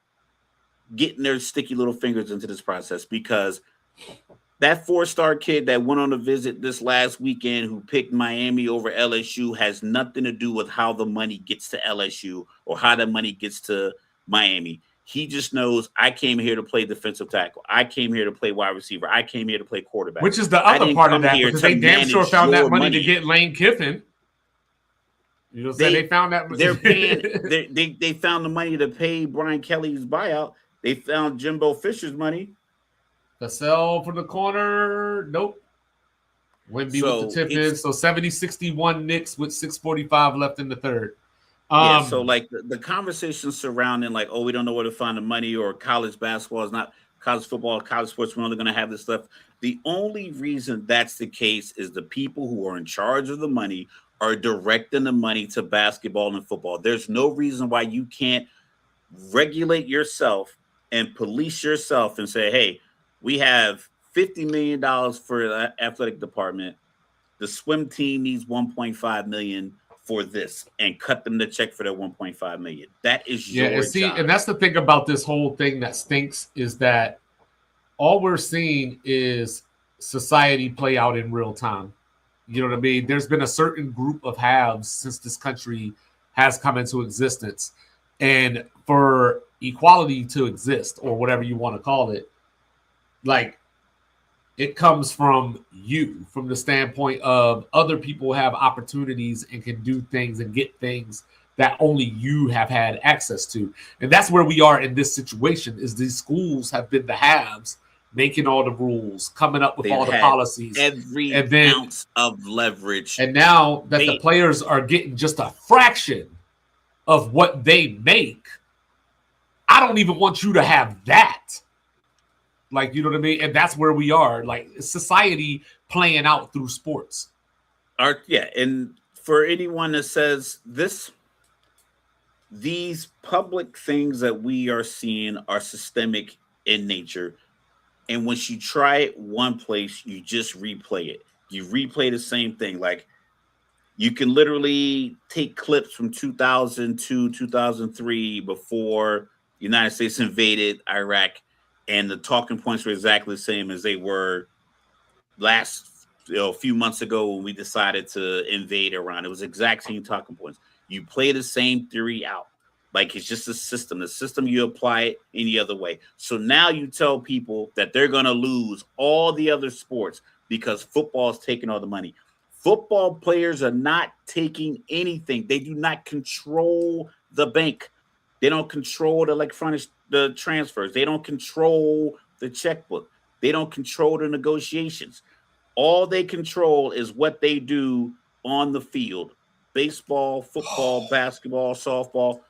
getting their sticky little fingers into this process, because that 4-star kid that went on a visit this last weekend who picked Miami over LSU has nothing to do with how the money gets to LSU or how the money gets to Miami. He just knows, I came here to play defensive tackle. I came here to play wide receiver. I came here to play quarterback. Which is the other part of that, because they damn sure found that money to get Lane Kiffin. You know what I'm saying? They found that. They're paying. They found the money to pay Brian Kelly's buyout. They found Jimbo Fisher's money. Cassell from the corner. Nope. Wemby with the tip in. So 70-61 Knicks with 6:45 left in the third. So like the conversation surrounding like, oh, we don't know where to find the money, or college basketball is not college football, college sports, we're only going to have this stuff. The only reason that's the case is the people who are in charge of the money are directing the money to basketball and football. There's no reason why you can't regulate yourself and police yourself and say, hey, we have $50 million for the athletic department. The swim team needs $1.5 million for this, and cut them the check for their $1.5 million. That is your job. And that's the thing about this whole thing that stinks, is that all we're seeing is society play out in real time. You know what I mean? There's been a certain group of haves since this country has come into existence. And for equality to exist, or whatever you want to call it, like, it comes from you, from the standpoint of other people have opportunities and can do things and get things that only you have had access to. And that's where we are in this situation, is these schools have been the haves, making all the rules, coming up with all the policies. Every ounce of leverage. And now that the players are getting just a fraction of what they make, I don't even want you to have that. Like, you know what I mean? And that's where we are. Like, society playing out through sports. And for anyone that says these public things that we are seeing are systemic in nature. And once you try it one place, you just replay it. You replay the same thing. Like, you can literally take clips from 2002, 2003, before the United States invaded Iraq, and the talking points were exactly the same as they were a few months ago when we decided to invade Iran. It was exact same talking points. You play the same theory out. Like, it's just a system. The system, you apply it any other way. So now you tell people that they're going to lose all the other sports because football is taking all the money. Football players are not taking anything. They do not control the bank. They don't control the transfers. They don't control the checkbook. They don't control the negotiations. All they control is what they do on the field. Baseball, football, basketball, softball.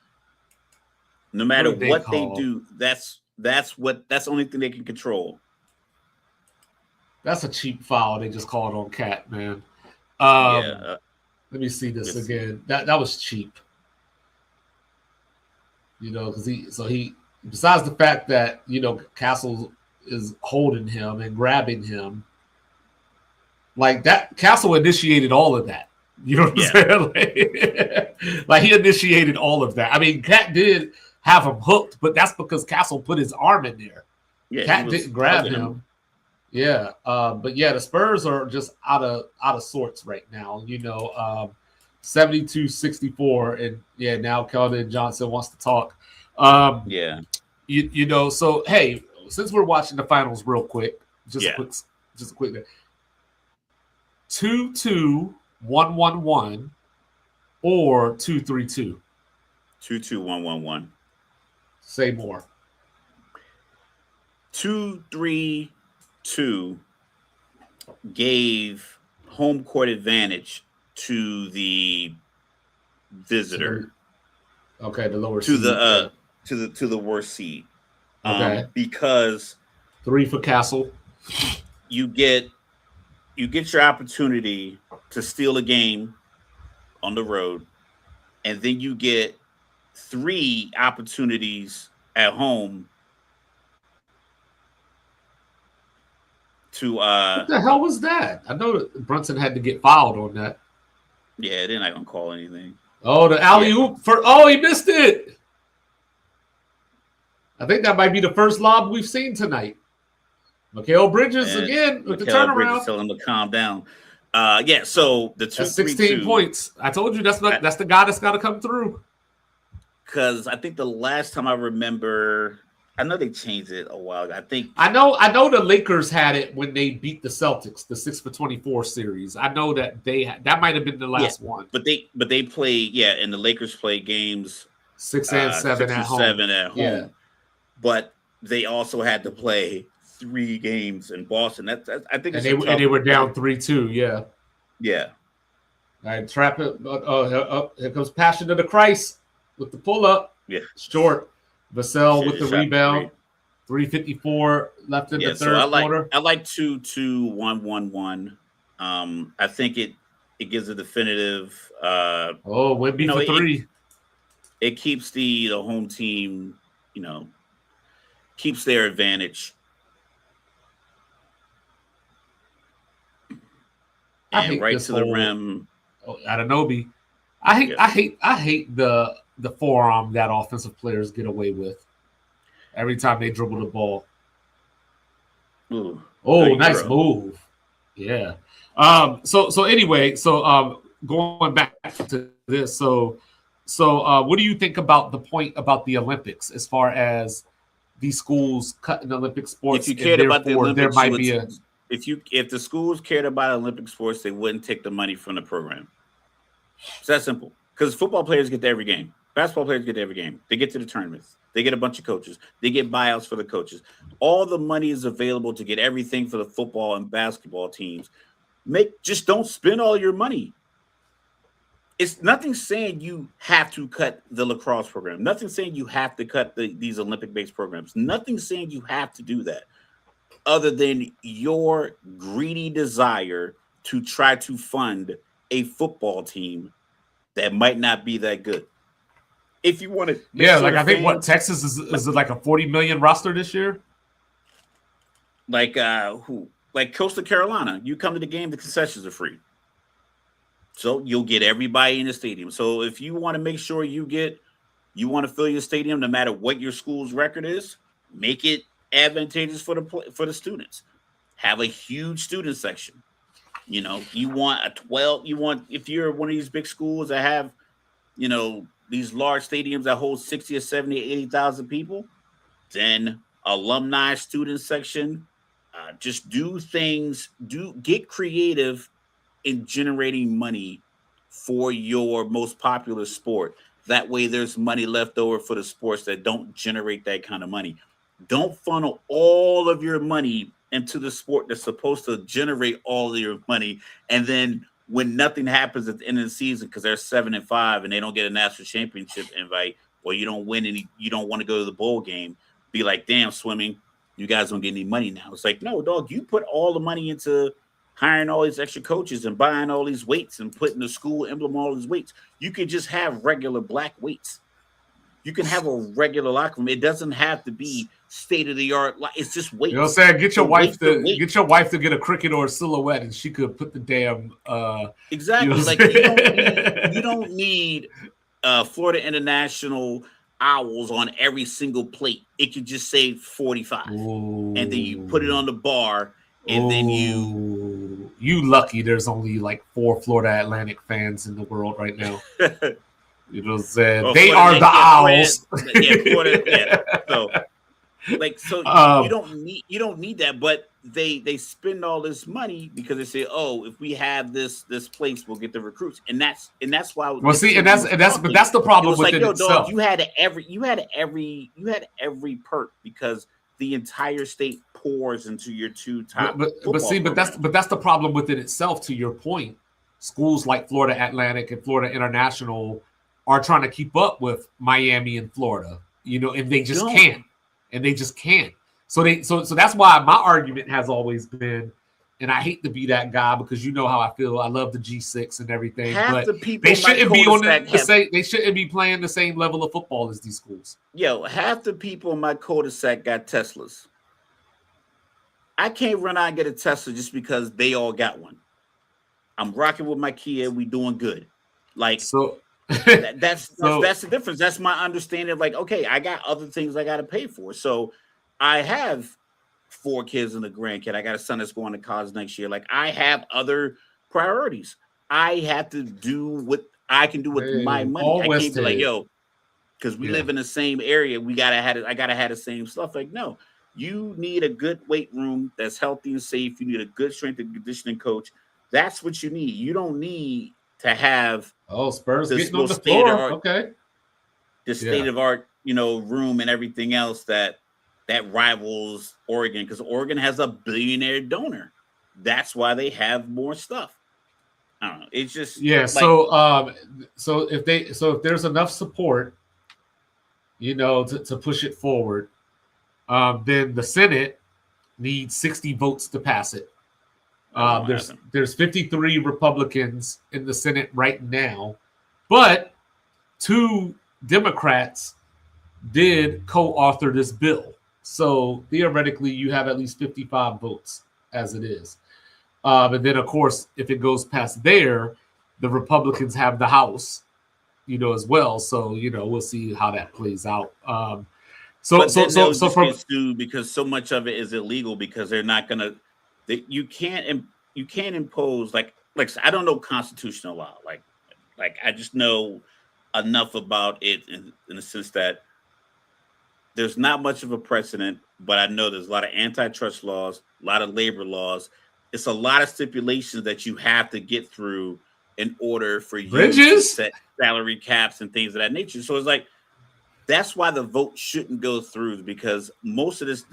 No matter what they do, that's the only thing they can control. That's a cheap foul they just called on Cat, man. Let me see this again. That was cheap. Because he besides the fact that Castle is holding him and grabbing him, like that, Castle initiated all of that. You know what I'm saying? Like he initiated all of that. I mean, Cat did have him hooked, but that's because Castle put his arm in there. Cat didn't grab him. Yeah, but the Spurs are just out of sorts right now. 72-64, and now Keldon Johnson wants to talk. So hey, since we're watching the finals real quick, just a quick 2-2, 1-1-1, or 2-3-2. 2-2, 1-1-1. Say more. 2-3-2 gave home court advantage to the visitor. Okay, the lower to seed. To the worst seed. Okay. Because 3 for Castle. You get your opportunity to steal a game on the road, and then you get 3 opportunities at home to what the hell was that? I know that Brunson had to get fouled on that. Yeah, they're not gonna call anything. Oh, the alley-oop he missed it. I think that might be the first lob we've seen tonight. Mikal Bridges again with the turnaround. Bridges telling him to calm down. So the 2-3-2, 16 points. I told you that's the guy that's got to come through. Because I think the last time I remember, I know they changed it a while ago. I know the Lakers had it when they beat the Celtics, the 6-for-24 series. I know that that might have been the last one. But they play, and the Lakers play games 6 and 7 at home. 7 at home. Yeah. But they also had to play 3 games in Boston. That's I think, and they were down 3-2. Yeah. Yeah. All right, trap it. Here comes Passion of the Christ with the pull up. Yeah. Short. Vassell with the rebound. 3:54 left in the third quarter. I like 2-2, 1-1-1. I think it gives a definitive. Wemby for 3. It keeps the home team, keeps their advantage. And right to the rim. Anunoby. I hate the forearm that offensive players get away with every time they dribble the ball. Ooh, nice move. Yeah. So anyway, going back to this, so what do you think about the point about the Olympics as far as these schools cutting Olympic sports? If you cared about the Olympics, there might be if the schools cared about Olympic sports, they wouldn't take the money from the program. It's that simple. Because football players get to every game. Basketball players get to every game. They get to the tournaments. They get a bunch of coaches. They get buyouts for the coaches. All the money is available to get everything for the football and basketball teams. Just don't spend all your money. It's nothing saying you have to cut the lacrosse program. Nothing saying you have to cut these Olympic-based programs. Nothing saying you have to do that, other than your greedy desire to try to fund a football team that might not be that good. If you want to, I think Texas is like a 40 million roster this year. Like Coastal Carolina, you come to the game, the concessions are free, so you'll get everybody in the stadium. So if you want to make sure you want to fill your stadium, no matter what your school's record is, make it advantageous for the students. Have a huge student section. You want if you're one of these big schools that have, these large stadiums that hold 60 or 70, 80,000 people, then alumni student section, just do things, get creative in generating money for your most popular sport. That way there's money left over for the sports that don't generate that kind of money. Don't funnel all of your money into the sport that's supposed to generate all of your money, and then when nothing happens at the end of the season because they're 7-5 and they don't get a national championship invite, or you don't win any, you don't want to go to the bowl game, be like, damn, swimming, you guys don't get any money now. It's like, no, dog, you put all the money into hiring all these extra coaches and buying all these weights and putting the school emblem on all these weights. You could just have regular black weights. You can have a regular locker room. It doesn't have to be state of the art. It's just weights. You know what I'm saying? Get your wife to get a cricket or a silhouette, and she could put the damn exactly. You know like you don't need Florida International owls on every single plate. It could just say 45, and then you put it on the bar, and then you lucky. There's only like 4 Florida Atlantic fans in the world right now. You know what I'm saying? Well, they are the owls. Florida, yeah. So, you don't need that, but they spend all this money because they say, oh, if we have this place, we'll get the recruits, and that's why. Well, see, and that's the problem with it itself. Dog, you had every perk because the entire state pours into your 2 top. But that's the problem with it itself. To your point, schools like Florida Atlantic and Florida International are trying to keep up with Miami and Florida, and they just can't. And they just can't. So that's why my argument has always been, and I hate to be that guy because you know how I feel. I love the G6 and everything, but they shouldn't be they shouldn't be playing the same level of football as these schools. Yo, half the people in my cul-de-sac got Teslas. I can't run out and get a Tesla just because they all got one. I'm rocking with my Kia. We doing good. Like so. That's the difference. That's my understanding of like, okay, I got other things I got to pay for. So I have 4 kids and a grandkid. I got a son that's going to college next year. Like I have other priorities. I have to do what I can do with my money. I can't be like, yo, because we live in the same area. I gotta have the same stuff. Like, no, you need a good weight room that's healthy and safe. You need a good strength and conditioning coach. That's what you need. You don't need to have Spurs getting on the floor. Okay. The state of art, room and everything else that rivals Oregon because Oregon has a billionaire donor. That's why they have more stuff. I don't know. It's just so if there's enough support, to push it forward, then the Senate needs 60 votes to pass it. There's 53 Republicans in the Senate right now, but 2 Democrats did co-author this bill. So theoretically, you have at least 55 votes as it is. And then, of course, if it goes past there, the Republicans have the House, as well. So, we'll see how that plays out. Because so much of it is illegal because they're not going to. You can't impose like I don't know constitutional law like I just know enough about it in the sense that there's not much of a precedent, but I know there's a lot of antitrust laws, a lot of labor laws. It's a lot of stipulations that you have to get through in order for you to set salary caps and things of that nature. So it's like that's why the vote shouldn't go through because most of this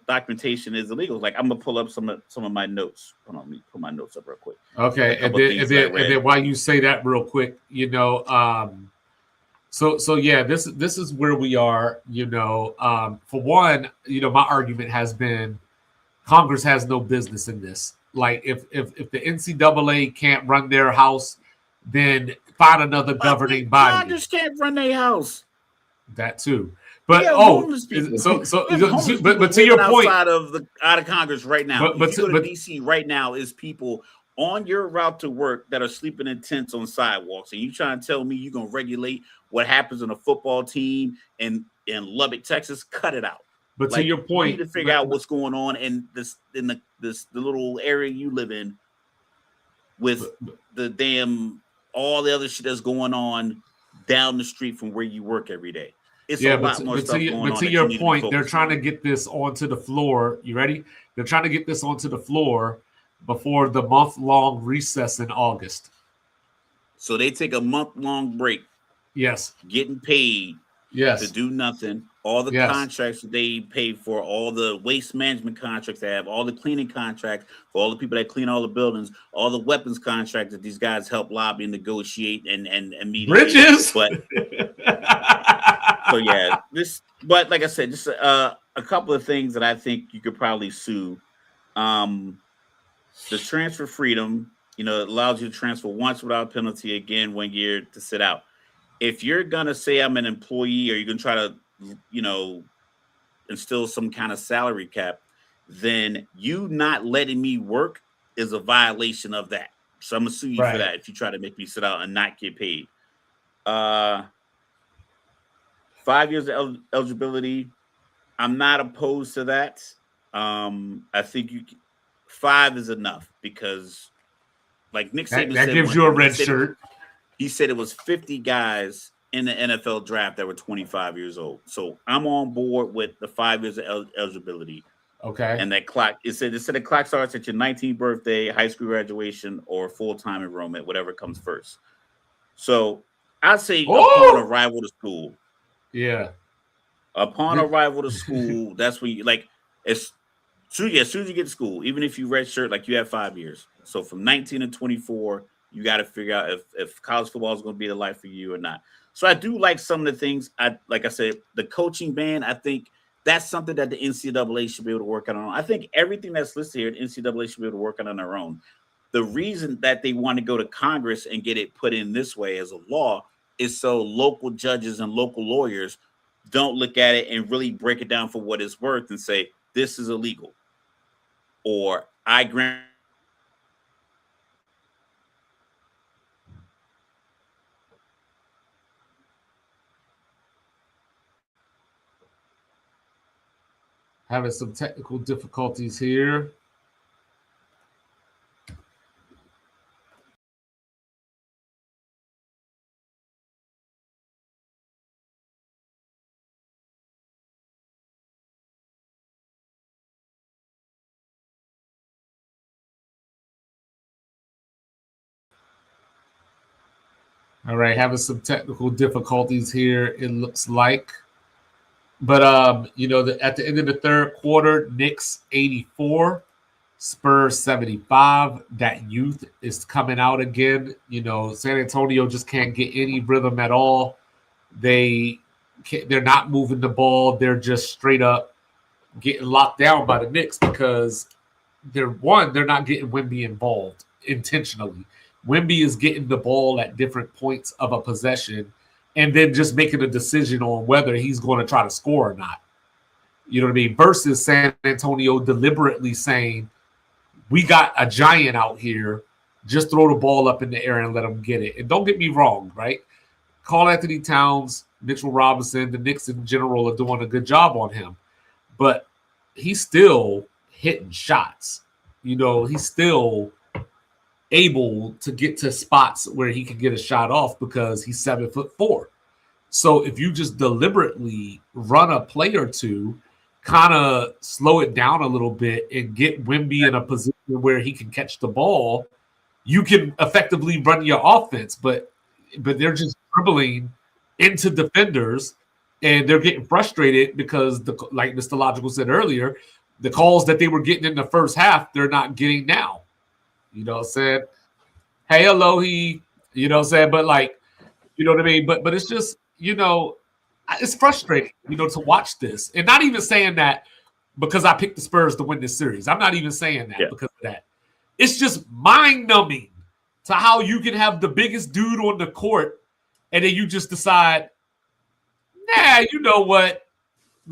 documentation is illegal. Like I'm gonna pull up some of my notes. Hold on, let me pull my notes up real quick. Okay, and then while you say that real quick, so yeah, this is where we are. For one, my argument has been Congress has no business in this. Like if the NCAA can't run their house, then find another governing body. Congress can't run their house. That too, but but to your point, out of Congress right now, if you go to DC right now, is people on your route to work that are sleeping in tents on sidewalks, and you trying to tell me you're gonna regulate what happens on a football team in Lubbock, Texas? Cut it out. But to your point, you need to figure out what's going on in the little area you live in with the damn all the other shit that's going on down the street from where you work every day. It's a lot more stuff going on. But to your point, they're trying to get this onto the floor. You ready? They're trying to get this onto the floor before the month-long recess in August. So they take a month-long break. Yes. Getting paid to Yes. do nothing. All the Yes. contracts that they paid for, all the waste management contracts they have, all the cleaning contracts for all the people that clean all the buildings, all the weapons contracts that these guys help lobby and negotiate and mediate. Bridges. But so yeah, but like I said, just a couple of things that I think you could probably sue. The transfer freedom, it allows you to transfer once without penalty, again 1 year to sit out. If you're gonna say I'm an employee, or you're gonna try to, instill some kind of salary cap, then you not letting me work is a violation of that. So I'm gonna sue you for Right. that if you try to make me sit out and not get paid. 5 years of eligibility, I'm not opposed to that. I think 5 is enough, because, like Nick Saban That said, gives you a red shirt. He said it was 50 guys in the NFL draft that were 25 years old. So I'm on board with the 5 years of eligibility. Okay. And that clock, it said the clock starts at your 19th birthday, high school graduation, or full-time enrollment, whatever comes first. So I'd say upon arrival to school. Yeah. Upon arrival to school, that's when you as soon as you get to school, even if you redshirt, like, you have 5 years. So from 19 to 24, you got to figure out if college football is going to be the life for you or not. So I do like some of the things. Like I said, the coaching ban, I think that's something that the NCAA should be able to work on. I think everything that's listed here, the NCAA should be able to work on their own. The reason that they want to go to Congress and get it put in this way as a law is so local judges and local lawyers don't look at it and really break it down for what it's worth and say, this is illegal. Or I grant. Having some technical difficulties here. All right, having some technical difficulties here, it looks like. But at the end of the third quarter, Knicks 84, Spurs 75. That youth is coming out again. San Antonio just can't get any rhythm at all. They're not moving the ball. They're just straight up getting locked down by the Knicks, because they're not getting Wemby involved intentionally. Wemby is getting the ball at different points of a possession and then just making a decision on whether he's going to try to score or not. You know what I mean? Versus San Antonio deliberately saying, we got a giant out here, just throw the ball up in the air and let them get it. And don't get me wrong, right? Karl Anthony Towns, Mitchell Robinson, the Knicks in general are doing a good job on him. But he's still hitting shots. He's still able to get to spots where he can get a shot off because he's 7'4". So if you just deliberately run a play or two, kind of slow it down a little bit and get Wemby in a position where he can catch the ball, you can effectively run your offense. But they're just dribbling into defenders, and they're getting frustrated because, like Mr. Logical said earlier, the calls that they were getting in the first half, they're not getting now. You know what I'm saying? Hey, Alohi. You know what I'm saying? But you know what I mean? But it's just, it's frustrating, to watch this. And not even saying that because I picked the Spurs to win this series. I'm not even saying that because of that. It's just mind-numbing to how you can have the biggest dude on the court and then you just decide, nah, you know what?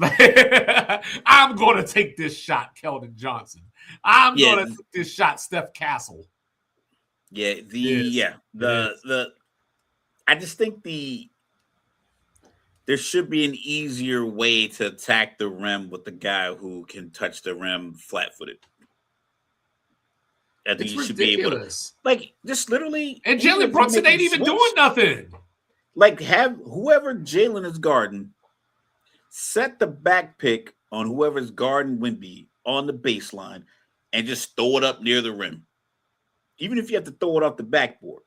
I'm going to take this shot, Keldon Johnson. I'm going to take this shot, Steph Castle. I just think there should be an easier way to attack the rim with the guy who can touch the rim flat-footed. I think you should be able to, just literally. And Jalen Brunson ain't even doing nothing. Have whoever Jalen is guarding set the back pick on whoever's guarding Wemby on the baseline and just throw it up near the rim. Even if you have to throw it off the backboard,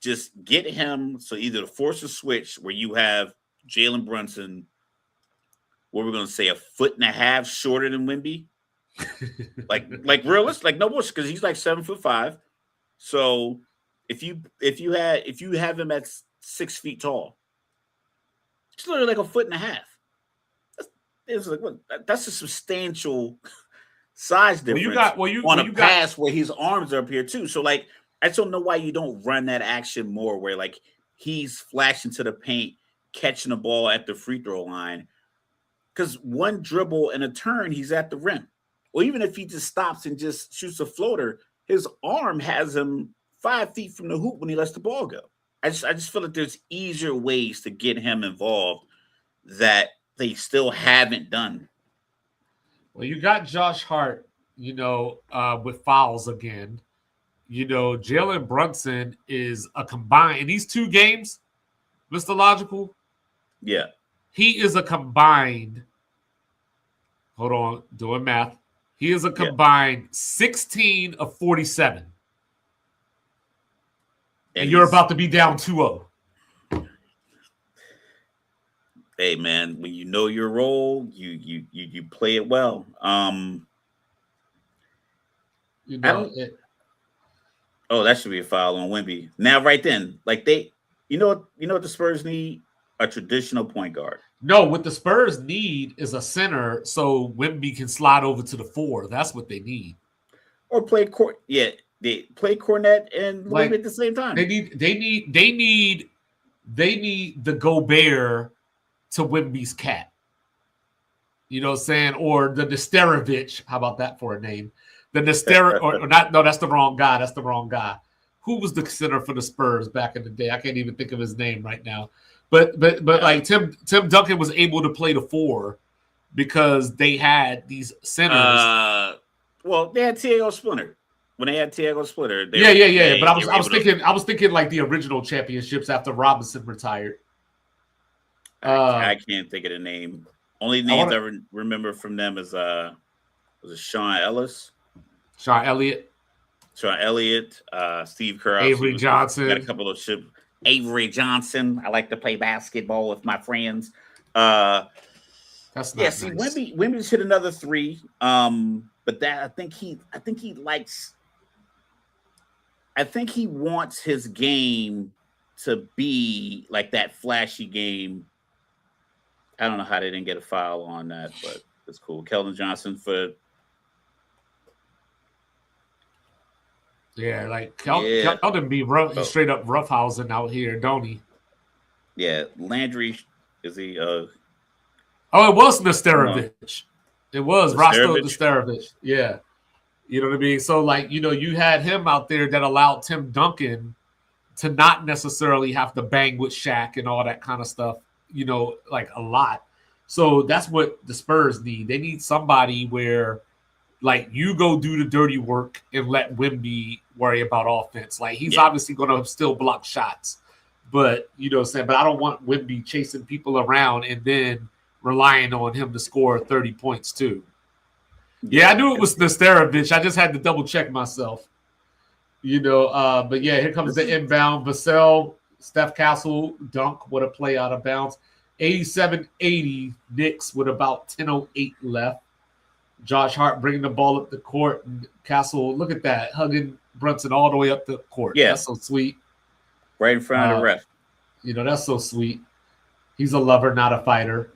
just get him. So either force a switch where you have Jalen Brunson, what we're going to say, a foot and a half shorter than Wemby. like realistic, like no bullshit, because he's like 7'5". So if you have him at 6 feet tall, it's literally like a foot and a half. That's a substantial size difference on a pass where his arms are up here too. So like, I just don't know why you don't run that action more, where like he's flashing to the paint, catching the ball at the free throw line. Because one dribble and a turn, he's at the rim. Or even if he just stops and just shoots a floater, his arm has him 5 feet from the hoop when he lets the ball go. I just feel like there's easier ways to get him involved that they still haven't done. Well, you got Josh Hart, with fouls again. Jalen Brunson is a combined in these 2 games, Mr. Logical. Yeah. He is a combined, hold on, doing math. He is a combined 16 of 47. And you're about to be down 2-0. Hey, man, when you know your role, you play it well. Oh, that should be a foul on Wemby. Now, right then, like you know what the Spurs need? A traditional point guard. No, what the Spurs need is a center so Wemby can slide over to the 4. That's what they need. Or play court. Yeah, they play Cornette and Wemby at the same time. They need the Gobert to Wemby's cat. You know what I'm saying? Or the Nesterovich. How about that for a name? The Nesterovich, or not? No, that's the wrong guy. That's the wrong guy. Who was the center for the Spurs back in the day? I can't even think of his name right now. But like Tim Duncan was able to play the 4 because they had these centers. Well, they had Thiago Splitter. When they had Thiago Splitter, But I was thinking like the original championships after Robinson retired. I can't think of the name. Only names I remember from them is was it Sean Ellis, Sean Elliott, Steve Kerr, Avery Johnson. Got a couple of ships. Avery Johnson. I like to play basketball with my friends. That's not nice. Wemby's hit another 3. But that I think he wants his game to be like that flashy game. I don't know how they didn't get a foul on that, but it's cool. Keldon Johnson for Keldon be straight up roughhousing out here, don't he? Yeah, Landry is he? It was Nesterovich. It was Rostov Nesterovich. Yeah, you know what I mean. So like you had him out there that allowed Tim Duncan to not necessarily have to bang with Shaq and all that kind of stuff. Like a lot. So that's what the Spurs need. They need somebody where, like, you go do the dirty work and let Wemby worry about offense. Like, he's obviously going to still block shots. But, but I don't want Wemby chasing people around and then relying on him to score 30 points too. Yeah, I knew it was Nesterovich. I just had to double check myself. But yeah, here comes the inbound. Vassell, Steph Castle, dunk. What a play out of bounds. 87-80 Knicks with about 10:08 left. Josh Hart bringing the ball up the court. And Castle, look at that, hugging Brunson all the way up the court. Yeah. That's so sweet. Right in front of the ref. That's so sweet. He's a lover, not a fighter.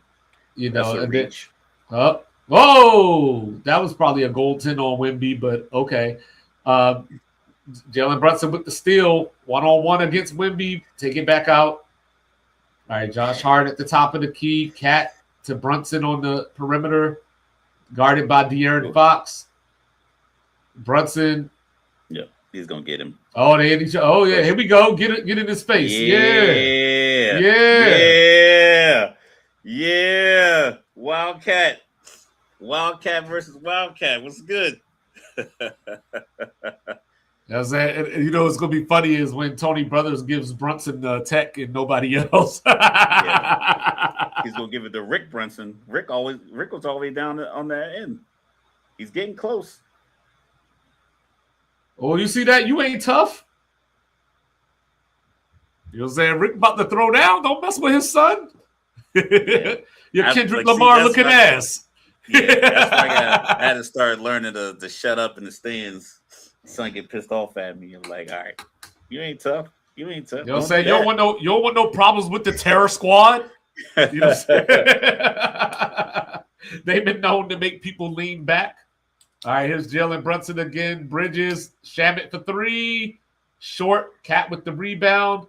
That's a reach. That was probably a goaltend on Wemby, but okay. Jalen Brunson with the steal, 1-on-1 against Wemby. Take it back out. All right, Josh Hart at the top of the key. Cat to Brunson on the perimeter, guarded by De'Aaron Fox. Brunson. Yeah, he's gonna get him. Oh, they hit each other. Oh yeah, here we go. Get in his face. Yeah. Wildcat versus Wildcat. What's good? It's gonna be funny is when Tony Brothers gives Brunson the tech and nobody else. He's gonna give it to Rick Brunson. Rick was always down on that end. He's getting close. Oh, you see that? You ain't tough. You know what I'm saying? Rick about to throw down. Don't mess with his son. Yeah. Your Kendrick Lamar looking ass. Yeah, that's why I had to start learning to shut up in the stands. Son get pissed off at me. I'm like, all right, you ain't tough. You ain't tough. You know what I'm saying? You don't want no problems with the terror squad. You know what I'm saying? They've been known to make people lean back. All right, here's Jalen Brunson again. Bridges, Shamet for 3. Short, Cat with the rebound.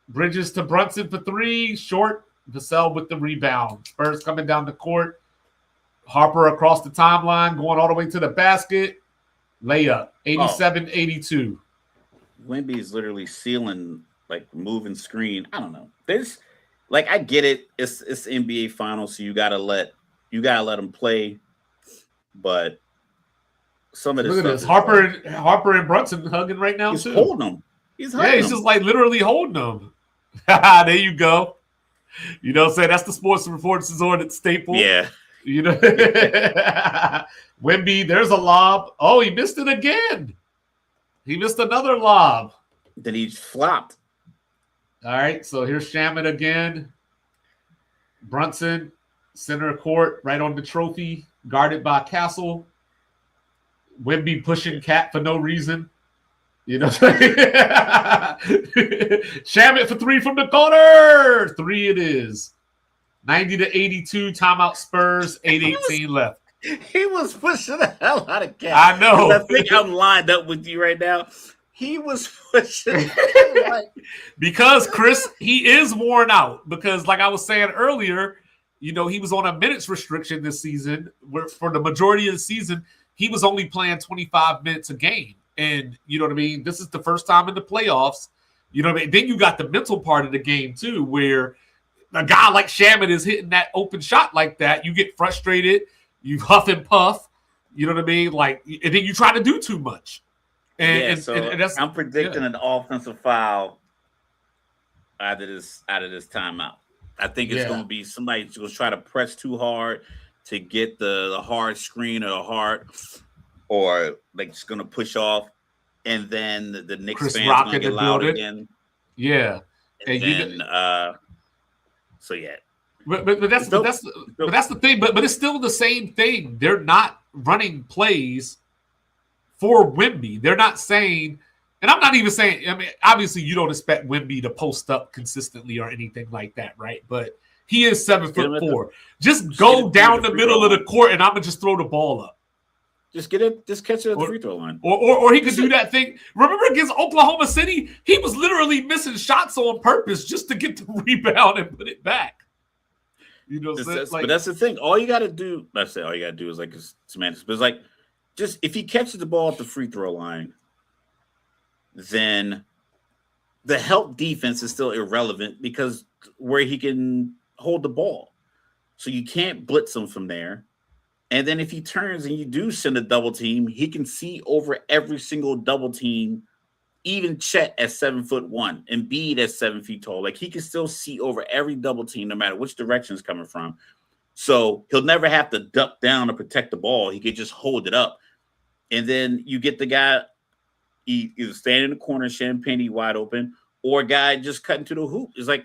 Bridges to Brunson for 3. Short, Vassell with the rebound. Spurs coming down the court. Harper across the timeline, going all the way to the basket. Layup, 87-82. Wemby is literally sealing, like, moving screen. I don't know. There's, like, I get it. It's NBA Finals, so you gotta let them play. But some of this look at this. Harper and Brunson hugging right now, he's too. Holding them. He's just like literally holding them. There you go. You know what I'm saying? That's the Sports Reports Resort staple. Yeah. You know, Wemby, there's a lob. Oh, he missed it again. He missed another lob. Then he flopped. All right, so here's Shamet again. Brunson, center court, right on the trophy, guarded by Castle. Wemby pushing Cat for no reason. You know what I'm saying? Shamet for 3 from the corner. 3 it is. 90-82, timeout Spurs, 8:18 left. He was pushing the hell out of Cat. I know. I think I'm lined up with you right now. He was pushing. Because, Chris, he is worn out. Because, like I was saying earlier, you know, he was on a minutes restriction this season. Where for the majority of the season, he was only playing 25 minutes a game. And, you know what I mean? This is the first time in the playoffs. You know what I mean? Then you got the mental part of the game, too, where a guy like Shamet is hitting that open shot like that. You get frustrated. You huff and puff. You know what I mean? Like, and then you try to do too much. And that's, I'm predicting an offensive foul out of this timeout. I think it's going to be somebody who's going to try to press too hard to get the hard screen or like just going to push off, and then the Knicks Chris fans Rock going to get loud again. Yeah, and then so yeah. But that's the thing. But it's still the same thing. They're not running plays for Wemby. They're not saying, and I'm not even saying. I mean, obviously, you don't expect Wemby to post up consistently or anything like that, right? But he is 7'4". Just go down the middle of the court, and I'm gonna just throw the ball up. Just get it. Just catch it at the free throw line. Or he could do that thing. Remember against Oklahoma City, he was literally missing shots on purpose just to get the rebound and put it back. You know, but that's the thing. All you got to do, let's say, all you got to do is like semantics. But it's like, just if he catches the ball at the free throw line, then the help defense is still irrelevant because where he can hold the ball, so you can't blitz him from there. And then if he turns and you do send a double team, he can see over every single double team. Even Chet at 7'1", Embiid at 7 feet tall. Like, he can still see over every double team, no matter which direction it's coming from. So he'll never have to duck down to protect the ball. He could just hold it up. And then you get the guy either standing in the corner, Champagne wide open, or a guy just cutting to the hoop. It's like,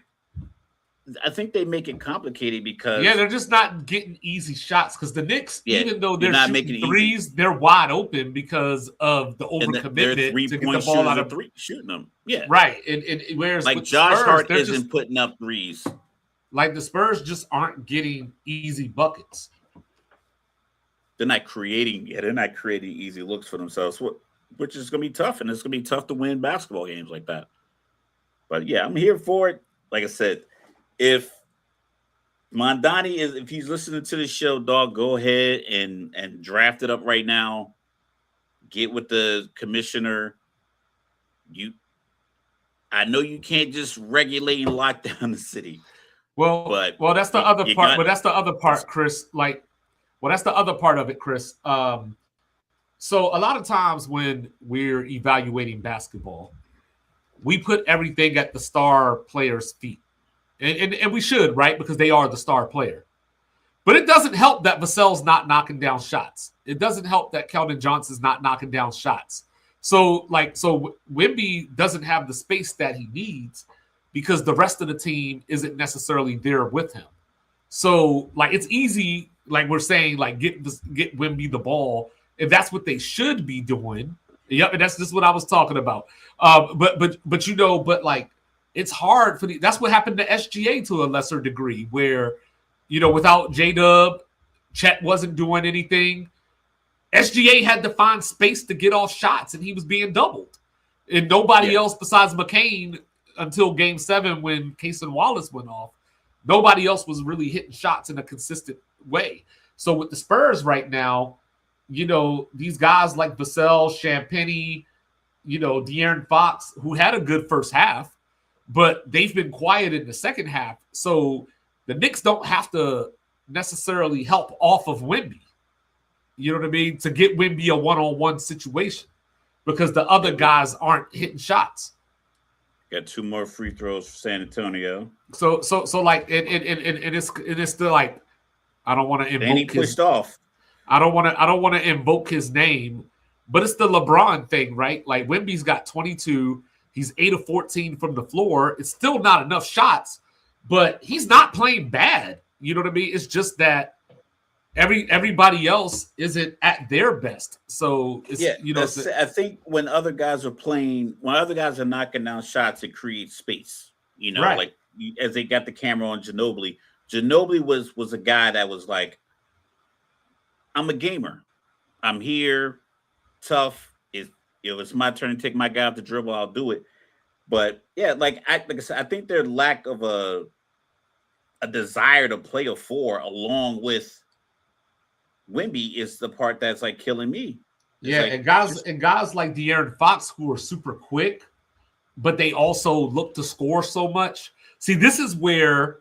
I think they make it complicated because they're just not getting easy shots because the Knicks, even though they're not shooting threes, they're wide open because of the overcommitment to get the ball out of three, shooting them. Yeah, right. And whereas like Josh Spurs, Hart isn't putting up threes. Like the Spurs just aren't getting easy buckets. They're not creating easy looks for themselves, which is going to be tough, and it's going to be tough to win basketball games like that. But yeah, I'm here for it. Like I said. If Mondani if he's listening to the show, dog, go ahead and draft it up right now. Get with the commissioner. I know you can't just regulate and lock down the city. Well, that's the other part. But that's the other part, Chris. That's the other part of it, Chris. So a lot of times when we're evaluating basketball, we put everything at the star player's feet. And we should, right? Because they are the star player. But it doesn't help that Vassell's not knocking down shots. It doesn't help that Keldon Johnson's not knocking down shots. So Wemby doesn't have the space that he needs because the rest of the team isn't necessarily there with him. So like it's easy, like we're saying, like get Wemby the ball if that's what they should be doing. Yep, and that's just what I was talking about. But you know, but like it's hard for that's what happened to SGA to a lesser degree, where you know without J-Dub, Chet wasn't doing anything. SGA had to find space to get off shots, and he was being doubled. And nobody else besides McCain until Game 7 when Cason Wallace went off, nobody else was really hitting shots in a consistent way. So with the Spurs right now, you know, these guys like Vassell, Champagnie, you know, De'Aaron Fox, who had a good first half, but they've been quiet in the second half. So the Knicks don't have to necessarily help off of Wemby. You know what I mean? To get Wemby a one-on-one situation because the other guys aren't hitting shots. Got 2 more free throws for San Antonio. So like, and it's still like, I don't want to invoke. And he pushed off. I don't want to invoke his name, but it's the LeBron thing, right? Like Wemby's got 22. He's 8 of 14 from the floor. It's still not enough shots, but he's not playing bad. You know what I mean? It's just that everybody else isn't at their best. So it's, you know, I think when other guys are knocking down shots, it creates space. You know, right. Like as they got the camera on Ginobili. Ginobili was a guy that was like, I'm a gamer. I'm here, tough. If it's my turn to take my guy off the dribble, I'll do it. But yeah, like I said, I think their lack of a desire to play a 4 along with Wemby is the part that's like killing me. It's and guys like De'Aaron Fox who are super quick, but they also look to score so much. See, this is where,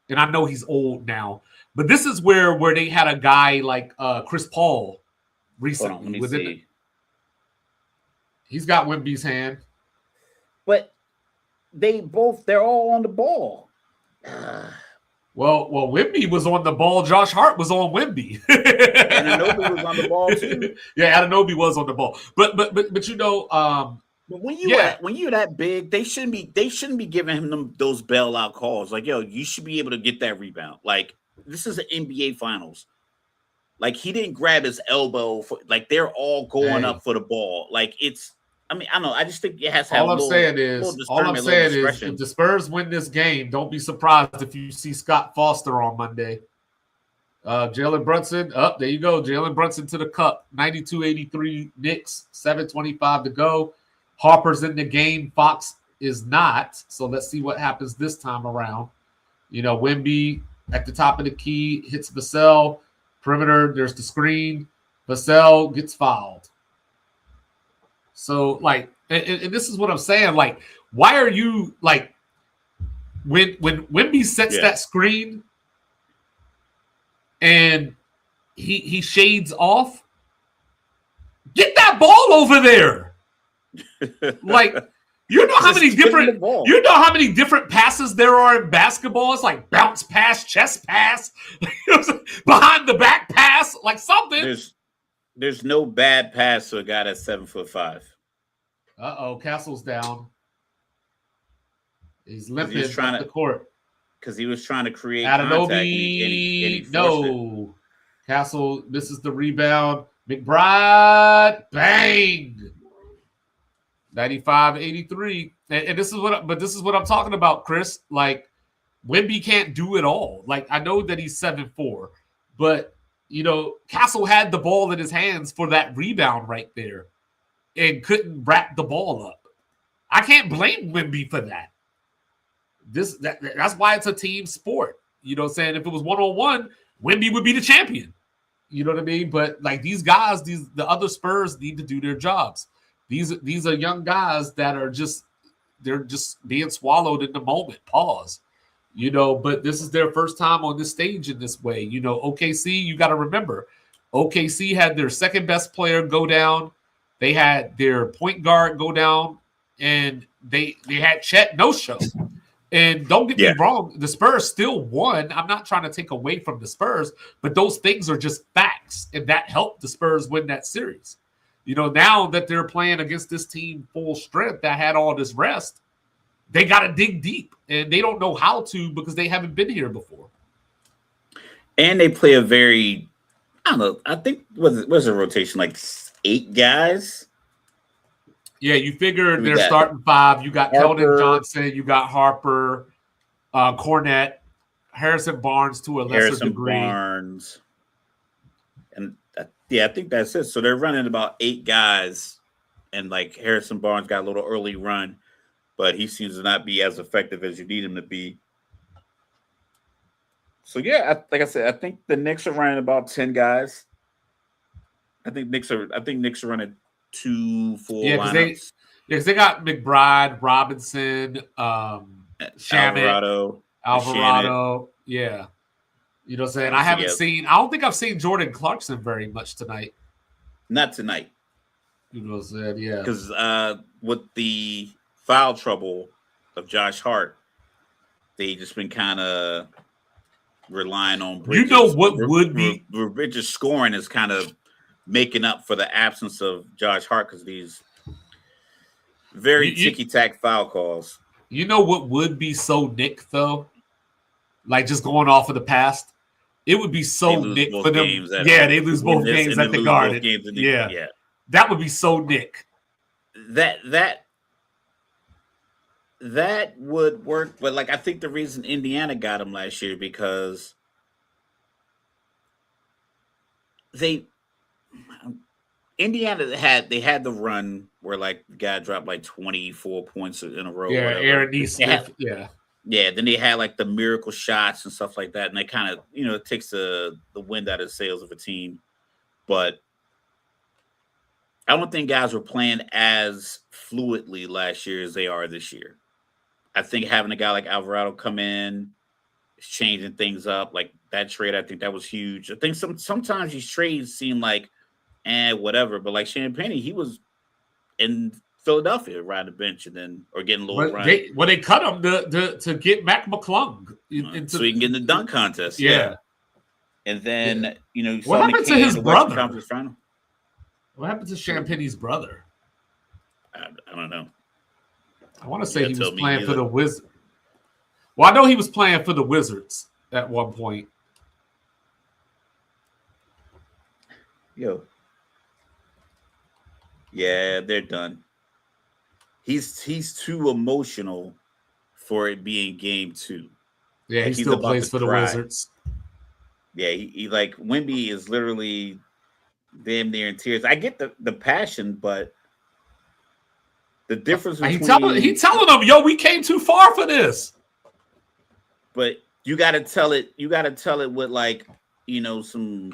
and I know he's old now, but this is where they had a guy like Chris Paul recently. Hold on, let me see. He's got Wemby's hand. But they're all on the ball. Well, Wemby was on the ball. Josh Hart was on Wemby. Anunoby was on the ball too. Yeah, Anunoby was on the ball. But you know, but when you're that big, they shouldn't be giving him those bailout calls. Like, yo, you should be able to get that rebound. Like, this is an NBA Finals. Like, he didn't grab his elbow. Like, they're all going up for the ball. Like, it's. I mean, I don't know. I just think it has to have all I'm saying is, if the Spurs win this game, don't be surprised if you see Scott Foster on Monday. Jalen Brunson, there you go. Jalen Brunson to the cup. 92-83 Knicks, 7:25 to go. Harper's in the game. Fox is not. So let's see what happens this time around. You know, Wemby at the top of the key hits Vassell. Perimeter, there's the screen. Vassell gets fouled. So, like, and this is what I'm saying. Like, why are you, like, when Wemby sets that screen and he shades off, get that ball over there. Like, you know how many different passes there are in basketball? It's like bounce pass, chest pass, behind the back pass, like something. There's no bad pass to a guy that's 7'5". Castle's down. He's limping up the court because he was trying to create Anunoby. No, Castle misses the rebound. McBride, bang, 95-83. And this is what I'm talking about, Chris. Like, Wemby can't do it all. Like, I know that he's 7'4", but you know, Castle had the ball in his hands for that rebound right there and couldn't wrap the ball up. I can't blame Wemby for that. That's why it's a team sport. You know what I'm saying? If it was one-on-one, Wemby would be the champion. You know what I mean? But like these guys, the other Spurs need to do their jobs. These are young guys that are just being swallowed in the moment. Pause. You know, but this is their first time on this stage in this way. You know, OKC, you got to remember, OKC had their second best player go down. They had their point guard go down, and they had Chet no-show. And don't get me wrong, the Spurs still won. I'm not trying to take away from the Spurs, but those things are just facts, and that helped the Spurs win that series. You know, now that they're playing against this team full strength that had all this rest, they got to dig deep, and they don't know how to because they haven't been here before. And they play a very, I don't know. I think was a rotation like 8 guys. Yeah, you figure We they're got starting 5. You got Keldon Harper, Johnson, you got Harper, Cornette, Harrison Barnes to a lesser Harrison degree. Barnes, and I think that's it. So they're running about 8 guys, and like Harrison Barnes got a little early run, but he seems to not be as effective as you need him to be. So yeah, like I said, I think the Knicks are running about 10 guys. I think Knicks are running 2 full Yeah, lineups. because they got McBride, Robinson, Shamet, Shannon. Yeah. You know what I'm saying? So yeah, I don't think I've seen Jordan Clarkson very much tonight. not tonight. You know what I'm saying? Yeah. Because with the foul trouble of Josh Hart, they just been kind of relying on Bridges. You know what would be Bridges scoring is kind of making up for the absence of Josh Hart because these very ticky-tack foul calls. You know what would be so Nick though? Like just going off of the past, it would be so Nick for them. Yeah, they lose both games at the Garden. Yeah, that would be so Nick. That would work, but like I think the reason Indiana got him last year because Indiana had the run where like the guy dropped like 24 points in a row. Yeah, Aaron Neesmith. Yeah. Then they had like the miracle shots and stuff like that, and they kind of it takes the wind out of the sails of a team. But I don't think guys were playing as fluidly last year as they are this year. I think having a guy like Alvarado come in is changing things up. Like that trade, I think that was huge. I think sometimes these trades seem like whatever, but like Champagne, he was in Philadelphia riding the bench and then or getting a little run. They cut him to get Mac McClung so he can get in the dunk contest. Yeah. And then what happened to his brother? What happened to Champagne's brother? I don't know. I want to say he was playing for the Wizards. Well, I know he was playing for the Wizards at one point. Yeah, they're done. He's too emotional for it being game 2. Yeah, he still plays for the Wizards. Yeah, he like Wemby is literally damn near in tears. I get the passion, but the difference between he telling them, yo, we came too far for this. But you got to tell it. You got to tell it with like some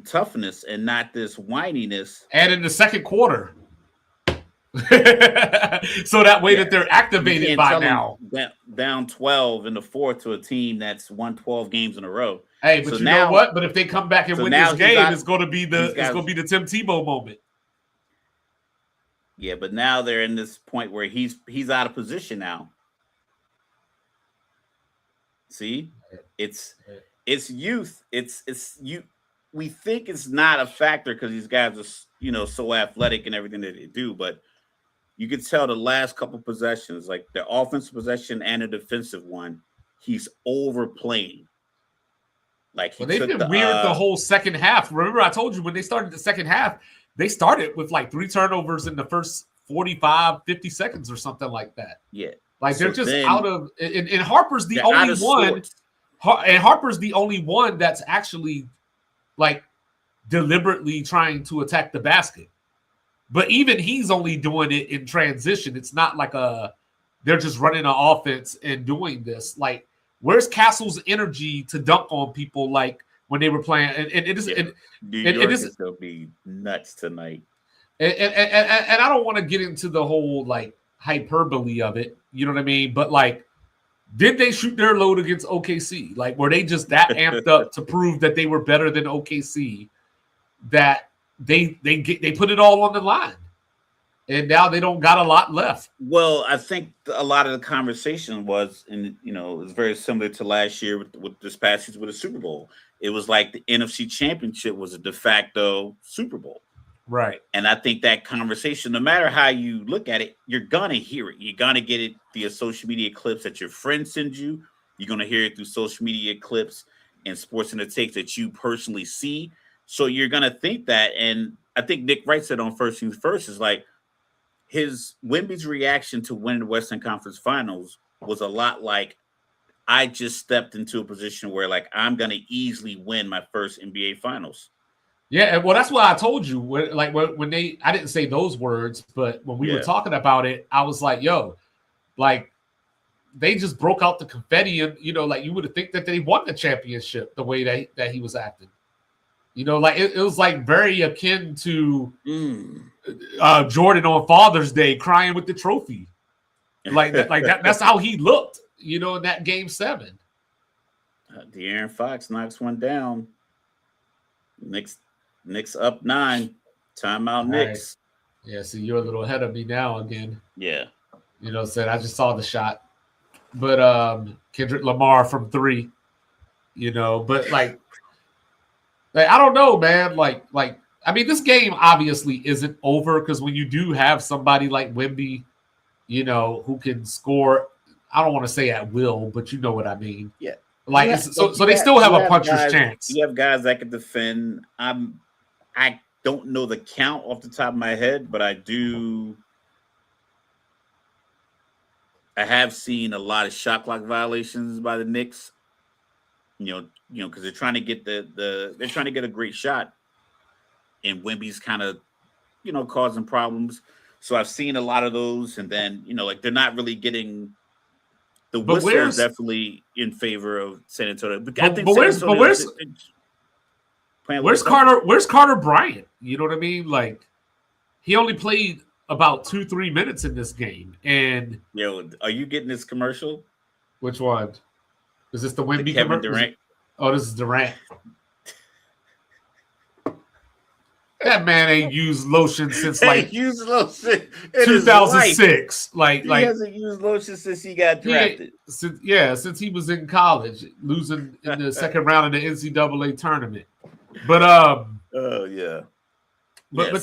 toughness and not this whininess. And in the second quarter, so that way that they're activated by now. Down 12 in the fourth to a team that's won 12 games in a row. Hey, but you know what? But if they come back and win this game, it's going to be the Tim Tebow moment. Yeah, but now they're in this point where he's out of position now. See, it's youth. It's you. We think it's not a factor because these guys are so athletic and everything that they do, but you can tell the last couple possessions, like the offensive possession and the defensive one, he's overplaying. Like they've been weird the whole second half. Remember, I told you when they started the second half, they started with like 3 turnovers in the first 45, 50 seconds or something like that. Yeah. Like they're just out of and Harper's the only one. And Harper's the only one that's actually like deliberately trying to attack the basket. But even he's only doing it in transition. It's not like they're just running an offense and doing this. Like, where's Castle's energy to dunk on people like when they were playing? And it is New York is gonna be nuts tonight. And I don't want to get into the whole like hyperbole of it. You know what I mean? But like, did they shoot their load against OKC? Like, were they just that amped up to prove that they were better than OKC that they put it all on the line, and now they don't got a lot left? Well, I think a lot of the conversation was, and it's very similar to last year with this past season with the Super Bowl. It was like the NFC Championship was a de facto Super Bowl. Right. And I think that conversation, no matter how you look at it, you're going to hear it. You're going to get it via social media clips that your friends send you. You're going to hear it through social media clips. and sports and the takes that you personally see. So you're gonna think that, and I think Nick Wright said on First Things First is like his Wemby's reaction to winning the Western Conference Finals was a lot like I just stepped into a position where like I'm gonna easily win my first NBA Finals. Yeah, well, that's what I told you. When they, I didn't say those words, but when we were talking about it, I was like, "Yo, like they just broke out the confetti, and like you would have think that they won the championship the way that he was acting. Like it was like very akin to Jordan on Father's Day crying with the trophy, like that. That's how he looked, in that Game 7. De'Aaron Fox knocks one down. Knicks up 9. Timeout, Knicks. Right. Yeah, so you're a little ahead of me now again. Yeah. Said I just saw the shot. But Kendrick Lamar from 3, but like I don't know, man. Like I mean, this game obviously isn't over because when you do have somebody like Wemby, who can score, I don't want to say at will, but you know what I mean. Yeah. Like so they still have a puncher's chance. You have guys that can defend. I don't know the count off the top of my head, but I have seen a lot of shot clock violations by the Knicks. Because they're trying to get they're trying to get a great shot, and Wemby's kind of, causing problems. So I've seen a lot of those, and then like they're not really getting the whistle is definitely in favor of San Antonio. But where's Carter? Where's Carter Bryant? You know what I mean? Like he only played about 2-3 minutes in this game, and are you getting this commercial? Which one? Is this the Wemby Kevin Durant? Oh, this is Durant. That man ain't used lotion since like 2006. Like he hasn't used lotion since he got drafted. Since he was in college, losing in the second round of the NCAA tournament. But oh yeah. But the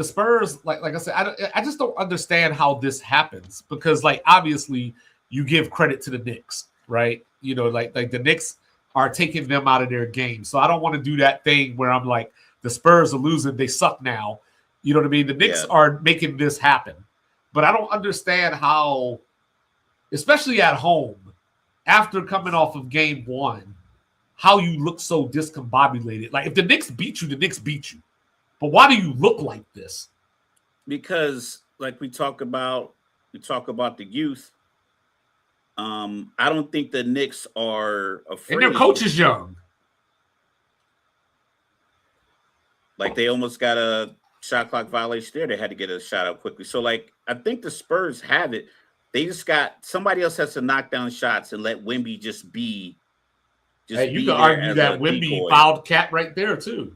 Spurs, like I said, I just don't understand how this happens because like obviously you give credit to the Knicks, right? Like the Knicks are taking them out of their game. So I don't want to do that thing where I'm like, the Spurs are losing, they suck now. You know what I mean? The Knicks are making this happen. But I don't understand how, especially at home, after coming off of Game 1, how you look so discombobulated. Like if the Knicks beat you, the Knicks beat you. But why do you look like this? Because like we talk about the youth. I don't think the Knicks are afraid. And their coach is young. Like they almost got a shot clock violation there. They had to get a shot out quickly. So like I think the Spurs have it. They just got somebody else has to knock down shots and let Wemby just be. You can argue that Wemby fouled Cat right there too.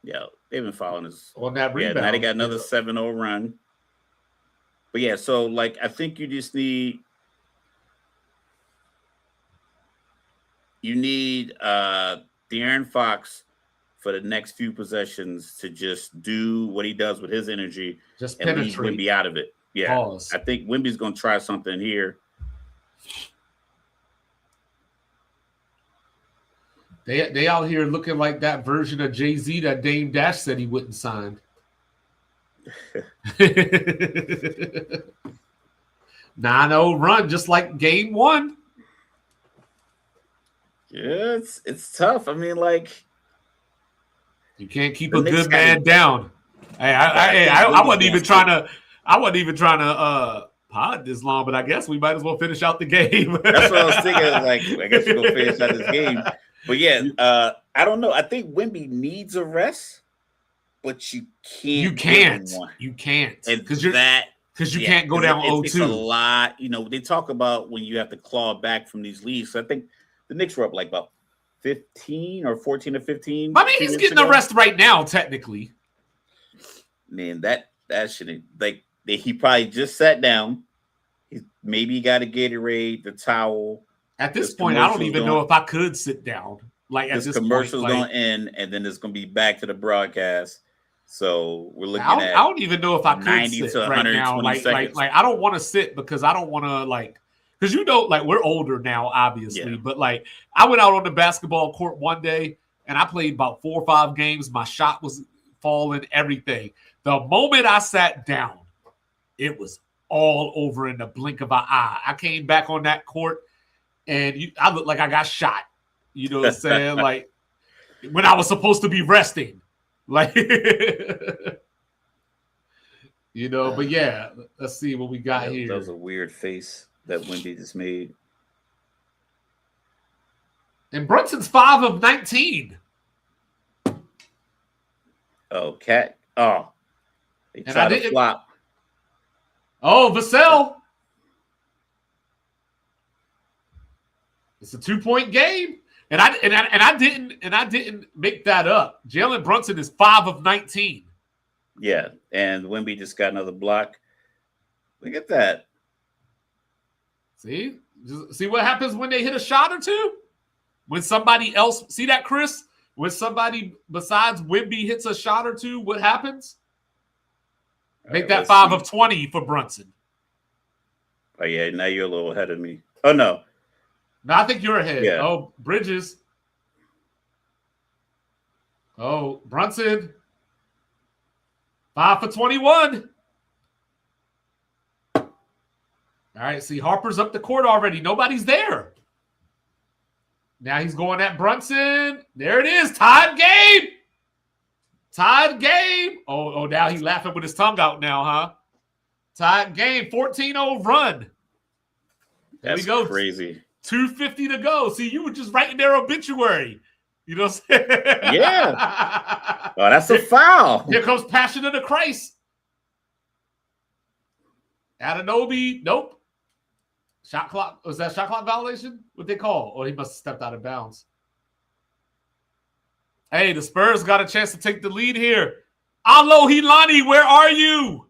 Yeah, they've been fouling us on that rebound. Now they got another 7-0 run. But yeah, so like I think you just need De'Aaron Fox for the next few possessions to just do what he does with his energy, just and leave Wemby out of it. Yeah, Pause. I think Wemby's going to try something here. They out here looking like that version of Jay-Z that Dame Dash said he wouldn't sign. 9-0 run, just like Game 1. Yeah, it's tough. I mean, like you can't keep a good man down. Hey, I wasn't even trying to. I wasn't even trying to pod this long, but I guess we might as well finish out the game. That's what I was thinking. Like, I guess we're gonna finish out this game. But yeah, I don't know. I think Wemby needs a rest, but you can't. You can't. Because you can't go down 0-2. It's a lot. They talk about when you have to claw back from these leads. So I think the Knicks were up like about 15 or 14 or 15. I mean, he's getting a rest right now, technically. Man, that shouldn't like he probably just sat down. Maybe he got a Gatorade, the towel. At this point, I don't even know if I could sit down. Like at this commercial's point, going to end, and then it's going to be back to the broadcast. So we're looking at. I don't even know if I could 90 sit to right now. Like I don't want to sit because I don't want to because like we're older now, obviously, Yeah. but like I went out on the basketball court one day and I played about 4 or 5 games. My shot was falling, everything. The moment I sat down, it was all over in the blink of an eye. I came back on that court and I looked like I got shot. You know what I'm saying? Like when I was supposed to be resting. Like, but yeah, let's see what we got here. That was a weird face that Wemby just made. And Brunson's 5 of 19. Oh, Cat. Oh, they tried to flop. Oh, Vassell. It's a 2-point game. And I didn't make that up. Jalen Brunson is 5 of 19. Yeah, and Wemby just got another block. Look at that. See what happens when they hit a shot or two? When somebody else, see that, Chris? When somebody besides Wemby hits a shot or two, what happens? Make that 5 of 20 for Brunson. Oh, yeah, now you're a little ahead of me. Oh, no. No, I think you're ahead. Yeah. Oh, Bridges. Oh, Brunson. 5 for 21. All right, see, Harper's up the court already. Nobody's there. Now he's going at Brunson. There it is. Tied game. Tied game. Oh, now he's laughing with his tongue out now, huh? Tied game. 14-0 run. There we go. Crazy. 2:50 to go. See, you were just writing their obituary. You know what I'm saying? Yeah. Oh, that's a foul. Here comes Passion of the Christ. Anunoby, nope. Shot clock. Was that shot clock violation? What they call? Or he must have stepped out of bounds. Hey, the Spurs got a chance to take the lead here. Alo Hilani, where are you?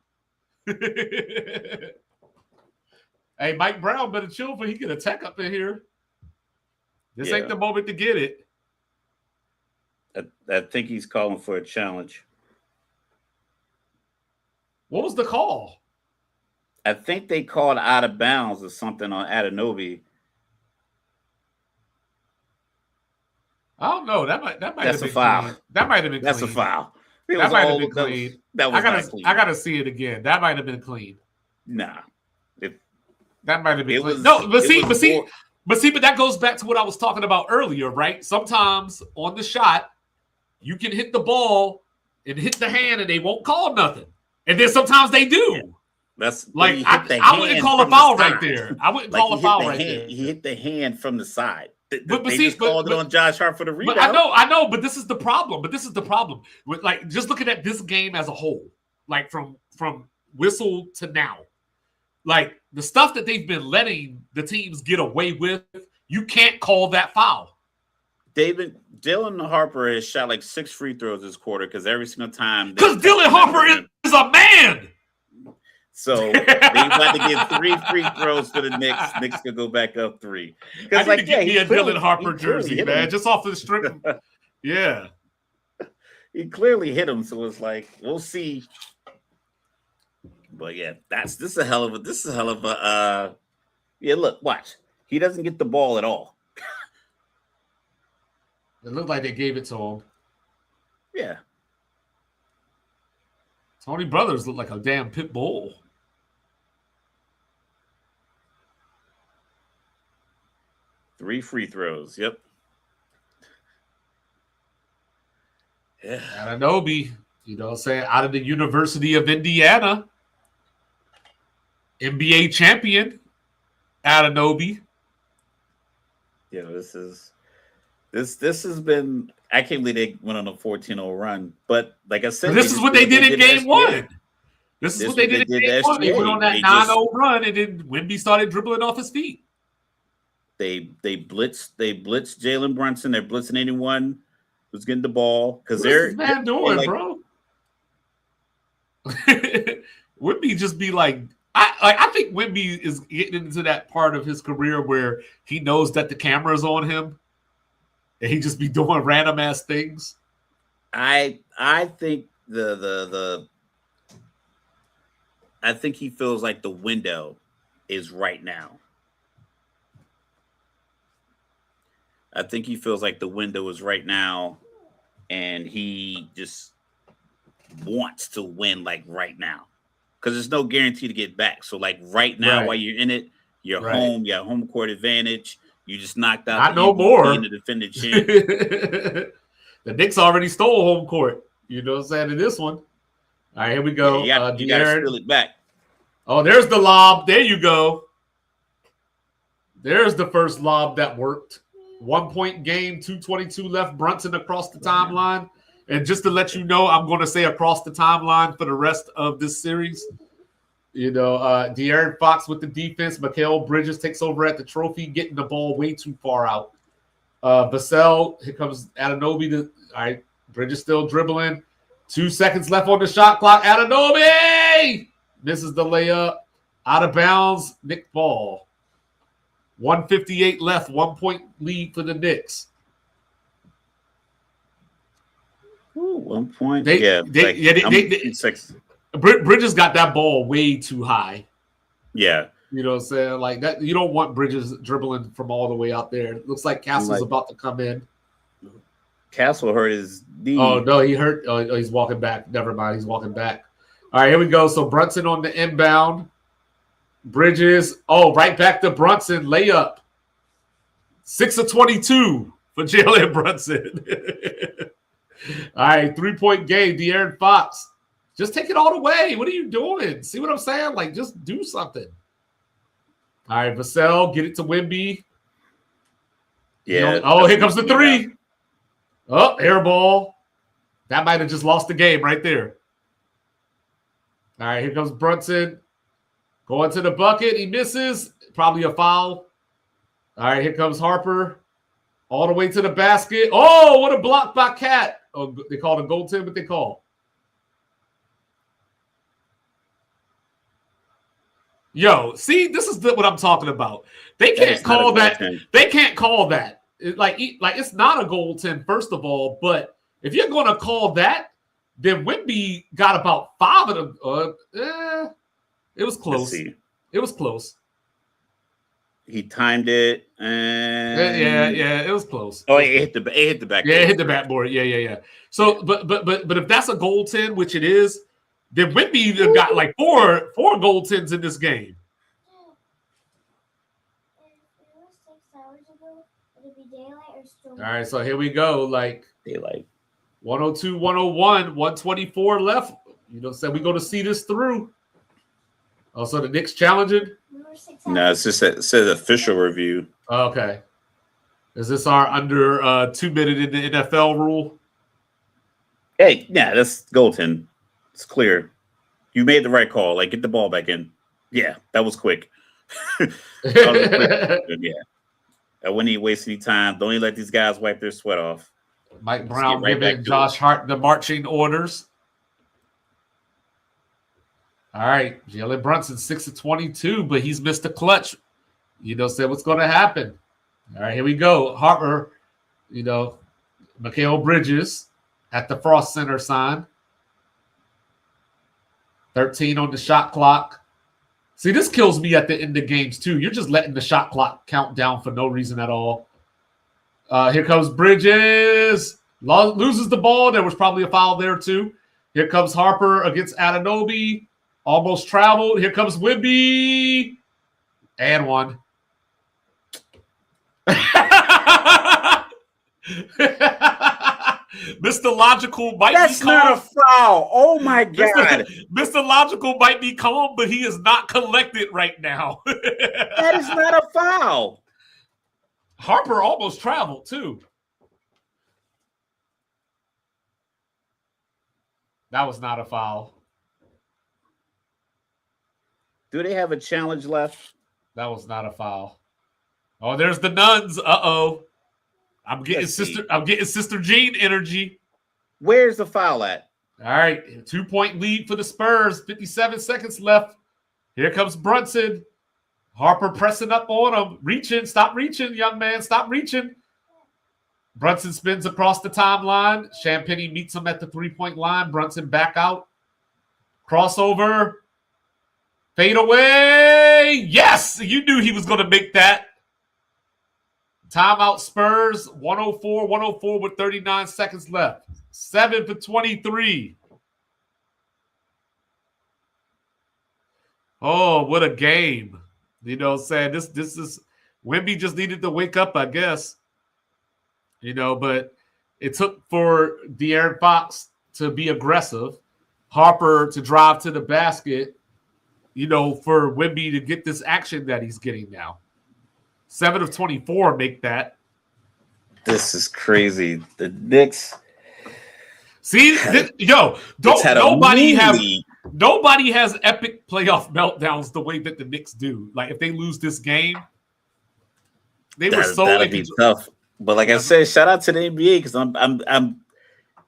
Hey, Mike Brown better chill for he get a tech up in here. This ain't the moment to get it. I think he's calling for a challenge. What was the call? I think they called out of bounds or something on Anunoby. I don't know. That might That's have been a foul. clean. That might have been That's clean. a foul. That might have been clean. That was not clean. I gotta see it again. That might have been clean. Nah. That might have been clean. But that goes back to what I was talking about earlier, right? Sometimes on the shot, you can hit the ball and hit the hand and they won't call nothing. And then sometimes they do. Yeah. That's like I wouldn't call a foul right there. I wouldn't call a foul right there. He hit the hand from the side. But they just called it on Josh Hart for the rebound. I know, but this is the problem. With like just looking at this game as a whole, like from whistle to now, like the stuff that they've been letting the teams get away with, you can't call that foul. Dylan Harper has shot like 6 free throws this quarter because every single time. Because Dylan Harper is a man. So they about to get 3 free throws for the Knicks. Knicks could go back up 3. I need to get me a Dylan Harper jersey, man, just off the strip. Yeah, he clearly hit him. So it's like we'll see. But yeah, this is a hell of a. Yeah, look, watch. He doesn't get the ball at all. It looked like they gave it to him. Yeah. Tony Brothers look like a damn pit bull. Three free throws. Yep. Yeah. Anunoby, saying out of the University of Indiana, NBA champion, Anunoby. Yeah, this has been. I can't believe they went on a 14-0 run, but like I said, this is what they did in Game 1. This is what they did in Game 1. They went on that 9-0 run, and then Wemby started dribbling off his feet. They blitzed Jalen Brunson. They're blitzing anyone who's getting the ball because they're this man doing, like, bro. Wemby just be like. I think Wemby is getting into that part of his career where he knows that the camera's on him, and he just be doing random ass things. I think I think he feels like the window is right now. I think he feels like the window is right now, and he just wants to win like right now because there's no guarantee to get back. So like right now, while you're in it, you're home. You have home court advantage. You just knocked out Not the no MVP more. and the defending champ. The Knicks already stole home court. You know what I'm saying? In this one. All right, here we go. Yeah, you got to steal it back. Oh, there's the lob. There you go. There's the first lob that worked. 1 point game, 2:22 left. Brunson across the timeline. And just to let you know, I'm going to say across the timeline for the rest of this series. You know, De'Aaron Fox with the defense. Mikal Bridges takes over at the trophy, getting the ball way too far out. Vassell, here comes Anunoby. All right, Bridges still dribbling. 2 seconds left on the shot clock. Anunoby misses the layup. Out of bounds, Nick Ball. 1:58 left. 1 point lead for the Knicks. Ooh, 1 point. Bridges got that ball way too high. Yeah. You know what I'm saying? Like that, you don't want Bridges dribbling from all the way out there. It looks like Castle's about to come in. Castle hurt his knee. Oh, no, he hurt. Oh, he's walking back. Never mind. He's walking back. All right, here we go. So Brunson on the inbound. Bridges. Oh, right back to Brunson. Layup. 6 of 22 for Jalen Brunson. All right, 3 point game. De'Aaron Fox. Just take it all the way. What are you doing? See what I'm saying? Like, just do something. All right, Vassell, get it to Wemby. Yeah. Oh, here comes the three. Oh, air ball. That might have just lost the game right there. All right, here comes Brunson. Going to the bucket. He misses. Probably a foul. All right, here comes Harper. All the way to the basket. Oh, what a block by Cat. Oh, they called a goaltend, what they call. Yo, see, this is what I'm talking about. They can't call that. They can't call that. Like it's not a goaltend, first of all. But if you're going to call that, then Wemby got about 5 of them. It was close. It was close. He timed it, and yeah, it was close. Oh, it hit the back. Yeah, it hit the backboard. Yeah. So, but if that's a goaltend, which it is, then Wemby got like four goaltends in this game. All right, so here we go. Like daylight. 102, 101, 124 left. You know, said we going to see this through. Also, the Knicks challenging. No, it says official review. Okay. Is this our under 2 minute in the NFL rule? Hey, yeah, that's goaltend. It's clear. You made the right call. Like, get the ball back in. Yeah, that was quick. Yeah. I wouldn't even waste any time. Don't even let these guys wipe their sweat off. Mike Brown giving Josh Hart the marching orders. All right, Jalen Brunson 6 of 22, but he's missed a clutch. You know, said what's going to happen. All right, here we go. Harper, you know, Mikal Bridges at the Frost Center sign. 13 on the shot clock. See, this kills me at the end of games, too. You're just letting the shot clock count down for no reason at all. Here comes Bridges. Loses the ball. There was probably a foul there, too. Here comes Harper against Anunoby. Almost traveled. Here comes Wemby. And one. Mr. Logical might That's be calm. not a foul. Oh, my God. Mr. Logical might be calm, but he is not collected right now. That is not a foul. Harper almost traveled, too. That was not a foul. Do they have a challenge left? That was not a foul. Oh, there's the nuns. Uh-oh. I'm getting Sister Jean energy. Where's the foul at? All right. 2 point lead for the Spurs. 57 seconds left. Here comes Brunson. Harper pressing up on him. Reaching. Stop reaching, young man. Stop reaching. Brunson spins across the timeline. Champagny meets him at the 3 point line. Brunson back out. Crossover. Fade away. Yes. You knew he was going to make that. Timeout Spurs, 104 with 39 seconds left. 7 for 23. Oh, what a game. You know what I'm saying? This is Wemby just needed to wake up, I guess. You know, but it took for De'Aaron Fox to be aggressive, Harper to drive to the basket, you know, for Wemby to get this action that he's getting now. 7 of 24 make that. This is crazy. The Knicks. See, nobody has epic playoff meltdowns the way that the Knicks do. Like if they lose this game, that'll be tough. But like I said, shout out to the NBA because I'm.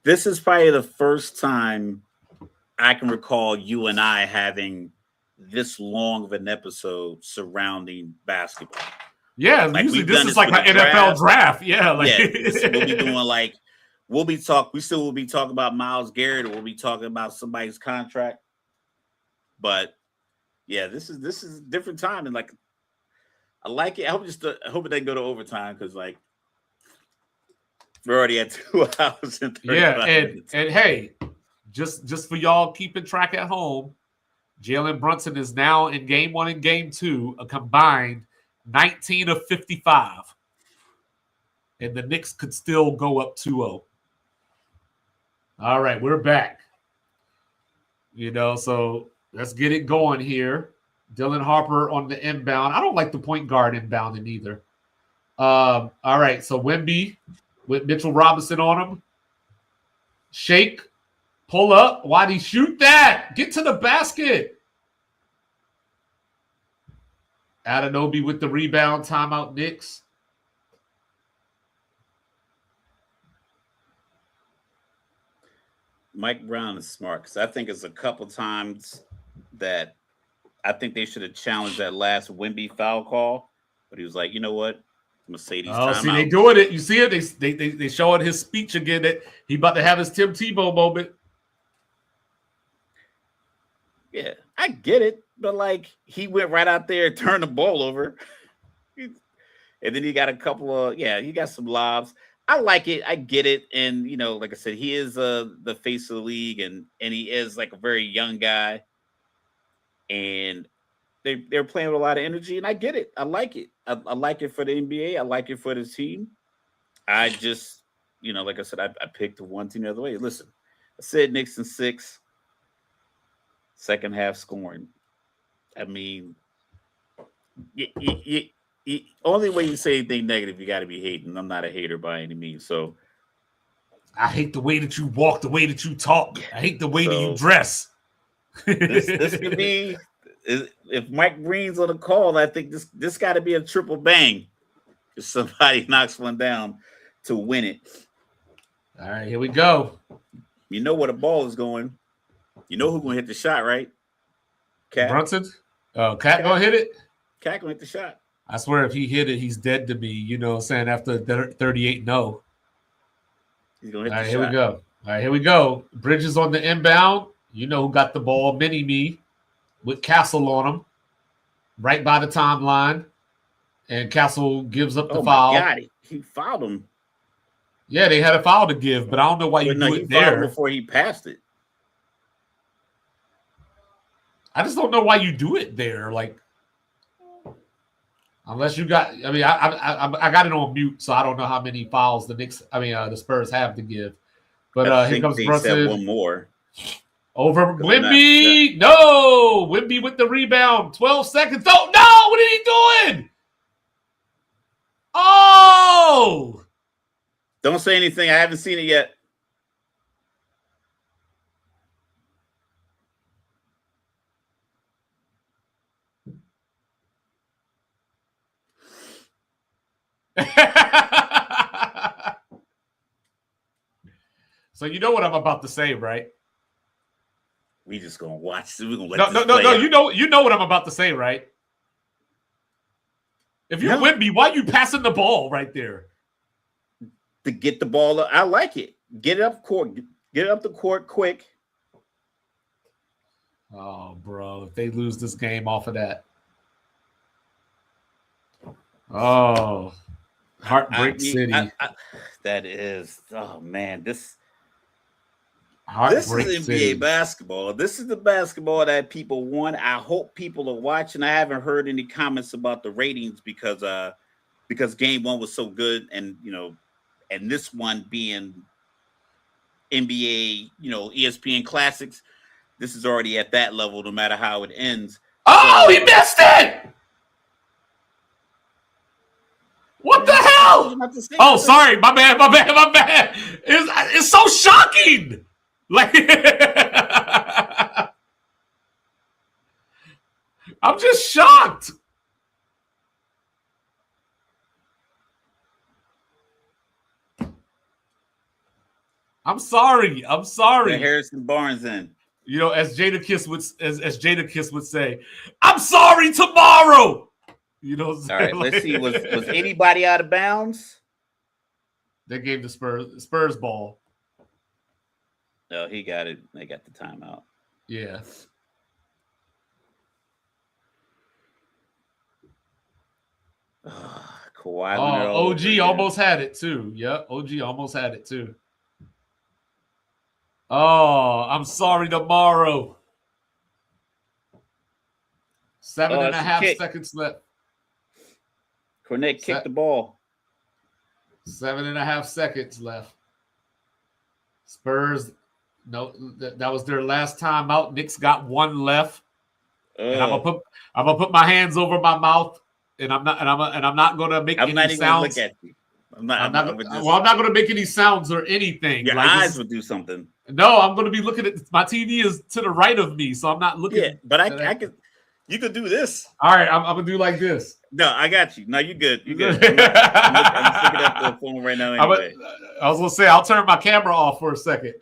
This is probably the first time I can recall you and I having this long of an episode surrounding basketball. Yeah, like usually this is like an NFL draft. Yeah, like we'll be doing like we still will be talking about Myles Garrett, or we'll be talking about somebody's contract. But yeah, this is a different time, and like I like it. I hope it doesn't go to overtime because like we're already at 2 hours and 35 minutes. And hey, just for y'all keeping track at home, Jalen Brunson is now in game 1 and game 2 a combined 19 of 55. And the Knicks could still go up 2-0. All right, we're back. You know, so let's get it going here. Dylan Harper on the inbound. I don't like the point guard inbounding either. All right, so Wemby with Mitchell Robinson on him. Shake, pull up. Why'd he shoot that? Get to the basket. Anunoby with the rebound, timeout Knicks. Mike Brown is smart because I think it's a couple times that I think they should have challenged that last Wemby foul call, but he was like, you know what? I'm gonna say these timeouts. See, they doing it. You see it? They showing his speech again that he about to have his Tim Tebow moment. Yeah, I get it, but like he went right out there and turned the ball over, and then he got a couple of he got some lobs. I like it, I get it, and you know, like I said, he is the face of the league, and he is like a very young guy, and they're playing with a lot of energy, and I get it, I like it, I like it for the NBA, I like it for the team. I just, you know, like I said, I picked one team the other way. Listen, I said Knicks in 6. Second half scoring. I mean, only way you say anything negative, you got to be hating. I'm not a hater by any means. So I hate the way that you walk, the way that you talk. I hate the way that you dress. this could be, if Mike Green's on the call, I think this got to be a triple bang if somebody knocks one down to win it. All right, here we go. You know where the ball is going. You know who's going to hit the shot, right? Cat. Brunson? Oh, Cat going to hit it? Cat going to hit the shot. I swear if he hit it, he's dead to me. You know what I'm saying? After 38-0. He's going to hit the shot. All right, here we go. All right, here we go. Bridges on the inbound. You know who got the ball. Mini-Me with Castle on him. Right by the timeline. And Castle gives up the foul. Oh, my God. He fouled him. Yeah, they had a foul to give, but I don't know why you do it there. Before he passed it. I just don't know why you do it there. Like, unless you got, I mean, I got it on mute, so I don't know how many fouls the Spurs have to give. But here comes Brunson. One more. Over Wemby. No! Wemby with the rebound. 12 seconds. Oh, no! What is he doing? Oh! Don't say anything. I haven't seen it yet. So you know what I'm about to say, right? We just gonna watch. We're gonna let no. You know what I'm about to say, right? If you're Wemby, why are you passing the ball right there? To get the ball, I like it. Get it up court. Get it up the court quick. Oh, bro! If they lose this game off of that, oh. Heartbreak City. That is, oh man, this Heartbreak is NBA City. basketball. This is the basketball that people want. I hope people are watching. I haven't heard any comments about the ratings because game one was so good, and and this one being NBA, ESPN classics, this is already at that level, no matter how it ends. Oh, he missed it! What the hell? Oh, sorry, my bad. It's so shocking. Like, I'm just shocked. I'm sorry. Harrison Barnes in. As Jada Kiss would say, I'm sorry tomorrow. All right, let's see. Was anybody out of bounds? They gave the Spurs ball. No, he got it. They got the timeout. Yeah. Kawhi OG almost had it too. Yep, OG almost had it too. Oh, I'm sorry tomorrow. 7.5 seconds left. Cornette kicked the ball. 7.5 seconds left. Spurs, no, that was their last time out. Knicks got one left. And I'm gonna put my hands over my mouth, and I'm not gonna make any sounds. Gonna look at you. I'm not gonna make any sounds or anything. Your eyes would do something. No, I'm gonna be looking at my TV is to the right of me, so I'm not looking. Yeah, but I could. You could do this. All right, I'm gonna do like this. No, I got you. No, you good. You good. I'm looking at the phone right now. Anyway, I was gonna say I'll turn my camera off for a second.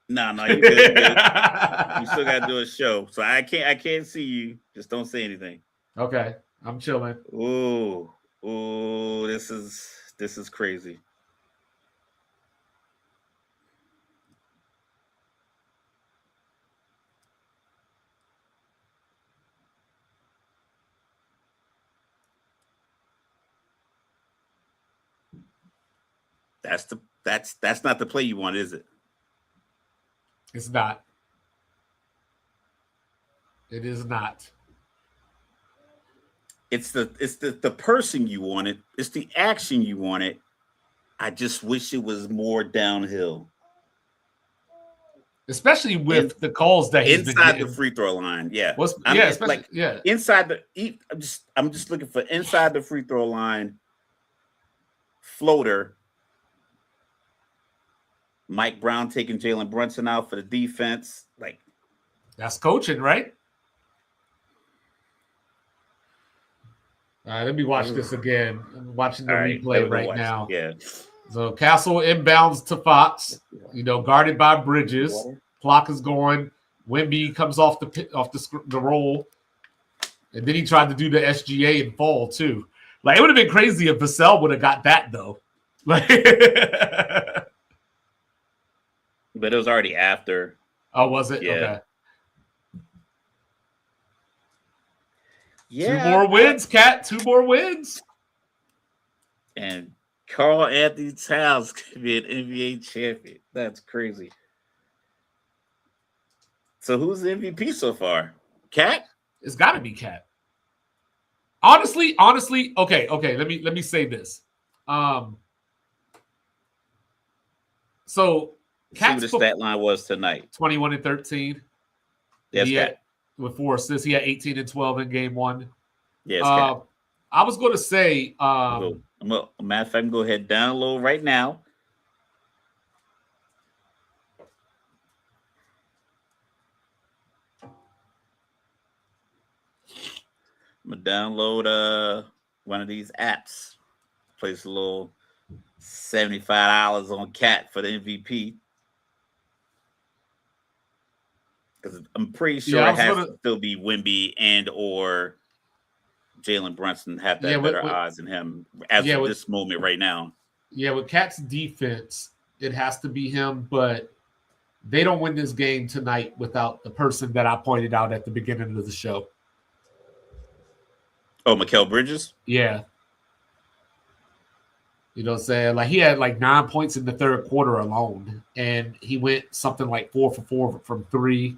No, you good. You good. You still gotta do a show, so I can't see you. Just don't say anything. Okay, I'm chilling. Ooh, this is crazy. That's not the play you want, is it? It's not. It is not. It's the person you wanted. It's the action you wanted. I just wish it was more downhill. Especially with the calls that he's inside the free throw line. Yeah. Inside the I'm just looking for inside the free throw line floater. Mike Brown taking Jalen Brunson out for the defense. Like, that's coaching, right? All right, let me watch this again. I'm watching the replay right now. Yeah. So Castle inbounds to Fox, guarded by Bridges. Clock is going. Wemby comes off the roll, and then he tried to do the SGA and fall too. Like, it would have been crazy if Vassell would have got that though. Like, but it was already after. Oh, was it? Yeah. Okay. Yeah. 2 more wins, Cat. 2 more wins. And Karl Anthony Towns could be an NBA champion. That's crazy. So who's the MVP so far? Cat? It's got to be Cat. Honestly, okay. Let me say this. So Cat's see what the stat line was tonight. 21 and 13. Yes, Cat. With 4 assists, he had 18 and 12 in game 1. Yes, Cat. I was going to say. Matter of fact, I'm go ahead and download right now. I'm gonna download one of these apps. Place a little $75 on Cat for the MVP. Because I'm pretty sure it has to still be Wemby and or Jalen Brunson have that better odds than him as of this moment right now. Yeah, with Cat's defense, it has to be him, but they don't win this game tonight without the person that I pointed out at the beginning of the show. Oh, Mikal Bridges? Yeah. You know what I'm saying? Like he had like 9 points in the third quarter alone, and he went something like 4 for 4 from three.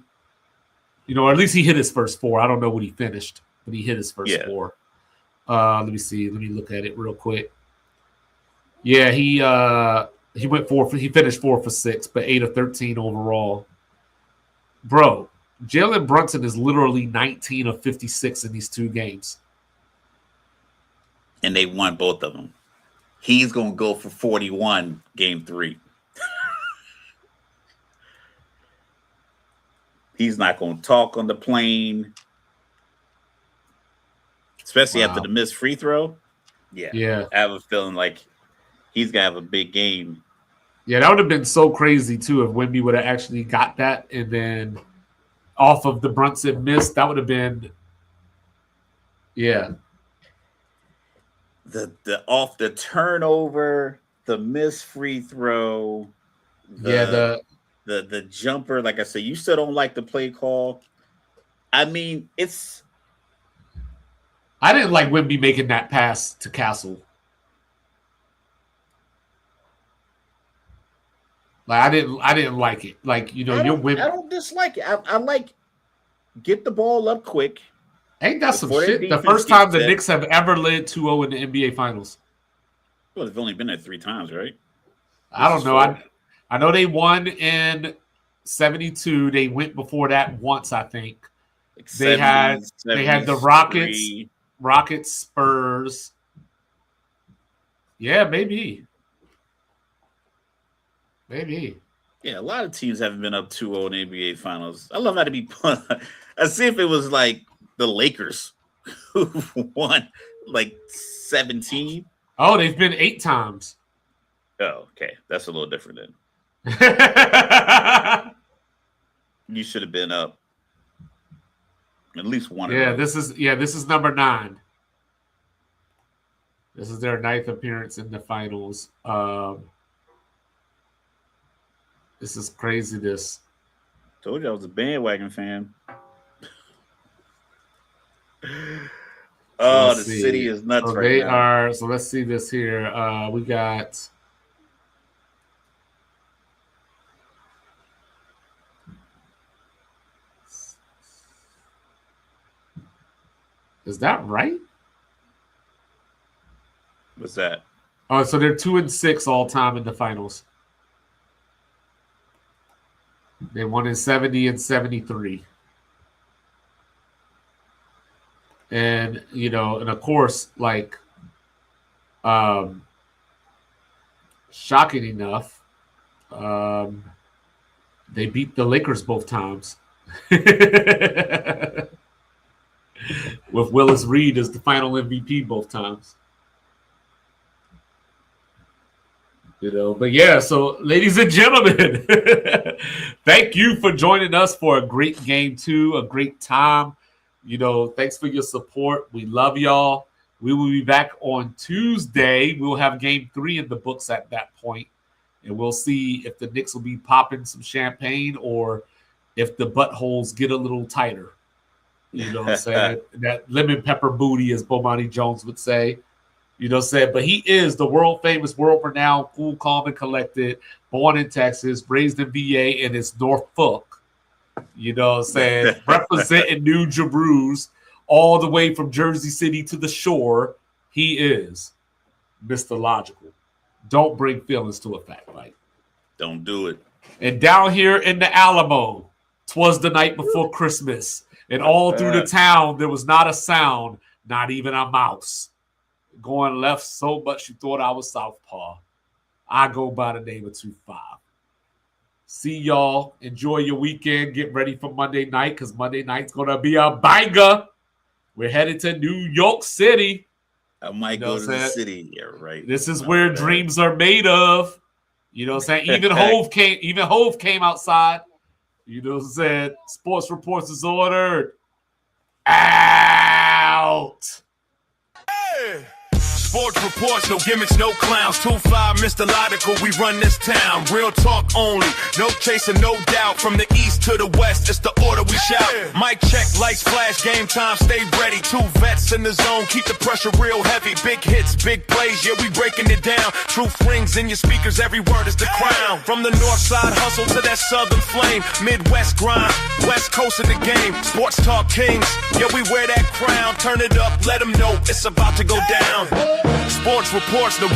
Or at least he hit his first four. I don't know what he finished, but he hit his first four. Let me see. Let me look at it real quick. Yeah, he went he finished 4 for 6, but 8 of 13 overall. Bro, Jalen Brunson is literally 19 of 56 in these 2 games. And they won both of them. He's going to go for 41 game 3. He's not going to talk on the plane. Especially after the missed free throw. Yeah. I have a feeling like he's going to have a big game. Yeah, that would have been so crazy, too, if Wemby would have actually got that. And then off of the Brunson miss, that would have been, The off the turnover, the missed free throw, the jumper. Like I said, you still don't like the play call. I mean, I didn't like Wemby making that pass to Castle. Like I didn't like it. Like I don't dislike it. I like get the ball up quick. Ain't that some shit? The first time the Knicks have ever led 2-0 in the NBA Finals. Well, they've only been there 3 times, right? I don't know. I know they won in 72. They went before that once, I think. Like they had the Rockets, Spurs. Yeah, maybe. Yeah, a lot of teams haven't been up 2-0 in the NBA Finals. I love how to be put. As if it was like the Lakers who won like 17. Oh, they've been 8 times. Oh, okay. That's a little different then. You should have been up at least one. Yeah, this is number 9. This is their 9th appearance in the finals. This is craziness. Told you I was a bandwagon fan. Oh, the city is nuts right now. So let's see this here. We got. Is that right? What's that? Oh, so they're 2-6 all time in the finals. They won in 70 and 73. And, and of course, like, shocking enough, they beat the Lakers both times. With Willis Reed as the final MVP both times. But yeah, so ladies and gentlemen, thank you for joining us for a great game 2, a great time. Thanks for your support. We love y'all. We will be back on Tuesday. We'll have game 3 in the books at that point, and we'll see if the Knicks will be popping some champagne or if the buttholes get a little tighter. You know what I'm saying? That lemon pepper booty, as Bomani Jones would say. You know what I'm saying? But he is the world famous, world renowned, cool, calm, and collected, born in Texas, raised in VA, and it's Norfolk. You know what I'm saying? Representing New Jerusalem all the way from Jersey City to the shore. He is Mr. Logical. Don't bring feelings to a fact fight. Don't do it. And down here in the Alamo, 'twas the night before Christmas. And all through the town, there was not a sound, not even a mouse. Going left so much you thought I was southpaw. I go by the name of 2-5. See y'all. Enjoy your weekend. Get ready for Monday night because Monday night's going to be a banger. We're headed to New York City. I might go to the city. Yeah, right. This is where dreams are made of. You know what I'm saying? Even Hove came outside. You know what I'm saying? Sports Reports is ordered. Out. Hey. Sports reports, no gimmicks, no clowns. 2-5, Mr. Logical, we run this town. Real talk only, no chasing, no doubt. From the east to the west, it's the order we shout. Mic check, lights flash, game time, stay ready. 2 vets in the zone, keep the pressure real heavy. Big hits, big plays, yeah, we breaking it down. Truth rings in your speakers, every word is the crown. From the north side hustle to that southern flame. Midwest grind, west coast of the game. Sports talk kings, yeah, we wear that crown. Turn it up, let them know it's about to go down. Sports reports, no